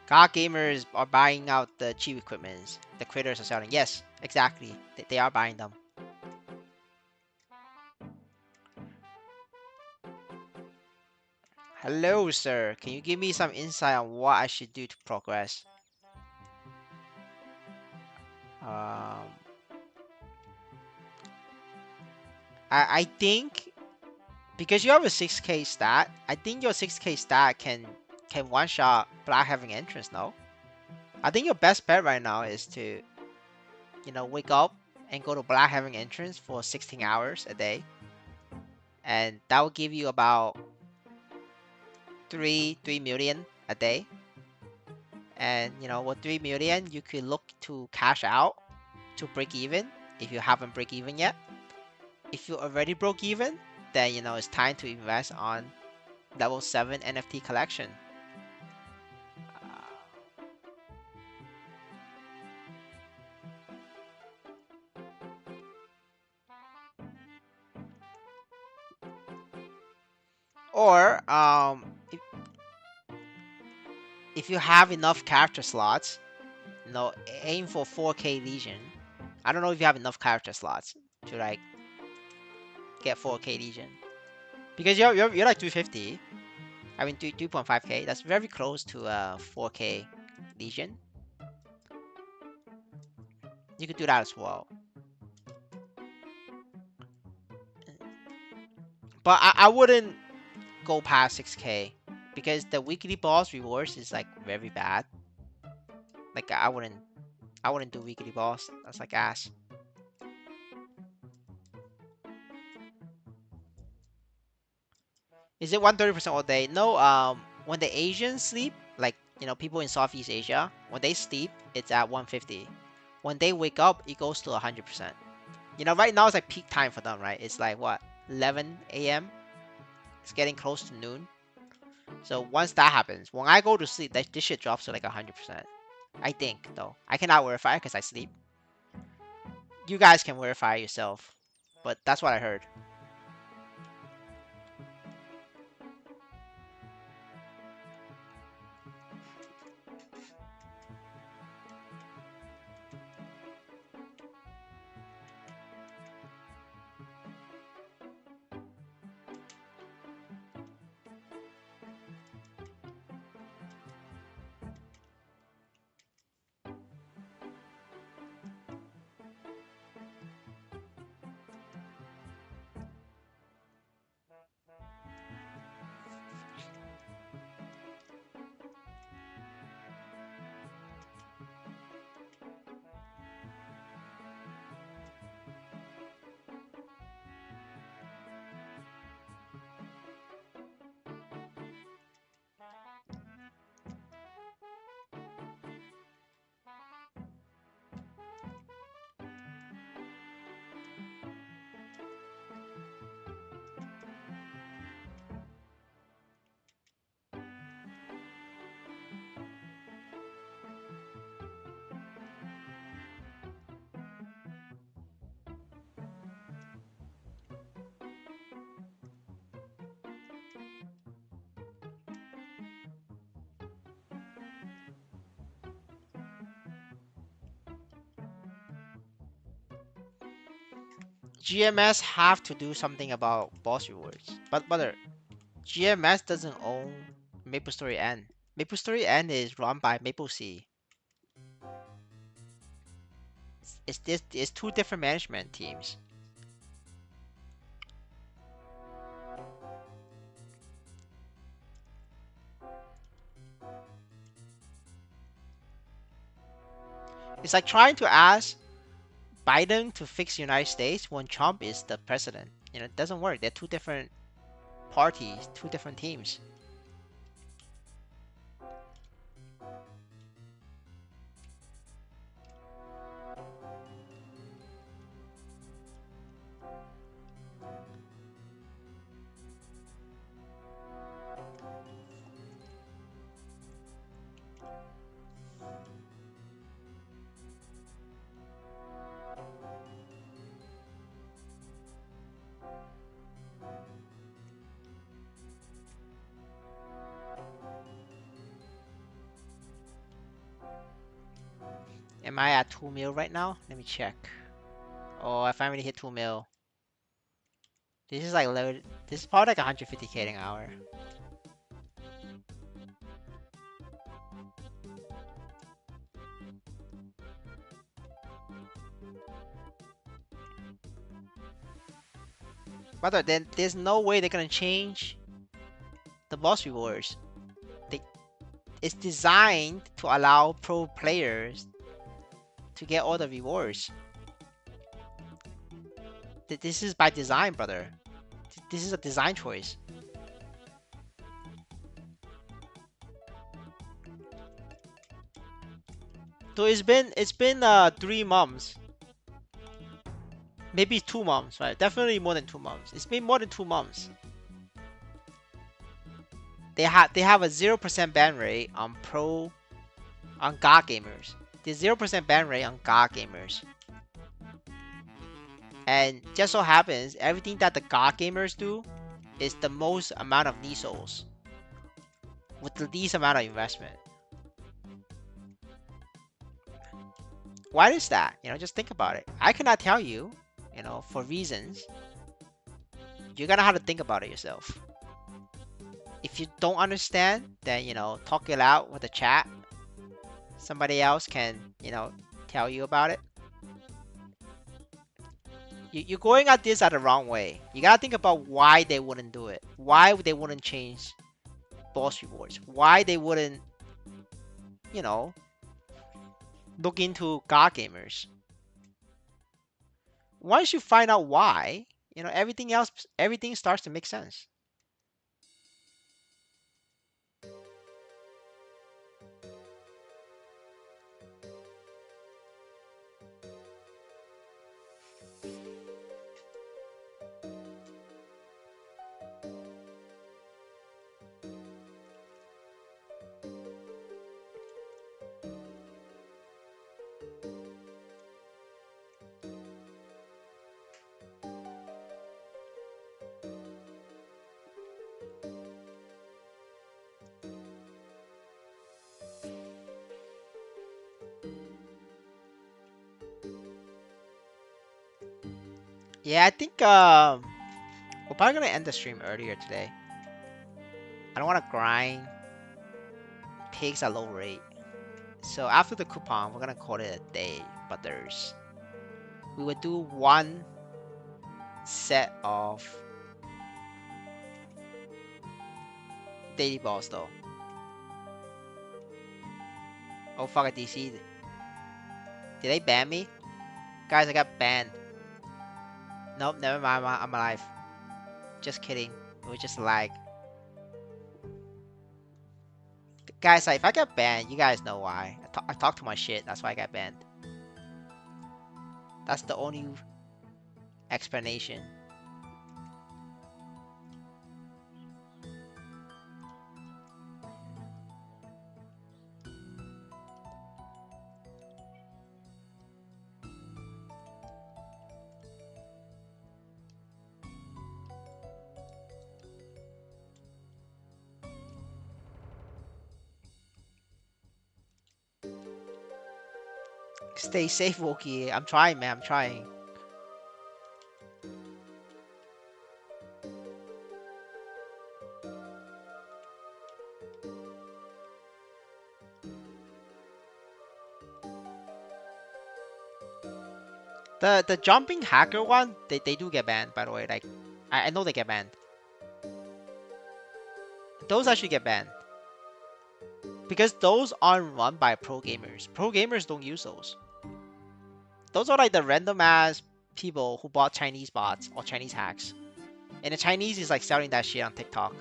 [SPEAKER 1] God gamers are buying out the cheap equipments. The critters are selling. Yes, exactly. They are buying them. Hello, sir. Can you give me some insight on what I should do to progress? Um, I think because you have a 6k stat, I think your 6k stat can one shot Black having entrance. No, I think your best bet right now is to, you know, wake up and go to Black having entrance for 16 hours a day, and that will give you about 3 million a day. And you know, with 3 million, you could look to cash out to break even if you haven't break even yet. If you already broke even, then you know it's time to invest on level 7 NFT collection. Or if you have enough character slots, you know, aim for 4k Legion. I don't know if you have enough character slots to like get 4k Legion because you're like 250. I mean 2.5k. That's very close to 4k Legion. You could do that as well. But I wouldn't go past 6K because the weekly boss rewards is like very bad. Like I wouldn't do weekly boss. That's like ass. Is it 130% all day? No. When the Asians sleep, like people in Southeast Asia, when they sleep, it's at 150. When they wake up, it goes to 100%. Right now it's like peak time for them, right? It's like what 11 a.m. It's getting close to noon. So once that happens, when I go to sleep, this shit drops to like 100%. I think though. I cannot verify because I sleep. You guys can verify yourself, but that's what I heard. GMS have to do something about boss rewards. But brother, GMS doesn't own Maplestory N. Maplestory N is run by Maple Sea. It's two different management teams. It's like trying to ask Biden to fix the United States when Trump is the president. It doesn't work. They're two different parties, two different teams. Am I at 2 mil right now? Let me check. Oh, I finally hit 2 mil. This is like this is probably like 150K an hour. But then there's no way they're gonna change the boss rewards. They, it's designed to allow pro players to get all the rewards. This is by design, brother. This is a design choice. So it's been 3 months, maybe 2 months, right? Definitely more than 2 months. It's been more than 2 months. They have a 0% ban rate on God gamers. There's 0% ban rate on God gamers. And just so happens, everything that the God gamers do is the most amount of knee souls with the least amount of investment. Why is that? Just think about it. I cannot tell you, for reasons. You're gonna have to think about it yourself. If you don't understand, then talk it out with the chat. Somebody else can, tell you about it. You're going at this at the wrong way. You gotta think about why they wouldn't do it. Why they wouldn't change boss rewards. Why they wouldn't, you know, look into God gamers. Once you find out why, everything else, everything starts to make sense. Yeah, I think we're probably gonna end the stream earlier today. I don't want to grind pigs at low rate. So after the coupon, we're gonna call it a day. But we would do one set of daily balls though. Oh fuck, a DC. Did they ban me? Guys, I got banned. Nope, never mind. I'm alive. Just kidding. It was just lag. Guys, if I get banned, you guys know why. I talk too much shit. That's why I got banned. That's the only explanation. Stay safe, Wookie. I'm trying, man. I'm trying. The jumping hacker one, they do get banned, by the way. Like, I know they get banned. Those actually get banned. Because those aren't run by pro gamers. Pro gamers don't use those. Those are like the random ass people who bought Chinese bots or Chinese hacks. And the Chinese is like selling that shit on TikTok.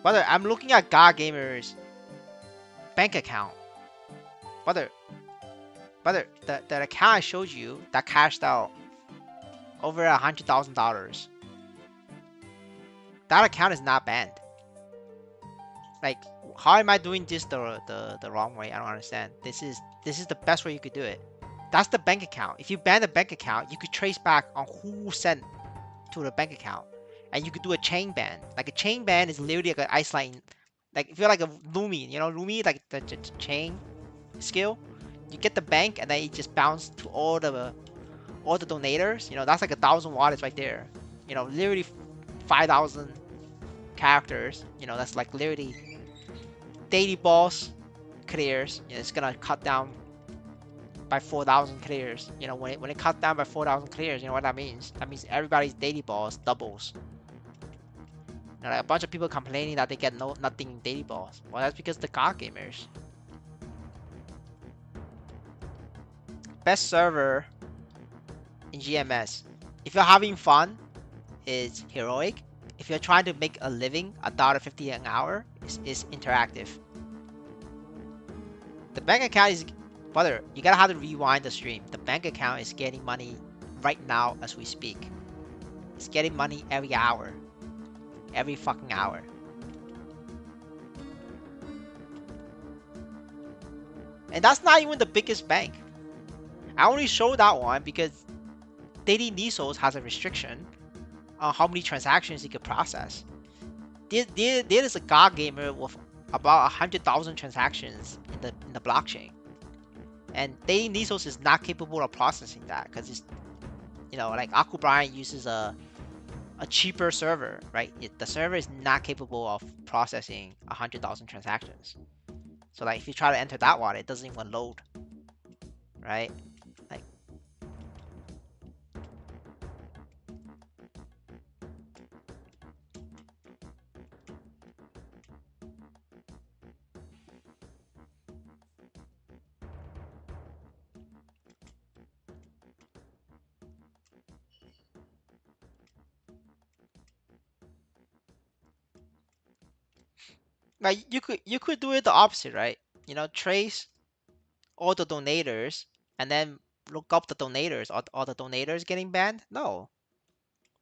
[SPEAKER 1] Brother, I'm looking at God Gamer's bank account. Brother, the account I showed you that cashed out over $100,000. That account is not banned. Like, how am I doing this the wrong way? I don't understand. This is the best way you could do it. That's the bank account. If you ban the bank account, you could trace back on who sent to the bank account. And you could do a chain ban. Like a chain ban is literally like an iceline. Like if you're like a Lumi, Lumi, like the chain skill. You get the bank and then it just bounce to all the donators. That's like 1,000 wallets right there. Literally 5,000 characters. That's like literally daily boss clears. It's gonna cut down by 4,000 clears. When it cuts down by 4,000 clears, you know what that means? That means everybody's daily boss doubles. Like a bunch of people complaining that they get nothing in daily balls. Well, that's because the God gamers. Best server in GMS. If you're having fun, it's heroic. If you're trying to make a living, $1.50 an hour is interactive. The bank account is, brother, you gotta have to rewind the stream. The bank account is getting money right now as we speak. It's getting money every hour. Every fucking hour. And that's not even the biggest bank. I only show that one because Daily Nisos has a restriction on how many transactions he could process. There is a God gamer with about 100,000 transactions in the blockchain, and Daily Nisos is not capable of processing that because Like akubryant uses a cheaper server, right? The server is not capable of processing 100,000 transactions. So like if you try to enter that wallet, it doesn't even load, right? Like you could do it the opposite, right? Trace all the donators and then look up the donators. Are the donators getting banned? No.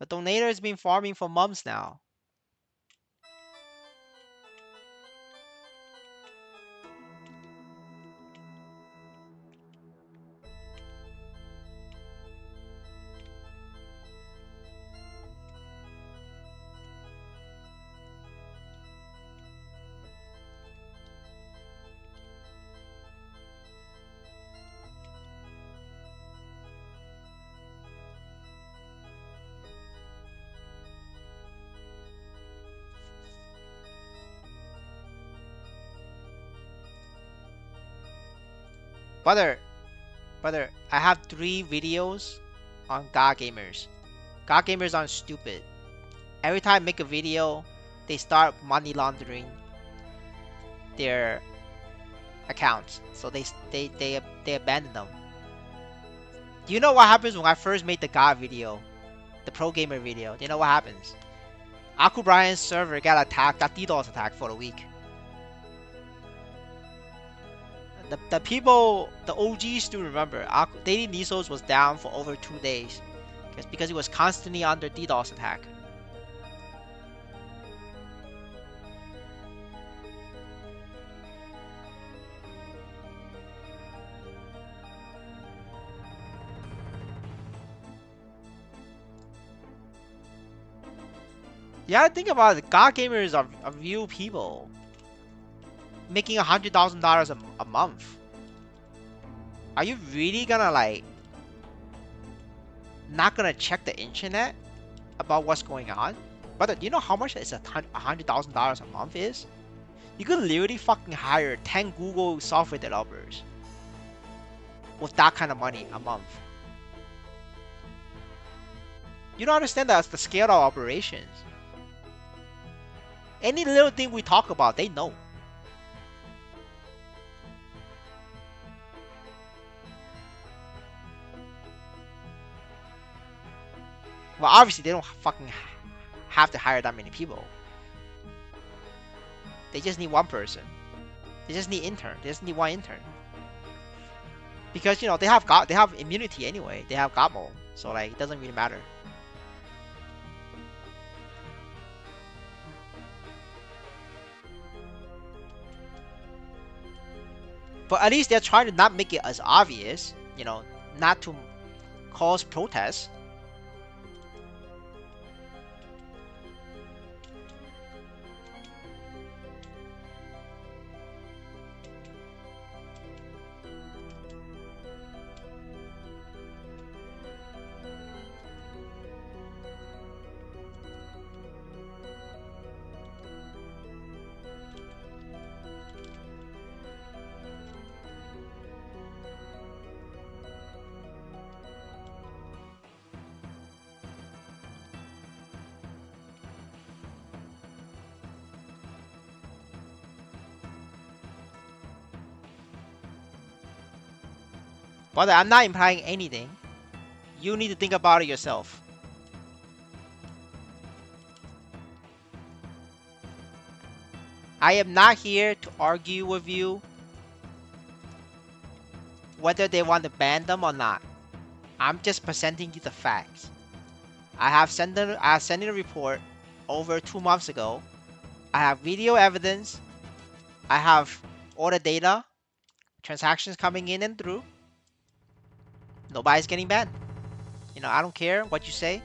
[SPEAKER 1] The donator's been farming for months now. Brother, I have 3 videos on God gamers. God gamers aren't stupid. Every time I make a video, they start money laundering their accounts. So they abandon them. Do you know what happens when I first made the God video? The pro gamer video. Do you know what happens? akubryant's server got attacked, got DDoS attacked for a week. The people, the OGs still remember. Daily Nisos was down for over 2 days. Because it was constantly under DDoS attack. You gotta think about it. God gamers are real people making $100,000 a month. Are you really gonna like not gonna check the internet about what's going on? But do you know how much is $100,000 a month is? You could literally fucking hire 10 Google software developers with that kind of money a month. You don't understand that's the scale of operations. Any little thing we talk about, they know. Well, obviously they don't fucking have to hire that many people. They just need one person. They just need intern. They just need one intern. Because they have immunity anyway. They have God mode, so like it doesn't really matter. But at least they're trying to not make it as obvious, not to cause protests. But I'm not implying anything. You need to think about it yourself. I am not here to argue with you whether they want to ban them or not. I'm just presenting you the facts. I have sent in a report over 2 months ago. I have video evidence. I have all the data, transactions coming in and through. Nobody's getting banned. I don't care what you say.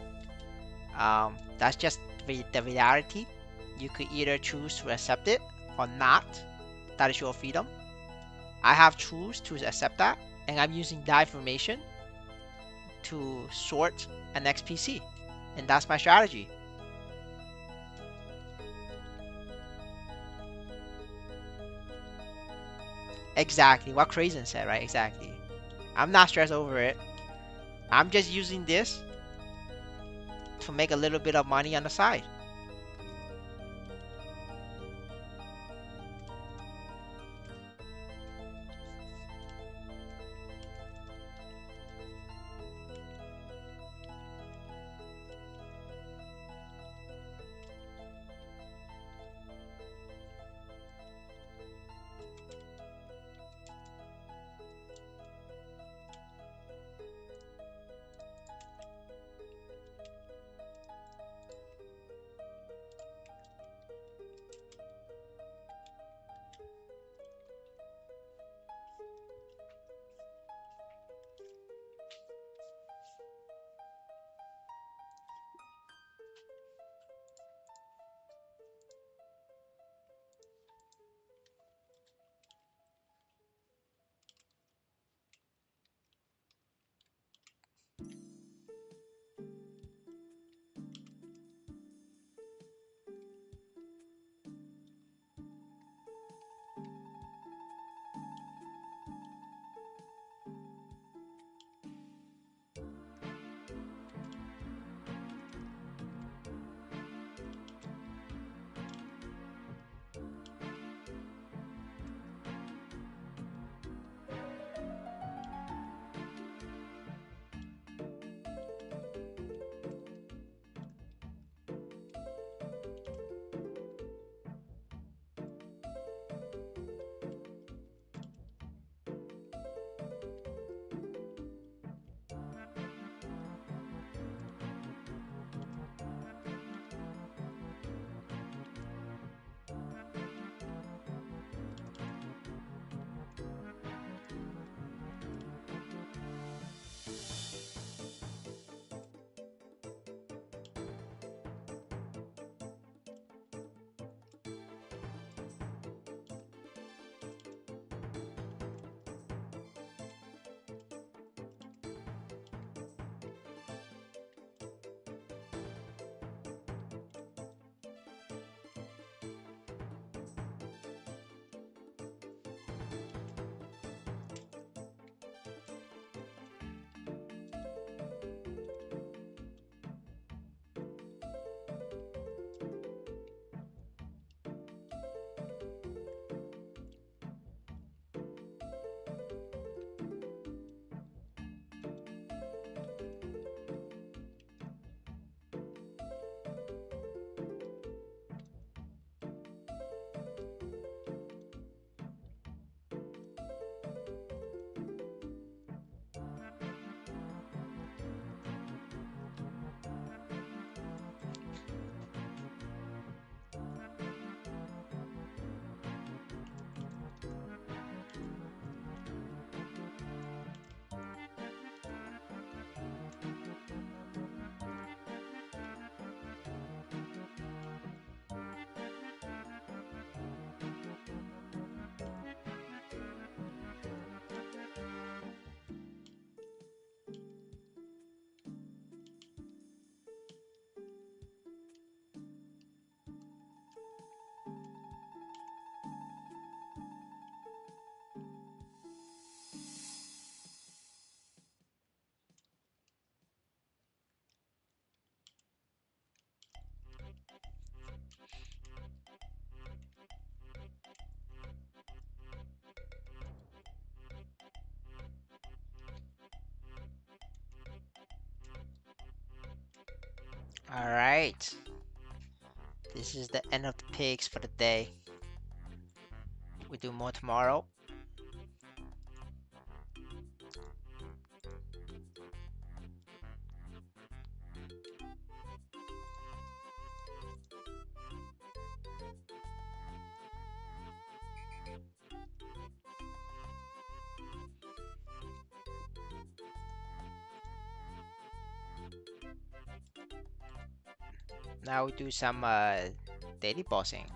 [SPEAKER 1] That's just the reality. You could either choose to accept it or not. That is your freedom. I have chosen to accept that, and I'm using that information to sort an XPC, and that's my strategy. Exactly what Crazen said, right? Exactly. I'm not stressed over it. I'm just using this to make a little bit of money on the side. All right. This is the end of the pigs for the day. We do more tomorrow. Now we do some daily bossing.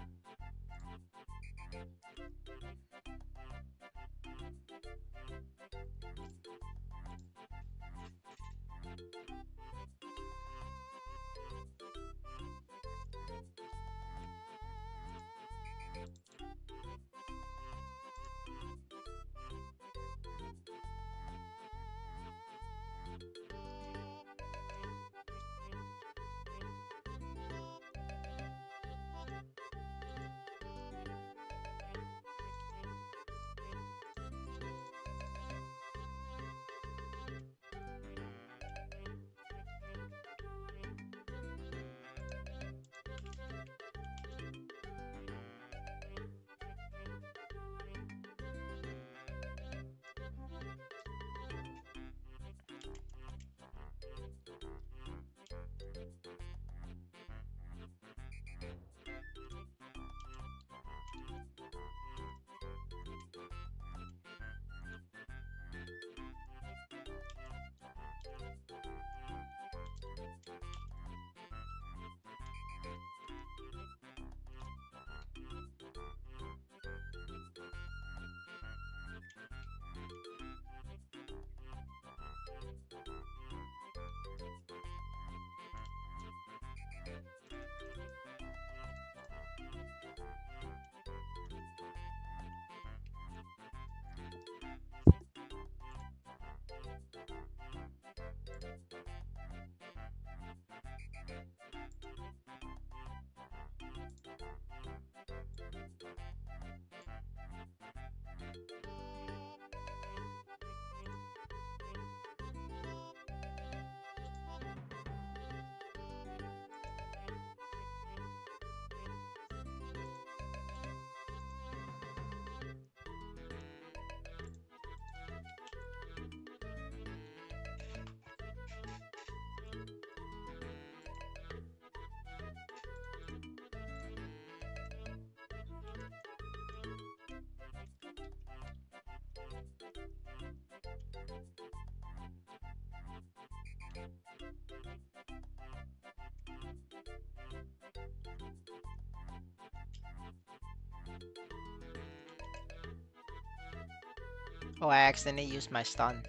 [SPEAKER 1] Oh, I accidentally used my stun.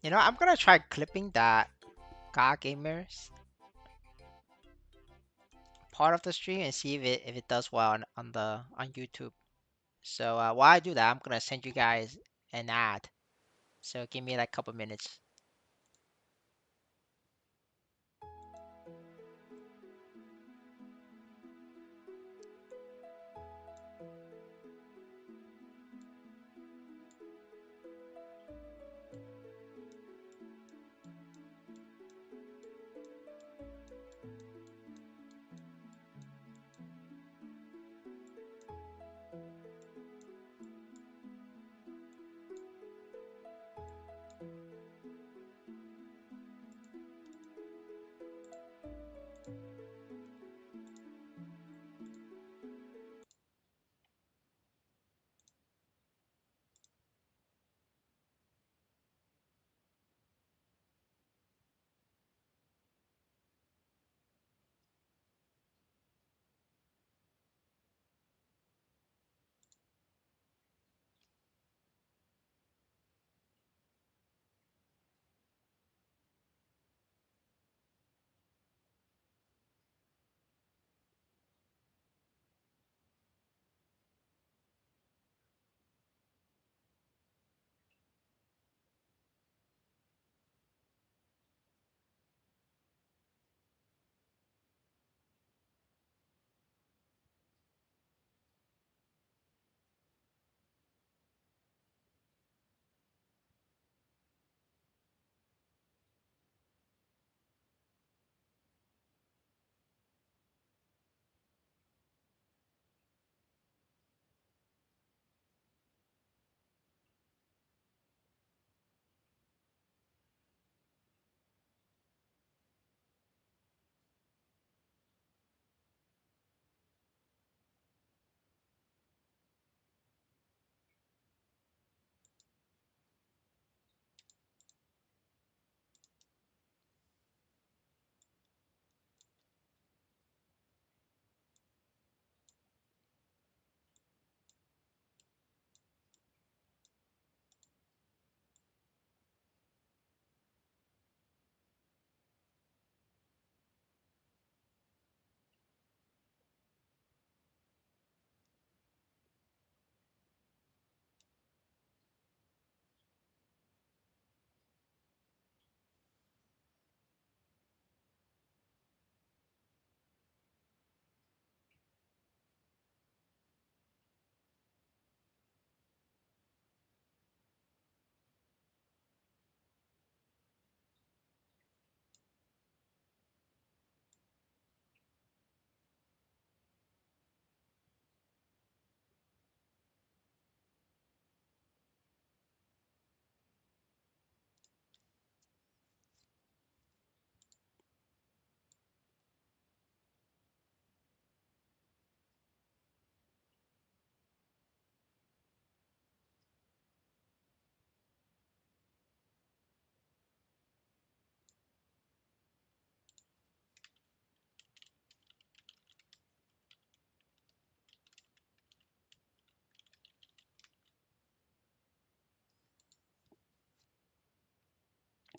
[SPEAKER 1] You know, I'm gonna try clipping that God Gamers part of the stream and see if it does well on YouTube. So while I do that, I'm gonna send you guys an ad. So give me like a couple minutes.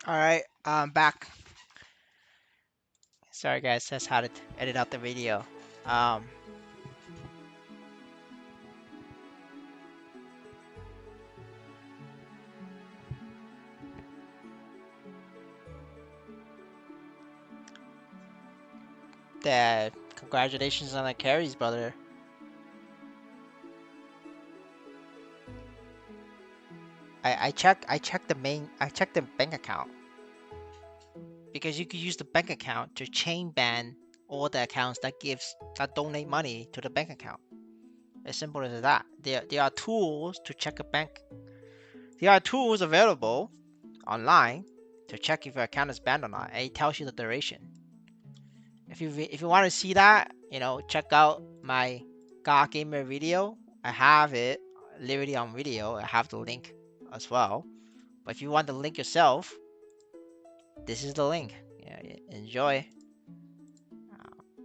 [SPEAKER 1] All right, I'm back. Sorry guys, that's how to edit out the video. Um, congratulations on the carries, brother. I checked the bank account because you could use the bank account to chain ban all the accounts that donate money to the bank account. As simple as that. There are tools to check a bank. There are tools available online to check if your account is banned or not, and it tells you the duration. If you want to see that, check out my God Gamer video. I have it literally on video. I have the link as well. But if you want the link yourself, this is the link. Yeah, enjoy.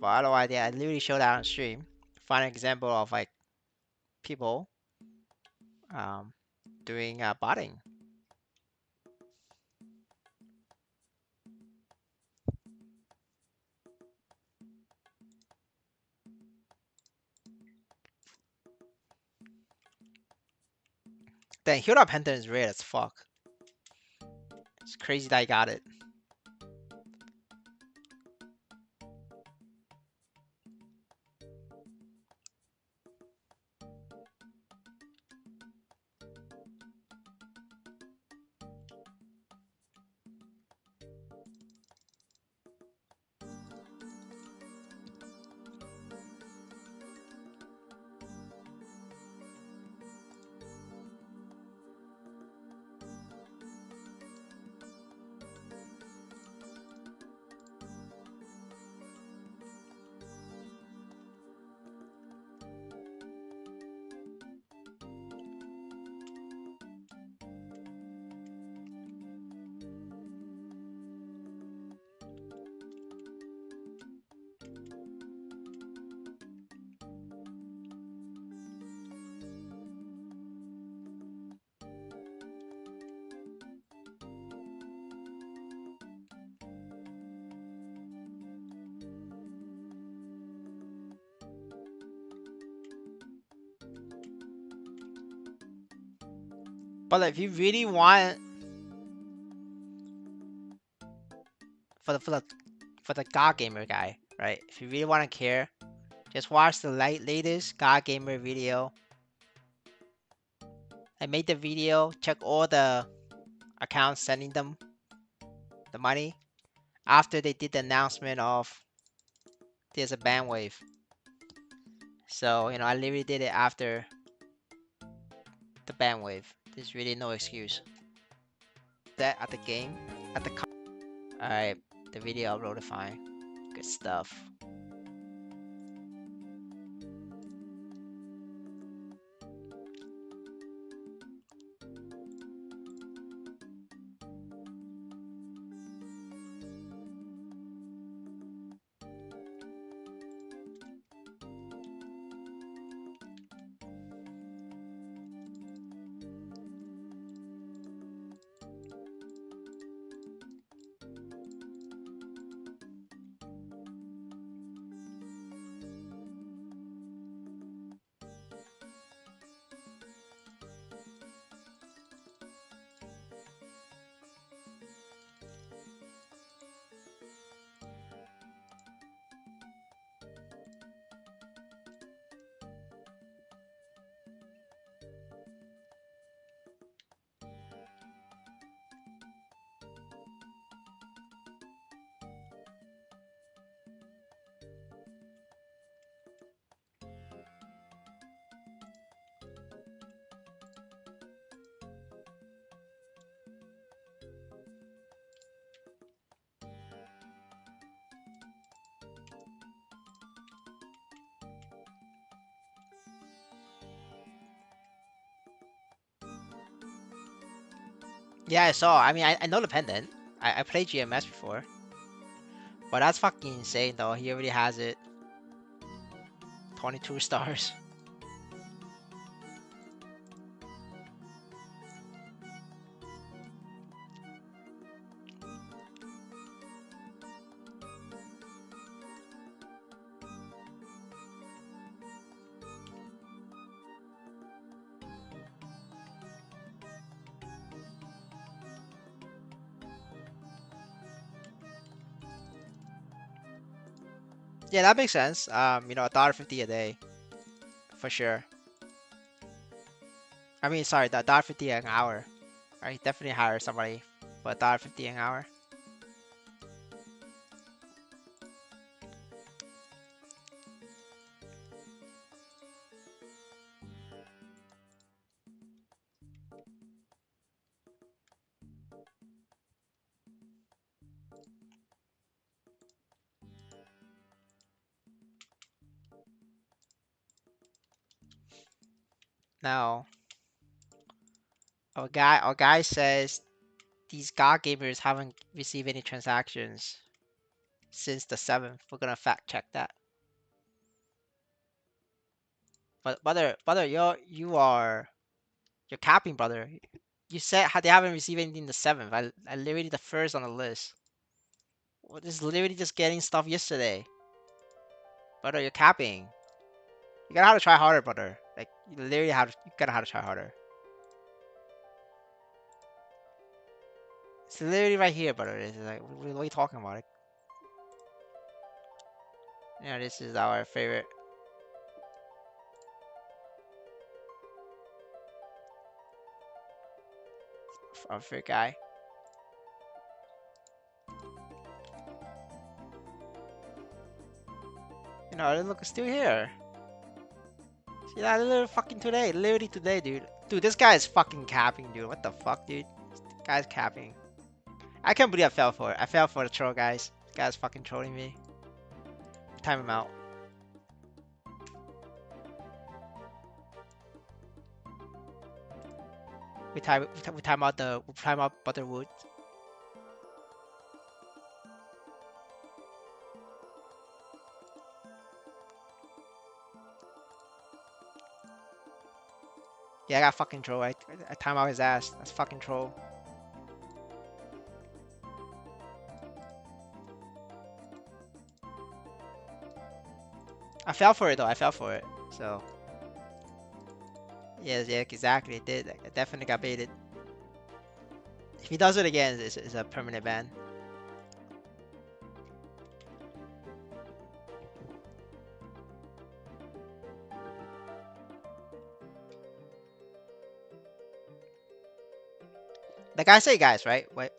[SPEAKER 1] But otherwise, yeah, I literally show that on stream. Find an example of like people um, doing botting. Then Hero Pendant is rare as fuck. It's crazy that I got it. But if you really want for the God Gamer guy, right? If you really want to care, just watch the latest God Gamer video. I made the video, check all the accounts sending them the money after they did the announcement of there's a ban wave. So, I literally did it after the ban wave. There's really no excuse. That at the game, at the alright, the video uploaded fine. Good stuff. Yeah, I saw. I mean, I know the pendant. I played GMS before. But that's fucking insane, though. He already has it. 22 stars. Yeah, that makes sense. $1.50 a day. For sure. I mean, sorry, $1.50 an hour. I definitely hire somebody for $1.50 an hour. No. Our guy says these God gamers haven't received any transactions since the 7th. We're gonna fact check that. But brother, you're capping, brother. You said how they haven't received anything the 7th. I literally the first on the list. Well, this is literally just getting stuff yesterday. Brother, you're capping. You gotta have to try harder, brother. Like you literally you gotta have to try harder. It's literally right here, brother. It's like what are you talking about? Like, this is our favorite guy. Look, it's still here. See that literally fucking today, literally today, dude. Dude, this guy is fucking capping, dude. What the fuck, dude? This guy's capping. I can't believe I fell for it. I fell for the troll, guys. This guy's fucking trolling me. Time him out. We time out Butterwood. Yeah, I got fucking troll. I time out his ass. That's fucking troll. I fell for it though. I fell for it. So yes, yeah, exactly. It did. I definitely got baited. If he does it again, it's a permanent ban. Like I say, guys, right? Wait,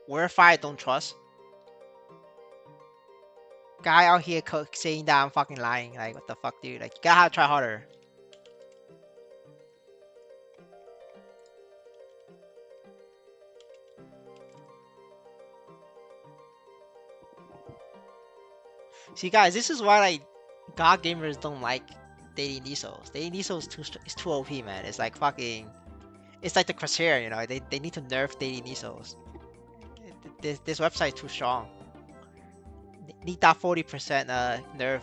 [SPEAKER 1] verify, don't trust. Guy out here saying that I'm fucking lying. Like, what the fuck, dude? Like, you gotta have to try harder. See, guys, this is why like God gamers don't like dating Nisos. Dating Nisos is too OP, man. It's like fucking. It's like the Crosshair, They need to nerf dating Nisos. This website too strong. Need that 40% nerf.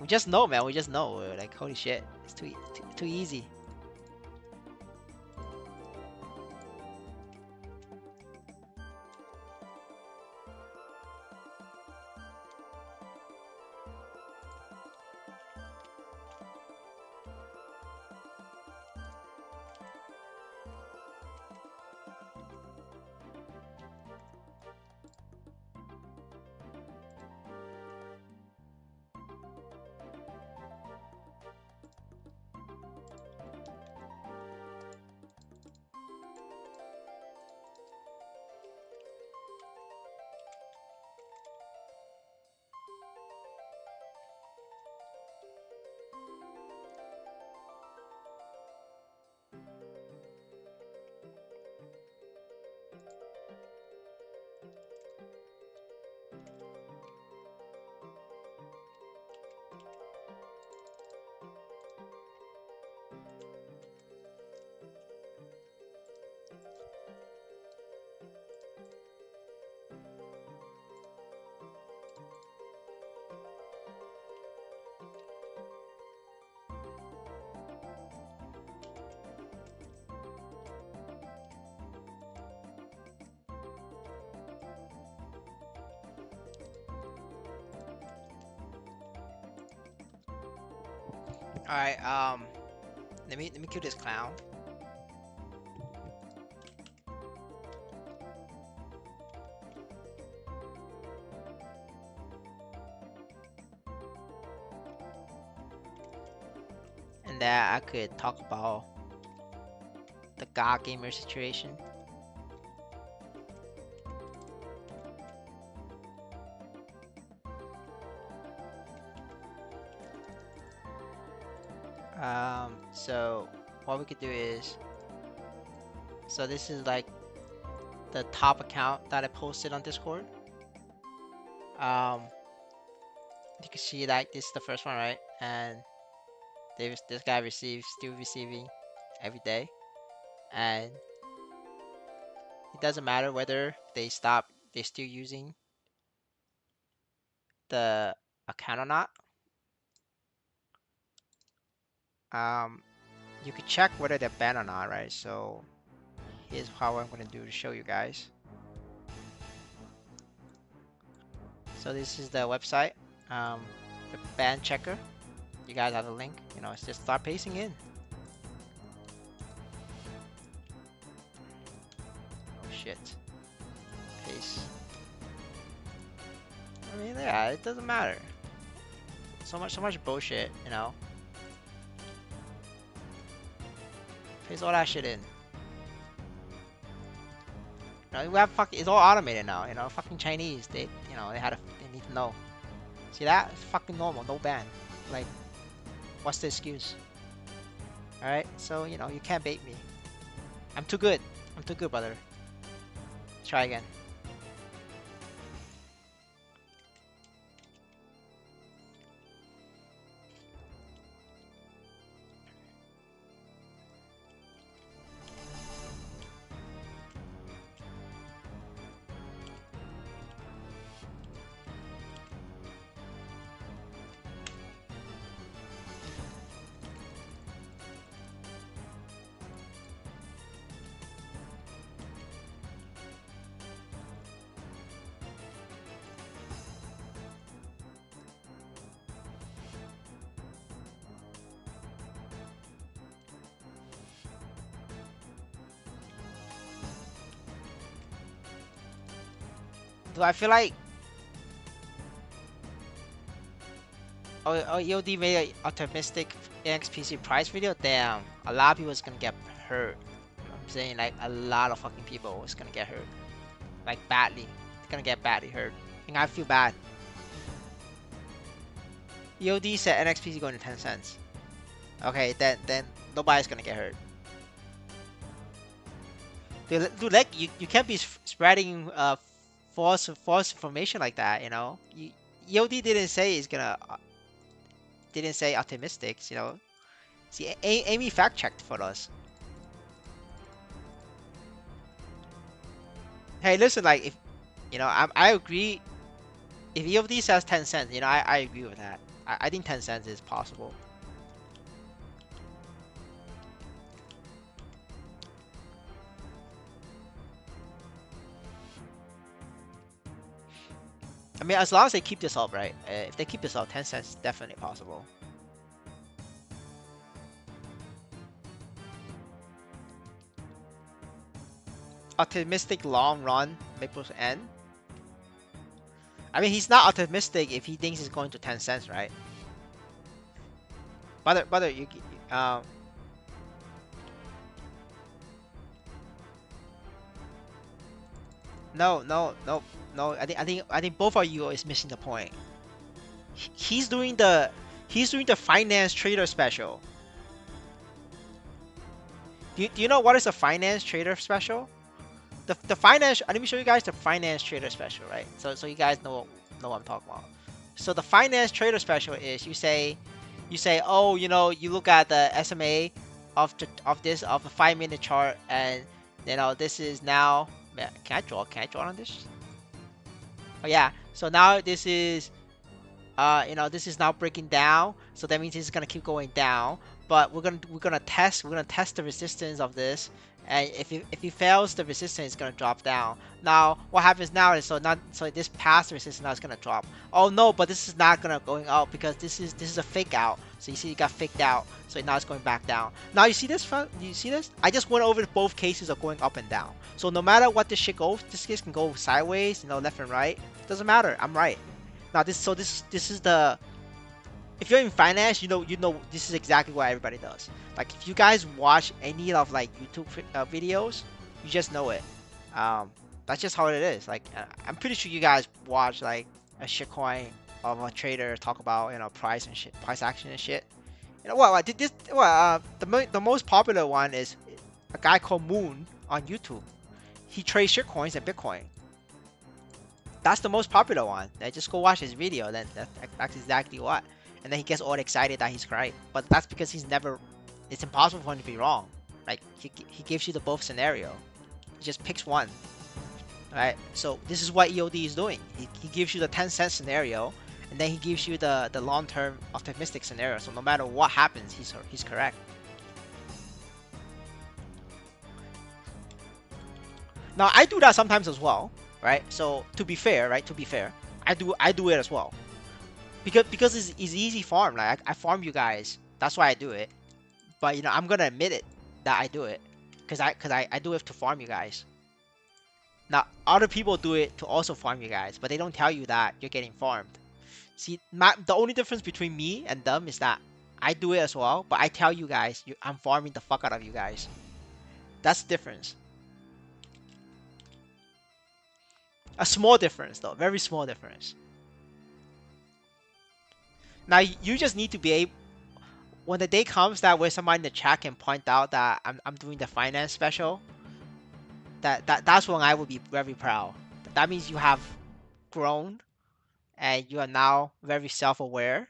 [SPEAKER 1] We just know, man. We just know. We're like, holy shit, it's too easy. All right. Let me kill this clown. And that I could talk about the God gamer situation. So what we could do is, so this is like the top account that I posted on Discord. Um, You can see like this is the first one, right? And this guy receives still receiving every day, and it doesn't matter whether they're still using the account or not. Um, you could check whether they're banned or not, right? So here's how I'm gonna do to show you guys. So this is the website, um, the ban checker. You guys have the link. You know, it's just start pasting in. Oh shit, paste. I mean, yeah, it doesn't matter. So much bullshit, you know. Paste all that shit in. You know, we have fucking, it's all automated now. You know, fucking Chinese, you know, they need to know. See that? It's fucking normal, no ban. Like, what's the excuse? All right, so you know, you can't bait me. I'm too good. I'm too good, brother. Try again. Do I feel like EOD made an optimistic NXPC price video? Damn, a lot of people is gonna get hurt. I'm saying like a lot of fucking people is gonna get hurt, like badly. It's gonna get badly hurt, and I feel bad. EOD said NXPC going to 10 cents. Okay, then nobody's gonna get hurt. Dude, like you can't be spreading false information like that. You know, EOD didn't say it's gonna didn't say optimistics. You know, see, Amy fact checked for us. Hey, listen, like if you know, I agree. If EOD says 10 cents, you know, I agree with that. I think 10 cents is possible. I mean, as long as they keep this up, right? If they keep this up, 10 cents is definitely possible. Optimistic long run, Maplestory N. I mean, he's not optimistic if he thinks it's going to 10 cents, right? Brother, um, no. I think both of you is missing the point. He's doing the finance trader special. Do you know what is a finance trader special? The finance. Let me show you guys the finance trader special, right? So you guys know what I'm talking about. So the finance trader special is you say, oh, you know, you look at the SMA of the 5 minute chart, and you know this is now. Can I draw? Can I draw on this? Oh yeah. So now this is you know, this is now breaking down, so that means it's gonna keep going down. But we're gonna test the resistance of this, and if it fails the resistance, it's gonna drop down. Now what happens now is so this past resistance now is gonna drop. Oh no, but this is not gonna going up because this is a fake out. So you see it got faked out, so now it's going back down. Now you see this front? You see this? I just went over both cases of going up and down. So no matter what this shit goes, this case can go sideways, you know, left and right. Doesn't matter. I'm right. Now this is the, if you're in finance, you know this is exactly what everybody does. Like if you guys watch any of like YouTube videos, you just know it. That's just how it is. Like I'm pretty sure you guys watch like a shitcoin of a trader talk about, you know, price and shit, price action and shit. You know what? Did this? Well, the most popular one is a guy called Moon on YouTube. He trades shitcoins and Bitcoin. That's the most popular one. Just go watch his video. Then that's exactly what. And then he gets all excited that he's right. But that's because he's never. It's impossible for him to be wrong. Like he gives you the both scenario. He just picks one. Right. So this is what EOD is doing. He gives you the 10-cent scenario, and then he gives you the long-term optimistic scenario. So no matter what happens, he's correct. Now I do that sometimes as well, right? So to be fair, right? To be fair, I do it as well because it's easy farm. Like I farm you guys. That's why I do it. But I'm gonna admit it that I do it because I do it to farm you guys. Now other people do it to also farm you guys, but they don't tell you that you're getting farmed. See, the only difference between me and them is that I do it as well, but I tell you guys I'm farming the fuck out of you guys. That's the difference. A small difference though, very small difference. Now you just need to be able, when the day comes that where somebody in the chat can point out that I'm doing the finance special, that's when I will be very proud. That means you have grown and you are now very self-aware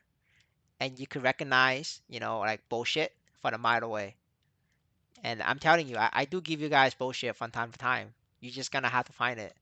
[SPEAKER 1] and you can recognize, like bullshit from a mile away. And I'm telling you, I do give you guys bullshit from time to time. You're just gonna have to find it.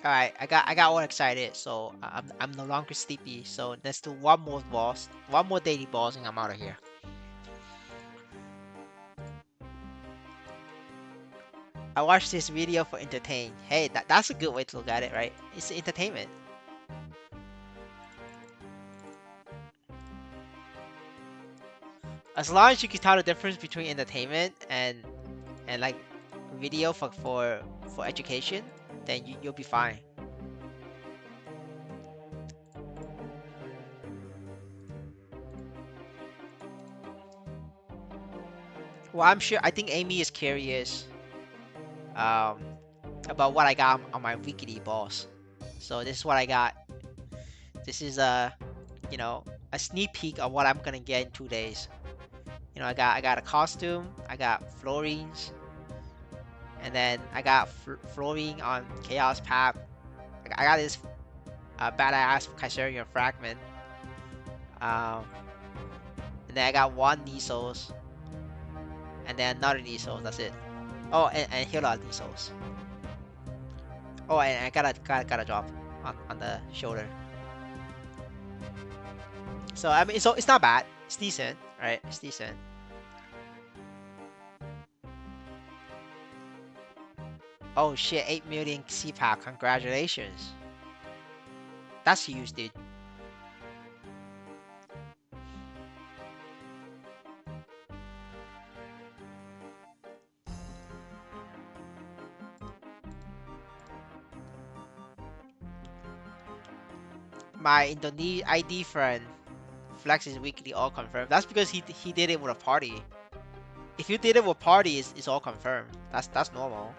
[SPEAKER 1] All right, I got all excited, so I'm no longer sleepy. So let's do one more boss, one more daily boss, and I'm out of here. I watched this video for entertain. Hey, that's a good way to look at it, right? It's entertainment. As long as you can tell the difference between entertainment and like video for education, then you'll be fine. Well, I think Amy is curious um about what I got on my weekly boss. So this is what I got. This is a sneak peek of what I'm gonna get in 2 days. I got a costume, I got florines, and then I got flooring on Chaos Path. I got this badass Kaiserian fragment. Um, and then I got one Nisos, and then another Nisos. That's it. Oh, and Hila Nisos. Oh, and I got a drop on the shoulder. So I mean, so it's not bad. It's decent, right? It's decent. Oh shit, 8 million CPAP. Congratulations. That's huge, dude. My Indonesia ID friend Flex is weekly all confirmed. That's because he did it with a party. If you did it with party, it's all confirmed. That's normal.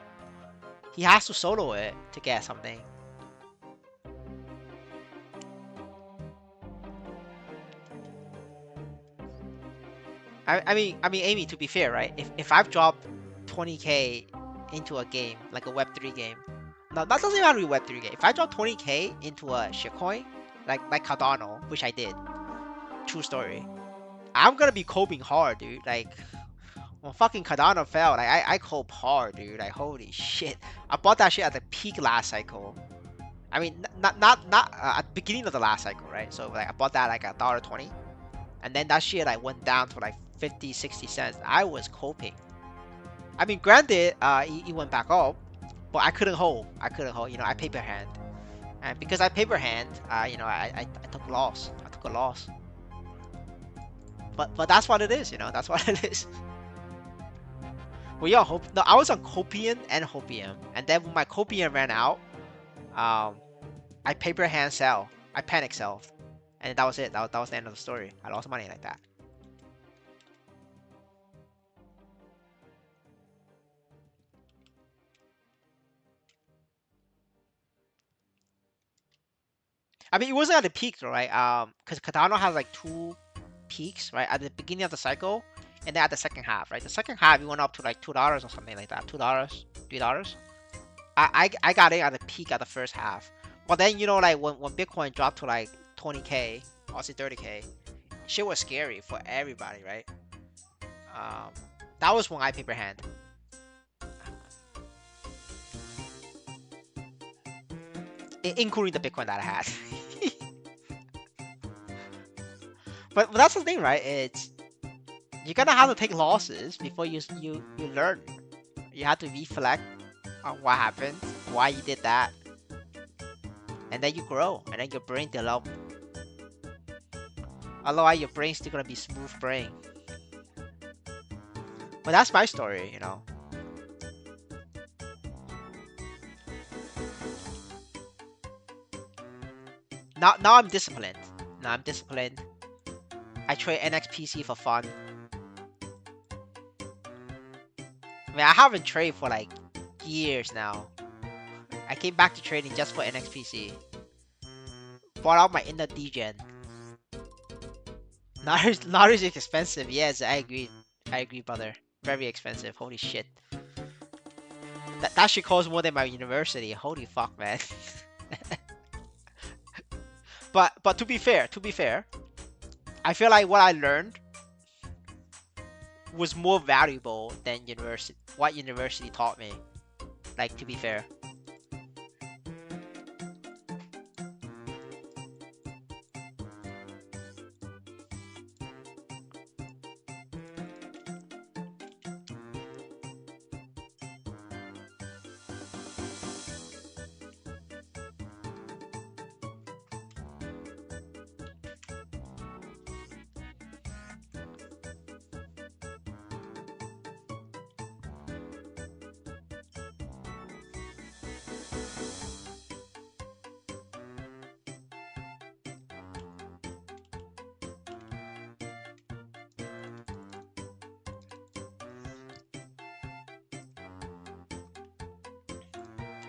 [SPEAKER 1] He has to solo it to get something. I mean, Amy. To be fair, right? If I've dropped 20k into a game like a Web3 game, no, that doesn't even have to be Web3 game. If I drop 20k into a shitcoin, like Cardano, which I did, true story, I'm gonna be coping hard, dude. Like when fucking Cardano fell, like I cope hard, dude. Like holy shit, I bought that shit at the peak last cycle. I mean, not at the beginning of the last cycle, right? So like I bought that like $1.20, and then that shit like went down to like 50, 60 cents. I was coping. I mean, granted, it went back up, but I couldn't hold. I couldn't hold. I paper hand, and because I paper hand, I took loss. I took a loss. But that's what it is, you know. That's what it is. Well, yeah, hope. No, I was on copium and hopium, and then when my copium ran out, um, I paper hand sell. I panic sell, and that was it. That was the end of the story. I lost money like that. I mean, it wasn't at the peak though, right? Because Cardano has like two peaks, right? At the beginning of the cycle, and then at the second half, right? The second half, it went up to like $2 or something like that. $2, $3. I got it at the peak at the first half. But then, you know, like when Bitcoin dropped to like 20K, Aussie 30K, shit was scary for everybody, right? Um, that was when I paper hand, including the Bitcoin that I had. But that's the thing, right? It's you're gonna have to take losses before you learn. You have to reflect on what happened, why you did that, and then you grow, and then your brain develop. Otherwise, your brain's still gonna be smooth brain. But that's my story, you know. Now I'm disciplined. Now I'm disciplined. I trade NXPC for fun. I mean, I haven't traded for like years now. I came back to trading just for NXPC. Bought out my inner degen. Naru is expensive. Yes, I agree. I agree, brother. Very expensive. Holy shit. That should cost more than my university. Holy fuck, man. But to be fair, I feel like what I learned was more valuable than university. What university taught me. Like, to be fair.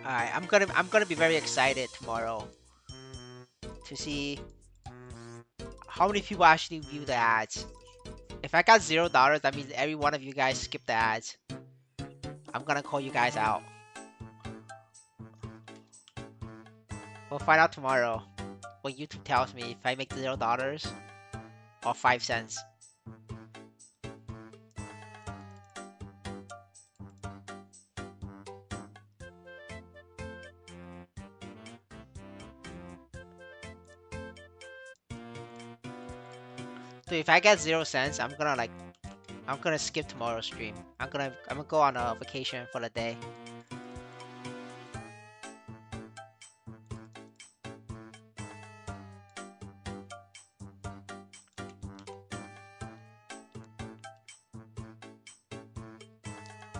[SPEAKER 1] Alright, I'm gonna be very excited tomorrow to see how many people actually view the ads. If I got $0, that means every one of you guys skip the ads. I'm gonna call you guys out. We'll find out tomorrow when YouTube tells me if I make $0 or 5 cents. So if I get 0 cents, I'm gonna skip tomorrow's stream. I'm gonna go on a vacation for the day.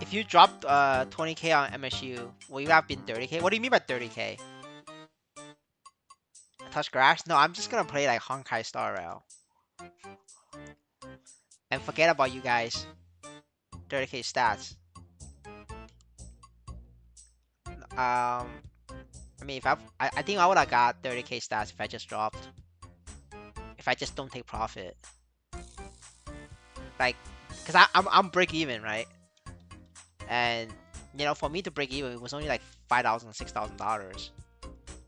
[SPEAKER 1] If you dropped 20K on MSU, will you have been 30K? What do you mean by 30K? Touch grass? No, I'm just gonna play like Honkai Star Rail. And forget about you guys. 30K stats. I mean, if I think I would have got 30K stats if I just dropped. If I just don't take profit. Like, cause I'm break even, right? And you know, for me to break even, it was only like $5,000, $6,000.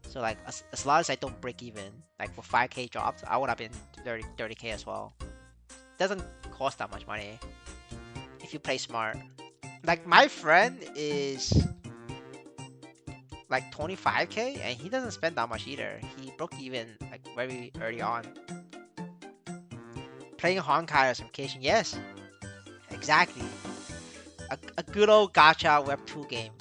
[SPEAKER 1] So like, as long as I don't break even, like for 5K dropped, I would have been 30K as well. Doesn't cost that much money if you play smart. Like my friend is like 25K and he doesn't spend that much either. He broke even like very early on. Playing Honkai or some occasion, yes, exactly. A good old gacha web 2 game.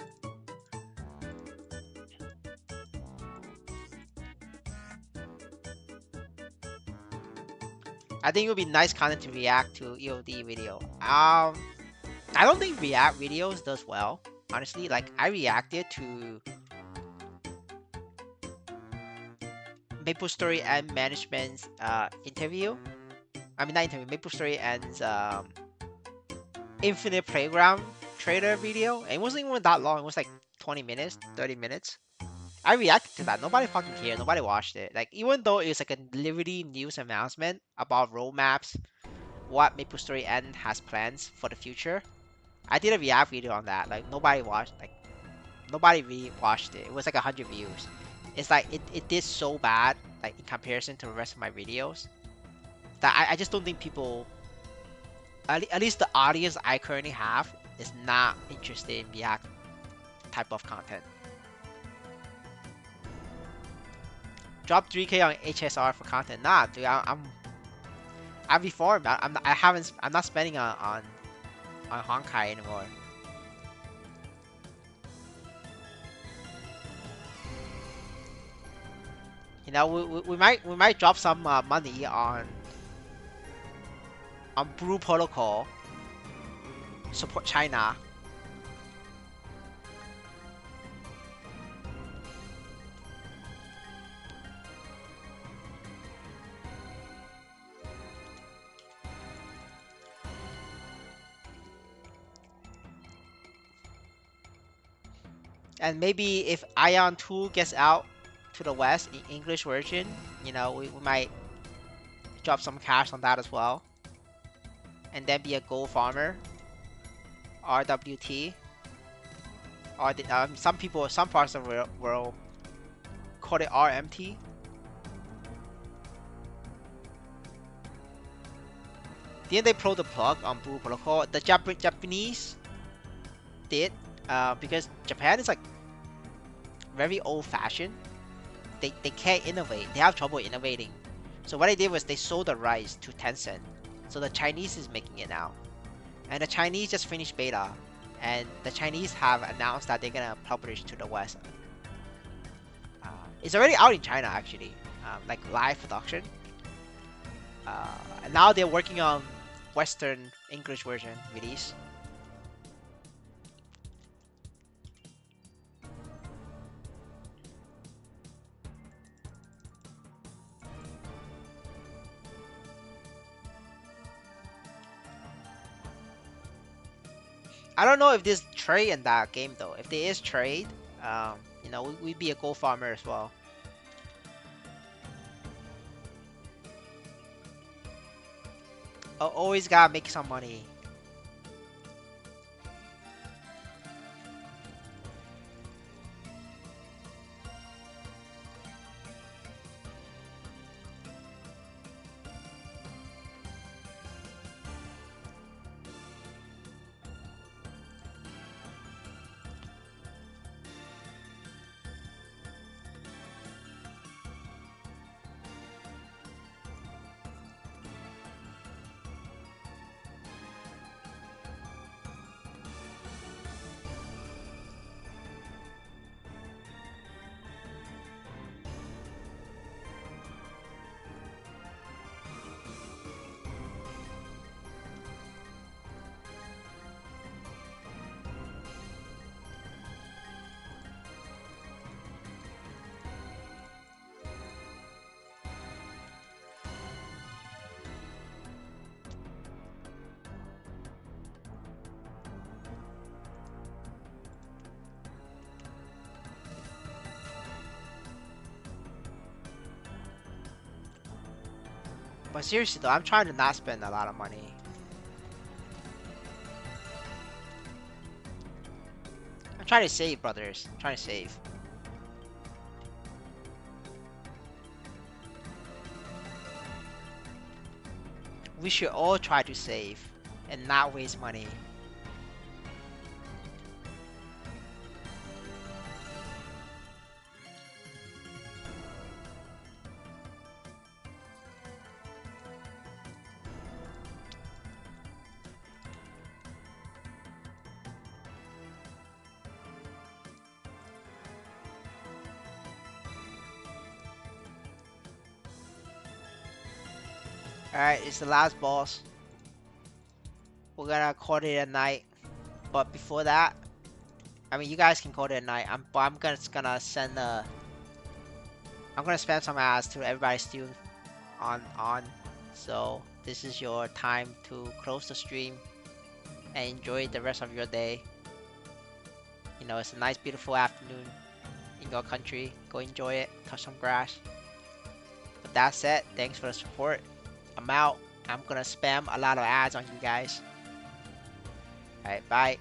[SPEAKER 1] I think it would be nice content to react to EOD video. I don't think React videos does well. Honestly, like I reacted to Maplestory and management's interview. I mean not interview, Maplestory and Infinite Playground trader video. And it wasn't even that long. It was like 20 minutes, 30 minutes. I reacted to that. Nobody fucking cared. Nobody watched it. Like even though it was like a Liberty news announcement about roadmaps, what Maplestory N has plans for the future. I did a react video on that. Like nobody watched. Like nobody really watched it. It was like 100 views. It's like it did so bad. Like in comparison to the rest of my videos, that I just don't think people. At least the audience I currently have is not interested in react type of content. Drop 3K on HSR for content. Nah, dude, I'm reformed. I haven't. I'm not spending on Honkai anymore. You know, we might drop some money on Blue Protocol. Support China. And maybe if Ion 2 gets out to the West in English version, you know, we might drop some cash on that as well. And then be a gold farmer. RWT. Or some people, some parts of the world call it RMT. Didn't they pull the plug on Blue Protocol? The Japanese did, because Japan is like very old-fashioned. They can't innovate. They have trouble innovating. So what they did was they sold the rights to Tencent. So the Chinese is making it now. And the Chinese just finished beta. And the Chinese have announced that they're gonna publish to the West. It's already out in China actually, like live production. And now they're working on Western English version release. I don't know if there's trade in that game though. If there is trade, you know, we'd be a gold farmer as well. Always gotta make some money. But seriously though, I'm trying to not spend a lot of money. I'm trying to save, brothers. I'm trying to save. We should all try to save and not waste money. Alright, it's the last boss. We're gonna call it a night. But before that, I mean, you guys can call it a night. I'm gonna send I'm gonna spam some ads to everybody still on. So this is your time to close the stream and enjoy the rest of your day. You know, it's a nice, beautiful afternoon in your country. Go enjoy it. Touch some grass. With that said, thanks for the support. I'm out. I'm gonna spam a lot of ads on you guys. Alright, bye.